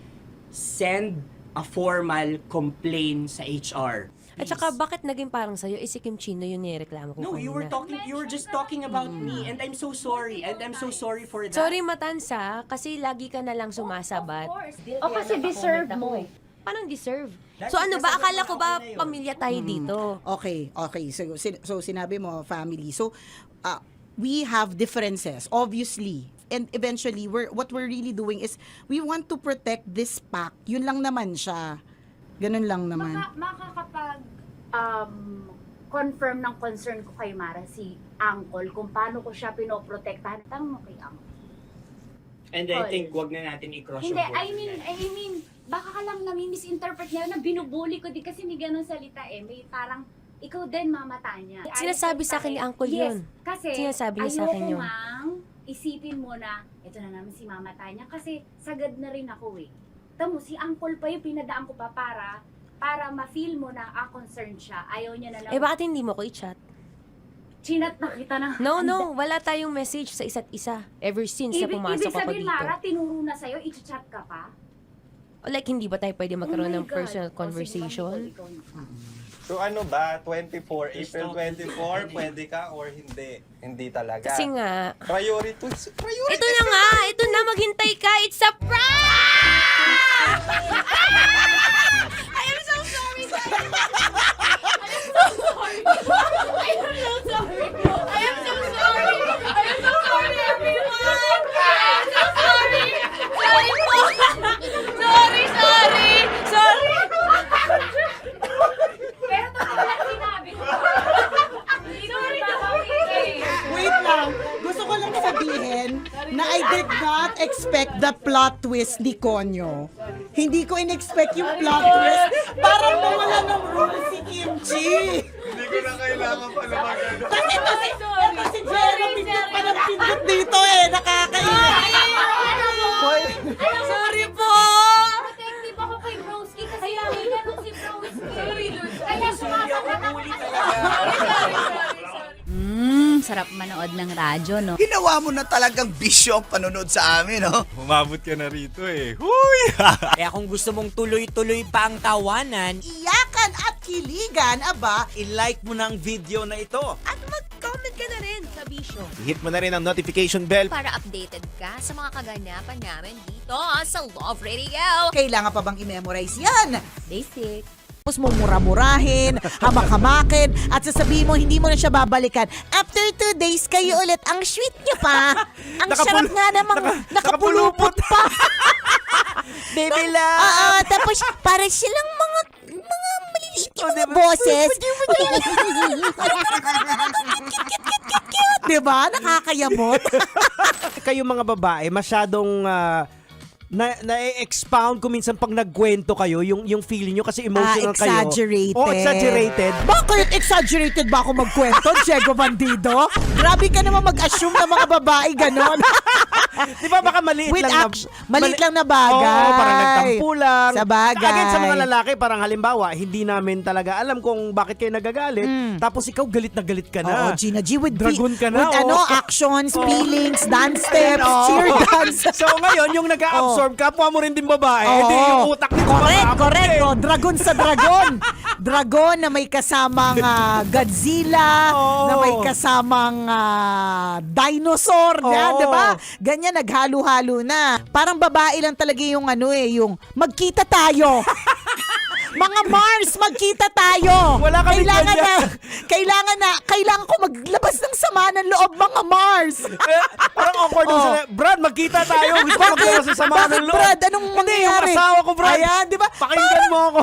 send a formal complaint sa HR. At saka, bakit naging parang sa'yo, si Kim Chino yung nireklamo ko No, you were just talking about me and I'm so sorry. And I'm so sorry for that. Sorry, Matansa, kasi lagi ka na lang sumasabat. O kasi deserve mo eh. Parang deserve. So ano ba, akala ko ba pamilya tayo dito? Okay. So sinabi mo family. So we have differences obviously. And eventually what we're really doing is we want to protect this pack. Yun lang naman siya. Ganun lang naman. Makakapag confirm ng concern ko kay Mara si Uncle kung paano ko siya pinoprotektahan. Tanong mo kay Uncle. And I think wag na natin i-cross Hindi, yung border. I mean, baka ka lang nami-misinterpret niya na binubuli ko di kasi may ganun salita eh. May parang, ikaw din mamata niya. Sinasabi sa akin ni Uncle yun. Kasi, Sinasabi niya sa akin yun. ayoko mang isipin mo na, ito na naman si mamata niya kasi sagad na rin ako eh. Tamo, si Uncle pa yung pinadaan ko pa para ma-feel mo na concerned siya. Ayaw niya na lang. Bakit hindi mo ko i-chat? Chinat na kita na. No, wala tayong message sa isa't isa ever since na pumasok Ibig ako sabihin, dito. Mara, tinuro na sa'yo, i-chat ka pa? Like, hindi ba tayo pwede magkaroon Oh my ng God. personal conversation? So ano ba, 24, April 24, pwede ka or hindi? Hindi talaga. Kasi nga, Priority. ito na nga, ito na, maghintay ka, it's a prank! I am so sorry, guys! I am so sorry! I am so sorry! I am so sorry, everyone! I am so sorry! Sorry po! Sorry! Pero totoo lang sinabi ko. Sorry na Wait lang. Gusto ko lang sabihin na I did not expect the plot twist ni Konyo. Hindi ko in-expect yung plot twist. Parang nawala ng role si Kimchi. Hindi ko na kailangan pa naman. Kasi ito si Jerry, pindot pa ng pindot dito eh. Nakakaiyak. Sorry po! Protective ako kay Broski kasi hina nung si Broski. Kaya sumasagot ako. Sarap manood ng radyo, no? Ginawa mo na talagang bisyo ang panonood sa amin, no? Umabot ka na rito eh. Huy! Kaya kung gusto mong tuloy-tuloy pa ang tawanan, Iyakan at kiligan, aba, i-like mo na ang video na ito. at mag-comment ka na rin sa bisyo. Hit mo na rin ang notification bell. Para updated ka sa mga kaganapan namin dito sa Love Radio. Kailangan pa bang i-memorize yan? Basic. Tapos mo mura-murahin, hamak-hamakin, at sasabihin mo hindi mo na siya babalikan. After 2 days, kayo ulit. Ang sweet niyo pa. Ang sarap nga namang nakapulupot pa. Baby love! Oo, tapos para silang mga maliliit yung mga boses. Diba? Nakakayamot. Kayo mga babae, masyadong na-expound ko minsan pag nagkwento kayo, yung feeling nyo kasi emotional kayo. Exaggerated. Oh, exaggerated. Bakit exaggerated ba ako magkwento, Diego Bandido? Grabe ka naman mag-assume na mga babae ganon. Di ba baka maliit With lang maliit lang na bagay. Oo, parang nagtampo lang. Sa bagay. Again, sa mga lalaki, parang halimbawa, hindi namin talaga alam kung bakit kayo nagagalit. Tapos ikaw galit na galit ka na. Oo, Gina G, with Dragon ka na. with actions, feelings, dance steps, cheer dance. So ngayon, yung nag-a-absorb, kapwa mo rin din babae. Hindi yung utak nito. Correct. Oh, dragon sa dragon. Dragon na may kasamang Godzilla, na may kasamang dinosaur, di ba? Ganyan, naghalo-halo na. Parang babae lang talaga yung yung magkita tayo. Mga Mars, magkita tayo. Wala kami kailangan ko maglabas ng sama ng loob, mga Mars. Parang awkward mo sila. Brad, magkita tayo. Gusto ko maglabas ng sama ng loob. Brad, anong mangyayari? Hindi, yung asawa ko, Brad. Ayan, di ba? Pakinggan mo ako.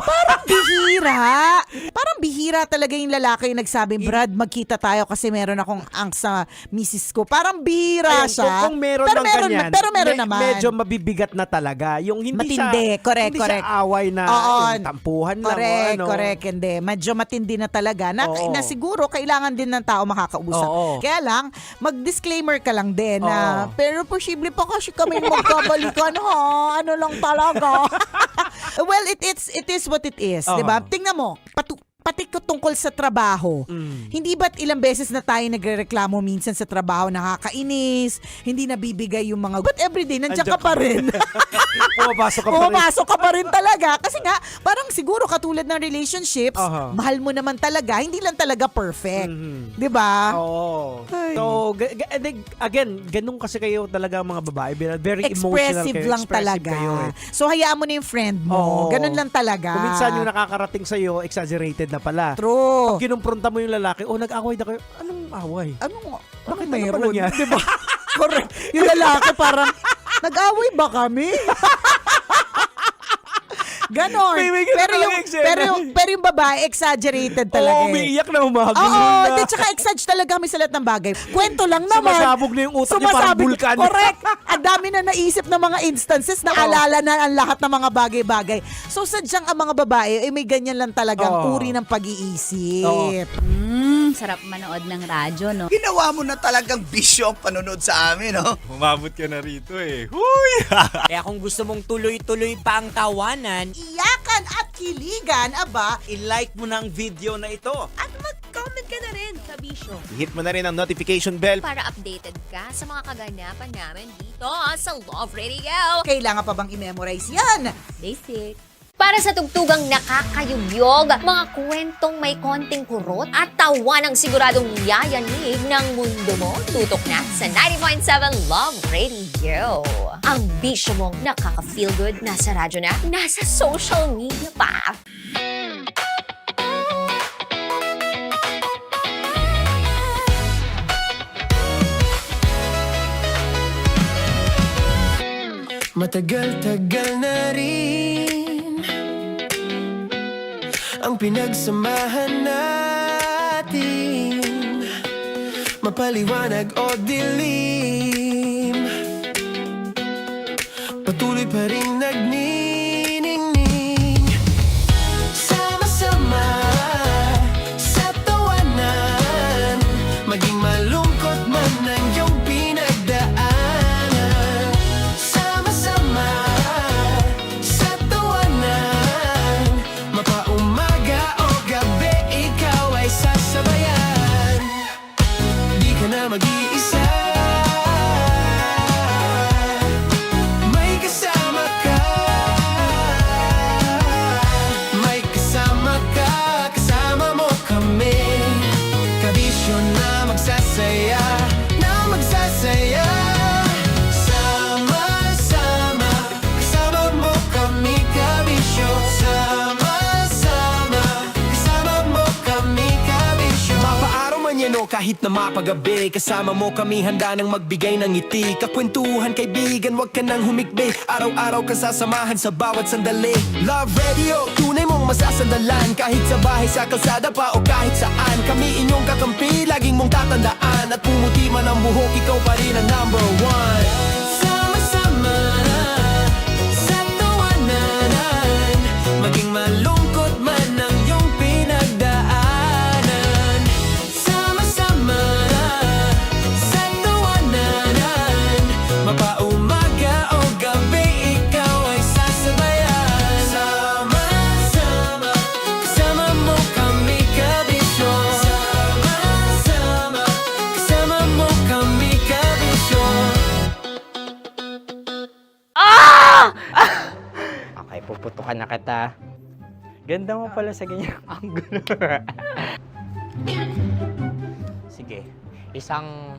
Parang bihira talaga yung lalaki yung nagsabi, Brad, magkita tayo kasi meron akong angst sa misis ko. Parang bihira Ayun, siya. Kung meron pero ng ganyan, meron naman. Medyo mabibigat na talaga. Yung hindi Matindi, correct. siya away na yung tampuhan lang. Correct. Hindi. Medyo matindi na talaga. Na siguro, kailangan din ng tao makakausap. Kaya lang, mag-disclaimer ka lang din na, pero posible pa kasi kami magkabalikan, ha? Ano lang talaga. Well, it is what it is. Diba? Tingnan mo, pati tungkol sa trabaho. Hindi ba't ilang beses na tayo nagrereklamo minsan sa trabaho, nakakainis, hindi nabibigay yung mga, but everyday, nandiyan ka pa rin. Pumapasok ka pa rin talaga. Kasi nga, parang siguro katulad ng relationships, mahal mo naman talaga, hindi lang talaga perfect. Diba? Oo. So, again, ganun kasi kayo talaga mga babae. Very emotional Expressive kayo. lang talaga. Kayo, eh. So, hayaan mo na yung friend mo. Ganun lang talaga. Kung minsan yung nakakarating sa'yo, exaggerated na pala. True. Pag kinumpronta mo yung lalaki, nag-away na kayo. Anong away? Bakit mayroon? Diba? Correct. Yung lalaki parang, nag-away ba kami? Ganon. Pero yung babae, exaggerated talaga. Umiiyak na umagod. Oo, tsaka exagge talaga kami sa lahat ng bagay. Kwento lang naman. Sumasabog na yung utak niya parang vulkan. Correct. Ang dami na naisip ng mga instances na alala na ang lahat ng mga bagay-bagay. So sadyang ang mga babae, may ganyan lang talagang uri ng pag-iisip. Sarap manood ng radyo, no? Ginawa mo na talagang bisyo ang panonood sa amin, no? Umabot ka na rito eh. Huy! Kaya kung gusto mong tuloy-tuloy pa ang tawanan, Iyakan at kiligan, aba, i-like mo na ang video na ito. at mag-comment ka na rin sa bisyo. Hit mo na rin ang notification bell. Para updated ka sa mga kaganapan namin dito sa Love Radio. Kailangan pa bang i-memorize yan? Basic. Para sa tugtugang nakakayugyog, mga kwentong may konting kurot at tawa ng siguradong yayanig ng mundo mo, tutok na sa 90.7 Love Radio. Ang bisyo mong nakaka-feel good, nasa radyo na, nasa social media pa. Matagal-tagal na rin ang pinagsamahan natin, mapaliwanag o dilim, patuloy pa rin nagniningning. Sama-sama sa tawanan, maging malungkot man ang iyong pinagdaanan. Sama-sama sa tawanan, mapaumaga o gabi, ikaw ay sasabayan. Di ka na manyano kahit na mapagabi. Kasama mo kami handa nang magbigay ng ngiti. Kakwentuhan kaibigan, wag ka nang humikbi. Araw-araw ka sasamahan sa bawat sandali. Love Radio, tunay mong masasandalan. Kahit sa bahay, sa kalsada pa o kahit saan. Kami inyong kakampi, laging mong tatandaan. At pumuti man ang buhok, ikaw pa rin ang number one. Sama-sama sa tawanan, maging malungkot man ang iyong pinagdaanan. Sama-sama sa tawanan, mapaumaga o gabi, ikaw ay sasabayan. Sama-sama, kasama mo kami kabisyo. Sama-sama, kasama mo kami kabisyo. Okay, puputukan na kita. Ganda mo pala sa ganyang angulo. Sige, isang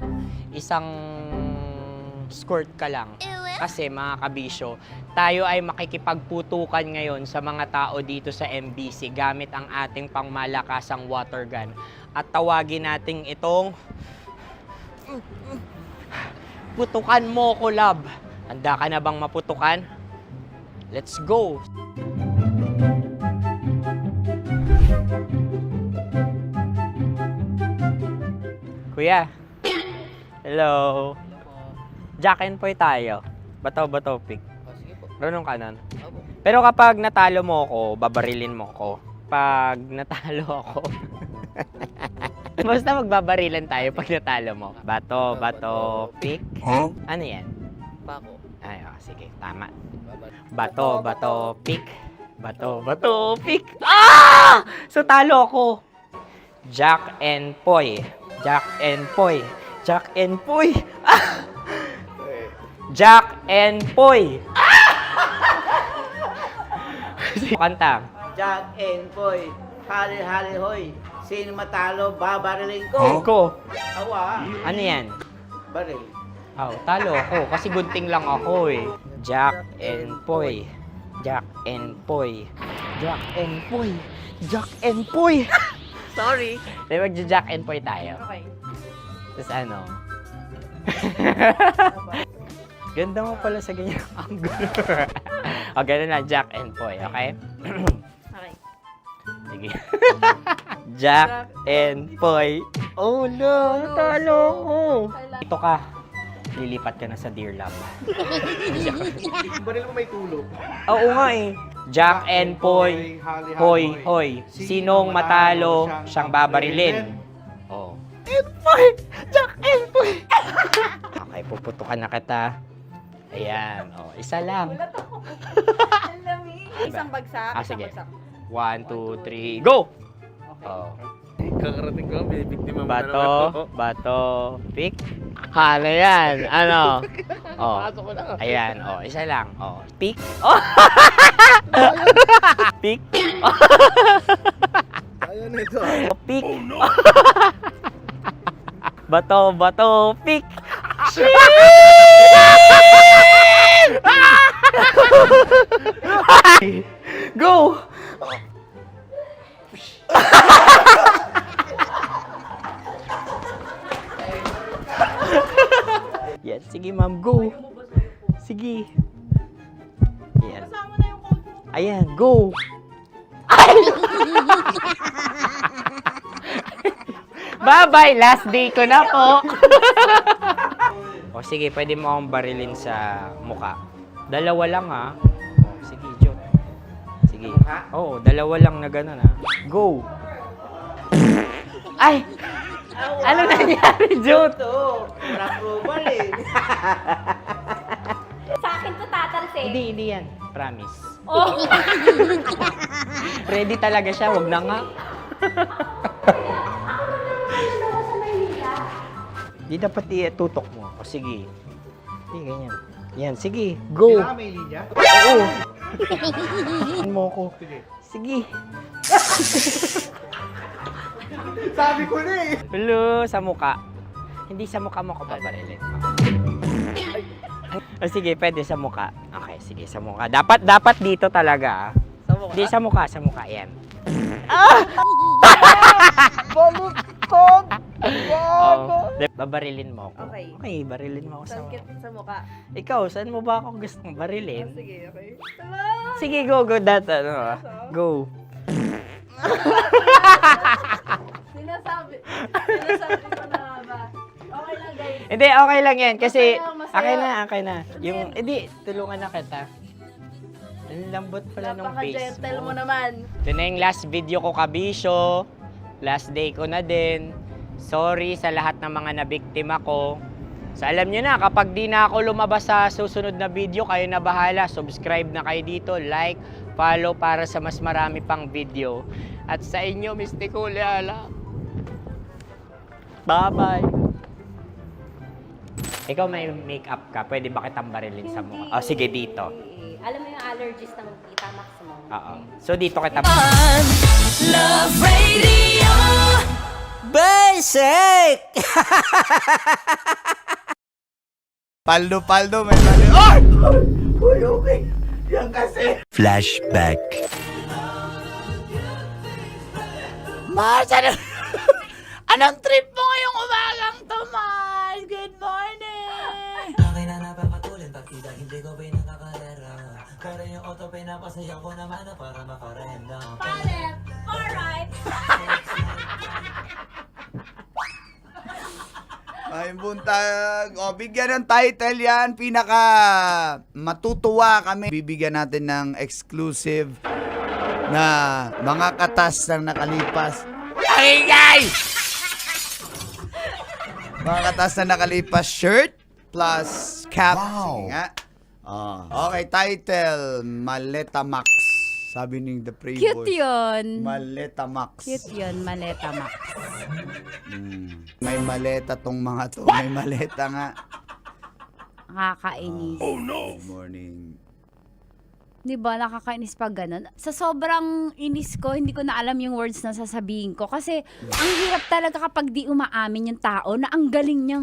skirt ka lang. Kasi mga kabisyo, tayo ay makikipagputukan ngayon sa mga tao dito sa MBC gamit ang ating pangmalakasang water gun. At tawagin natin itong putukan mo ko, love. Handa ka na bang maputukan? Let's go! Kuya. Hello. Jack and Poy tayo. Bato-bato pick. Runong kanan. Pero kapag natalo mo ako, babarilin mo ako. Pag natalo ako, basta magbabarilan tayo pag natalo mo. Bato, pick. Huh? Ano yan? Pako. Ay, sige, tama. Bato, pick. Bato, pick. Ah! So, talo ako. Jack and Poy. Jack and Poy. Jack and Poy. Ah! Jack and Poy. Kanta. Jack and Poy, hali-hali hoy. Sino matalo, babariling ko. Ko. Awa. Ano yan? Baril. Oh, talo ako kasi gunting lang ako eh. Jack and Poy. Jack and Poy. Jack and Poy. Jack and Poy. Sorry. Di ba Jack and Poy tayo? Okay. Tapos ano? Ganda mo pala sa ganyang angulo. O, ganun lang, Jack and Poy, okay? Okay. Sige. Jack and Poy. Oh no, talo ko. Ito ka. Lilipat ka na sa Dear Love. Baril mo may tulog. Oo nga eh. Jack and Poy. Hoy, hoy. Sinong matalo, siyang babarilin. Oh. And Poy! Jack and Poy! Okay, puputukan na kita. Ayan. Oh, isa lang. Isang bagsak. Ah, sige. 1, 2, 3, go! Oh. Kakarating ko, binibiktima mo Bato, pick. Ano yan? Ano? Oh. Ayan, oh, isa lang. Oh, pick. Oh. Pick. Ayaw na ito. Oh, pick. Bato, pick. Go! Yan, sige ma'am, go. Sige. Ayan. Ayan, go. Bye-bye, last day ko na po. O sige, pwede mo akong barilin sa muka. Dalawa lang ha. O, sige, Jot. Sige. Oo, dalawa lang na gano'n ha. Go. Ay! Ano nangyari, Jot? Rakubal eh. Sa akin to tatalsik. Hindi yan. Promise. Oh. Ready talaga siya, wag na nga. Di dapat itutok mo. O sige. Hindi, ganyan. Yan, sige. Go. Kailangan may linya? Oo. Mo ko. Sige. Sabi ko na eh. Hello, sa muka. Hindi sa muka mo ko babarilin. O sige, pwede sa muka. Okay, sige, sa muka. Dapat dito talaga. Sa mukha? Hindi, sa muka. Yan. Baluktot! Babarilin mo ako. Okay. Okay, barilin mo ako sa Sa mukha. Ikaw, saan mo ba ako gustong barilin? Sige, okay. Sige, go, go. Sinasabi ko na ba? Okay lang, guys. Hindi, okay lang yan. Kasi, Masaya. okay na. Yung, hindi, tulungan na kita. Ang lambot pala ng face Napaka-gentle mo. mo naman. Ito na yung last video ko, kabisyo. Last day ko na din. Sorry sa lahat ng mga nabiktima ko. So alam nyo na, kapag di na ako lumabas sa susunod na video, kayo na bahala. Subscribe na kayo dito, like, follow para sa mas marami pang video. At sa inyo, Mistiko Leala. Bye-bye. Ikaw may makeup ka, pwede ba kitang barilin sa mukha? Oh, sige, dito. Alam mo yung allergies ng Tita Max mo? Oo. So dito kita... Love Radio. Basic! Paldo, may mali. Ay! Uy, okay. Yan kasi. Flashback. Mars, anong trip mo ngayong umagang to, Mars? Good morning! Akin na napapatulin, partida hindi ko pinakakalera. Pero yung auto pinapasaya ko naman na para makarenda. Palit! Alright! May buntag. O, bigyan ng title yan. Pinaka matutuwa kami. Bibigyan natin ng exclusive na mga katas ng nakalipas. Ingay! Mga katas na nakalipas shirt plus cap. Sige nga. Okay, title. Maleta Max. Sabi ni The Playboy. Cute yun. Maleta Max. Cute yun, Maleta Max. May maleta tong mga to. May maleta nga. Nakakainis. Oh no! Good morning. Di ba, nakakainis pag ganun. Sa sobrang inis ko, hindi ko na alam yung words na sasabihin ko. Kasi, ang hirap talaga kapag di umaamin yung tao na ang galing niya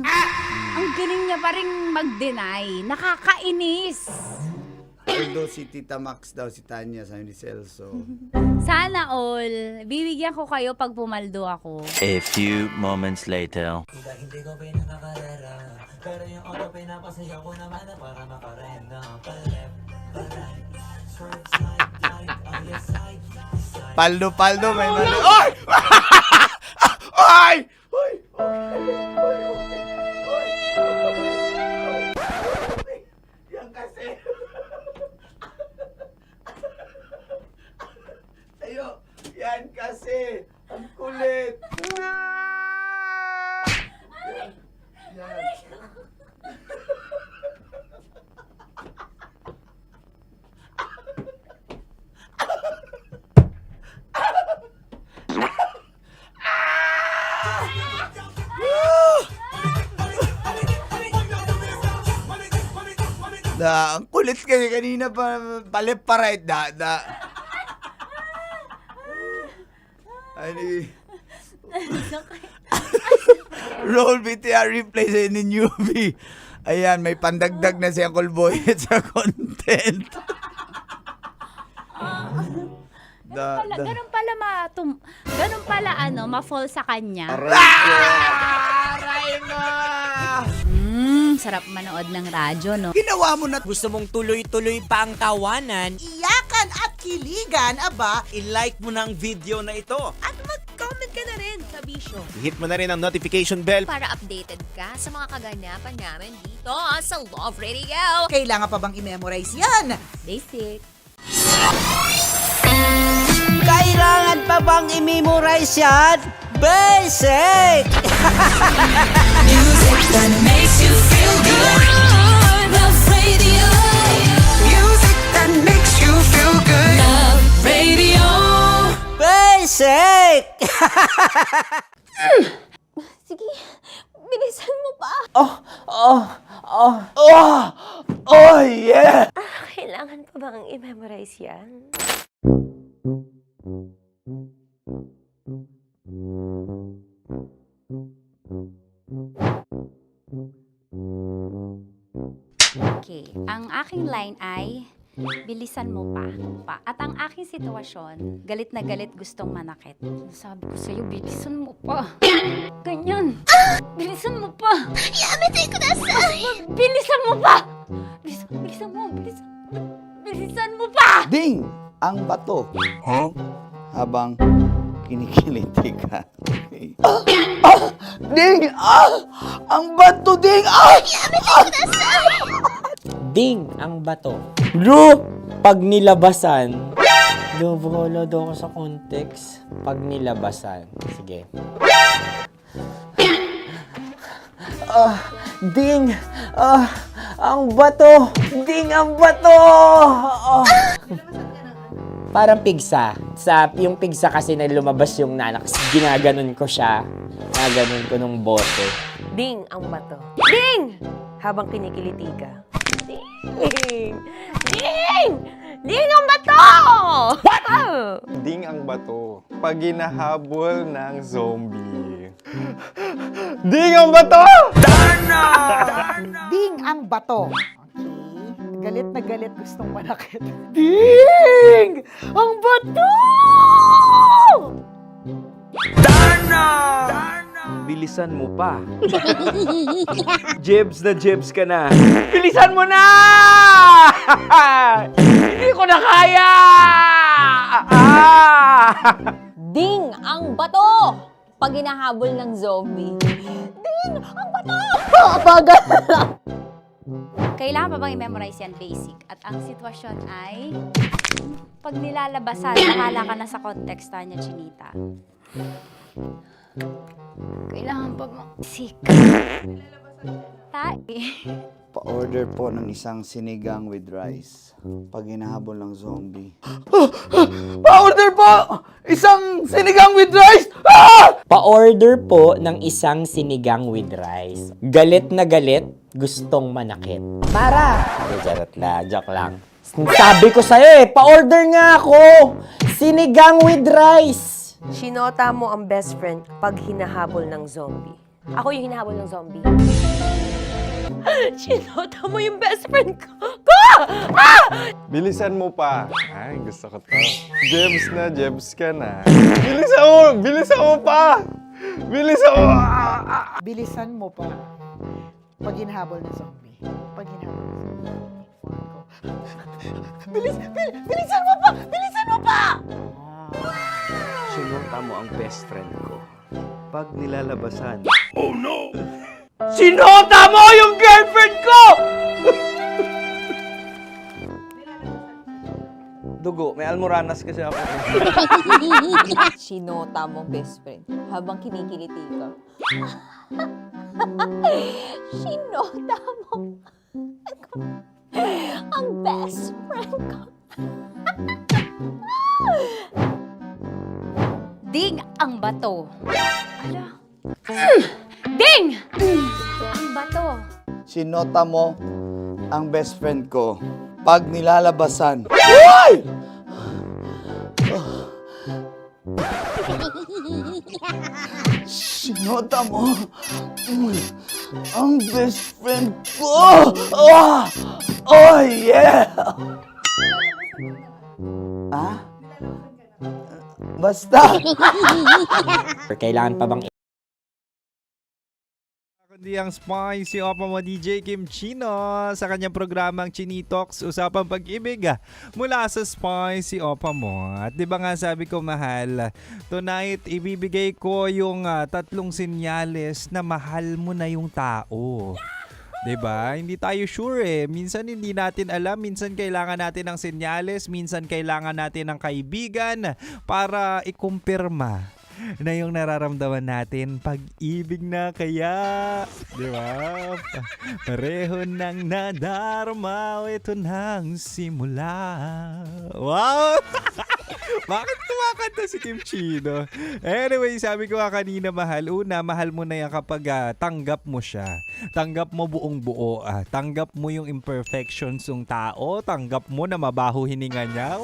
pa rin mag-deny. Nakakainis. Although si Tita Max daw, si Tanya, sabi ni Celso. Sana all, bibigyan ko kayo pag pumaldo ako. A few moments later. Hindi ko pinakakalera. Pero yung auto pinapasaya ko naman na para makarenda. Pa-left, pa-right, swerve, slide, glide, on your side, side. Paldo, may mali. Ay! Ay! Ay! Yan kasi. Ayo, yan kasi. Ang kulit. Yan. Ang kulit kasi kanina pa paliparate da. Ani. Roll BTR replay sa ni newbie. Ayan, may pandagdag na si Uncle Boy sa content. Ganun pala ma-fall sa kanya. Aray mo! Sarap manood ng radyo, no? Ginawa mo na. Gusto mong tuloy-tuloy pa ang tawanan? Iyakan at kiligan, aba. I-like mo na ang video na ito. At mag-comment ka na rin sa Bisyo I-hit mo na rin ang notification bell. para updated ka sa mga kaganapan namin dito sa Love Radio. Kailangan pa bang i-memorize yan? Basic. Kailangan pa bang i-memorize yan? Basic! Music that makes you feel good. Love Radio. Music that makes you feel good. Love Radio. Basic! Sige, bilisan mo pa. Oh, yeah! Kailangan pa bang i-memorize yan? Okay, ang aking line ay bilisan mo pa. At ang aking sitwasyon, galit na galit gustong manakit. Sabi ko sa'yo, bilisan mo pa. Ganyan. Bilisan mo pa! Yamitay ko na sa... Bilisan mo pa! Bilisan mo pa! Ding! Ang bato. Habang kinikiliti ka. Okay. Ding! Ang bato, Ding! Yamitay ko na sa... Ding ang bato. Bro, pag nilabasan. Wala daw ako sa context. Pag nilabasan. Sige. Ding! Ang bato! Ding ang bato! Parang pigsa. Yung pigsa kasi na lumabas yung nanak. Ginaganon ko siya. Ginaganon ko nung bote. Ding ang bato. Ding! Habang kinikiliti ka. Ding! Ding! Ding ang bato! What? Ding ang bato. Pag hinahabol ng zombie. Ding ang bato! Ding ang bato. Okay. Galit na galit, gustong manakit. Ding! Ang bato! Bilisan mo pa. Jebs na jebs ka na. Bilisan mo na! Hindi ko na kaya! Ding ang bato! Pag hinahabol ng zombie. Ding ang bato! Bagal! Kailangan pa bang i-memorize yan basic? At ang sitwasyon ay... Pag nilalabasan, bahala ka na sa konteksta niya, Chinita. Kailangan pa bang... Sick. Pa-order po ng isang sinigang with rice. Pag hinahabol ng zombie. Pa-order po! Isang sinigang with rice! Pa-order po ng isang sinigang with rice. Galit na galit, gustong manakit. Para! Joke lang. Sabi ko sa'yo pa-order nga ako! Sinigang with rice! Sinota mo ang best friend pag hinahabol ng zombie. Ako yung hinahabol ng zombie. Sinota mo yung best friend ko! Bilisan mo pa. Ay, gusto ko to. Jebs na, jebs ka na. Bilisan mo pa! Bilisan mo! Bilisan mo pa. Pag hinahabol ng zombie. Pag hinahabol ng zombie. Bilisan mo pa! Bilisan mo pa! Sinota mo ang best friend ko. Pag nilalabasan. Oh no! Sinota mo yung girlfriend ko! Dugo, may almoranas kasi ako. Sinota mong best friend habang kinikiliti ka. Sinota mo ang best friend ko. Ding ang bato. Ala. Ding! Ang bato. Sinota mo ang best friend ko pag nilalabasan. Uy! Sinota mo ang best friend ko. Oh yeah! Basta! Kailangan pa bang Kundi ang spicy opa mo DJ Kim Chino sa kanyang programang Chinitox, Usapang Pag-ibig mula sa spicy opa mo. At di ba nga sabi ko mahal, tonight ibibigay ko yung 3 senyales na mahal mo na yung tao. Diba? Hindi tayo sure Minsan hindi natin alam, minsan kailangan natin ng senyales, minsan kailangan natin ng kaibigan para ikumpirma na yung nararamdaman natin, pag-ibig na kaya. Diba? Pareho nang nadarama, ito nang simula. Wow! Bakit kumakanta si Kim Chino? Anyway, sabi ko nga kanina mahal. Una, mahal mo na yan kapag tanggap mo siya. Tanggap mo buong buo. Tanggap mo yung imperfections ng tao. Tanggap mo na mabaho hininga niya.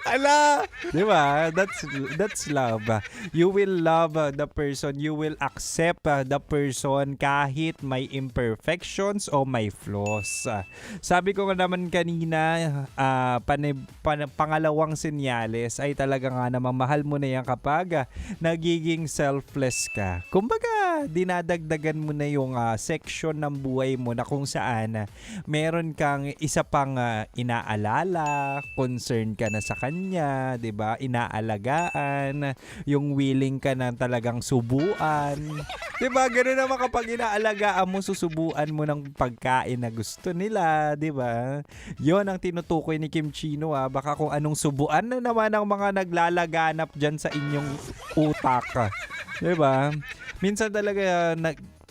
Ala, di ba? That's love. You will love the person. You will accept the person kahit may imperfections o may flaws. Sabi ko nga naman kanina, pangalawang senyales ay talaga nga namang mahal mo na yan kapag nagiging selfless ka. Kumbaga, dinadagdagan mo na yung section ng buhay mo na kung saan meron kang isa pang inaalala, concern ka na sa kanya, 'di ba? Inaalagaan, yung willing ka na talagang subuan. 'Di ba? Ganoon naman kapag inaalagaan mo, susubuan mo ng pagkain na gusto nila, 'di ba? 'Yon ang tinutukoy ni Kim Chino, baka kung anong subuan na naman ang mga naglalaganap diyan sa inyong utak. 'Di ba? Minsan talaga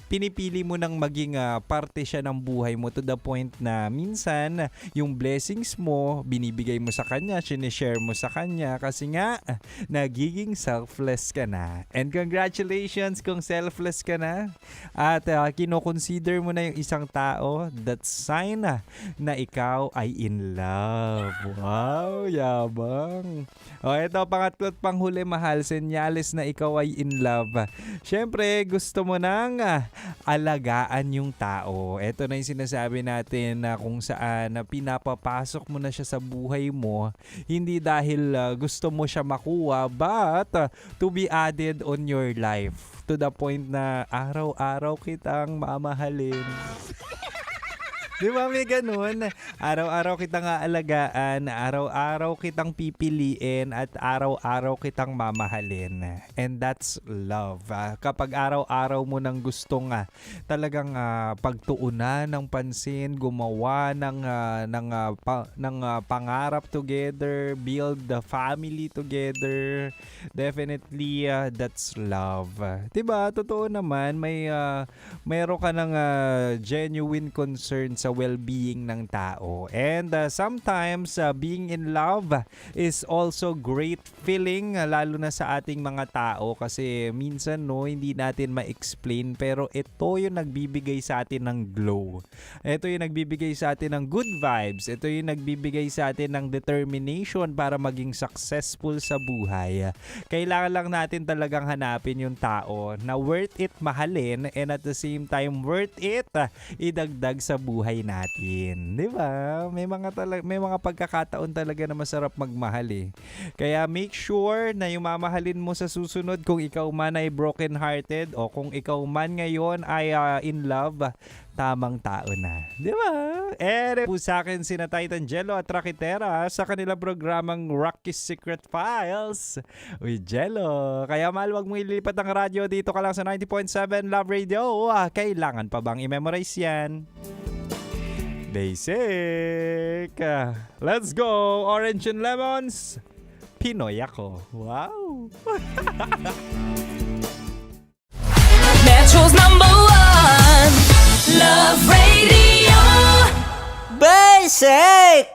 pinipili mo nang maging parte siya ng buhay mo to the point na minsan yung blessings mo, binibigay mo sa kanya, sinishare mo sa kanya kasi nga nagiging selfless ka na. And congratulations kung selfless ka na at kino-consider mo na yung isang tao, that's sign na ikaw ay in love. Wow, yabang. O ito, pangatlo at panghuli, mahal, senyales na ikaw ay in love. Syempre, gusto mo nang alagaan yung tao. Ito na yung sinasabi natin na kung saan pinapapasok mo na siya sa buhay mo, hindi dahil gusto mo siya makuha, but to be added on your life. To the point na araw-araw kitang mamahalin. Di ba may ganun? Araw-araw kitang aalagaan, araw-araw kitang pipiliin, at araw-araw kitang mamahalin. And that's love. Kapag araw-araw mo nang gustong talagang pagtuunan ng pansin, gumawa ng pangarap together, build the family together, definitely that's love. Di ba? Totoo naman, mayroon ka ng genuine concern sa well-being ng tao. And sometimes being in love is also great feeling, lalo na sa ating mga tao kasi minsan hindi natin ma-explain, pero ito yung nagbibigay sa atin ng glow. Ito yung nagbibigay sa atin ng good vibes. Ito yung nagbibigay sa atin ng determination para maging successful sa buhay. Kailangan lang natin talagang hanapin yung tao na worth it mahalin and at the same time worth it idagdag sa buhay natin. 'Di ba? May mga pagkakataon talaga na masarap magmahal eh. Kaya make sure na yung mamahalin mo sa susunod, kung ikaw man ay broken hearted o kung ikaw man ngayon ay in love, tamang tao na. Di ba? Po sa akin sina Titan Jello at Rakitera sa kanilang programang Rocky's Secret Files with Jello. Kaya mahal, wag mo ilipat ang radyo, dito ka lang sa 90.7 Love Radio. Kailangan pa bang i-memorize yan? Basic. Let's go! Orange and Lemons. Pinoy ako. Wow! Metro's #1 Love Radio. Basic!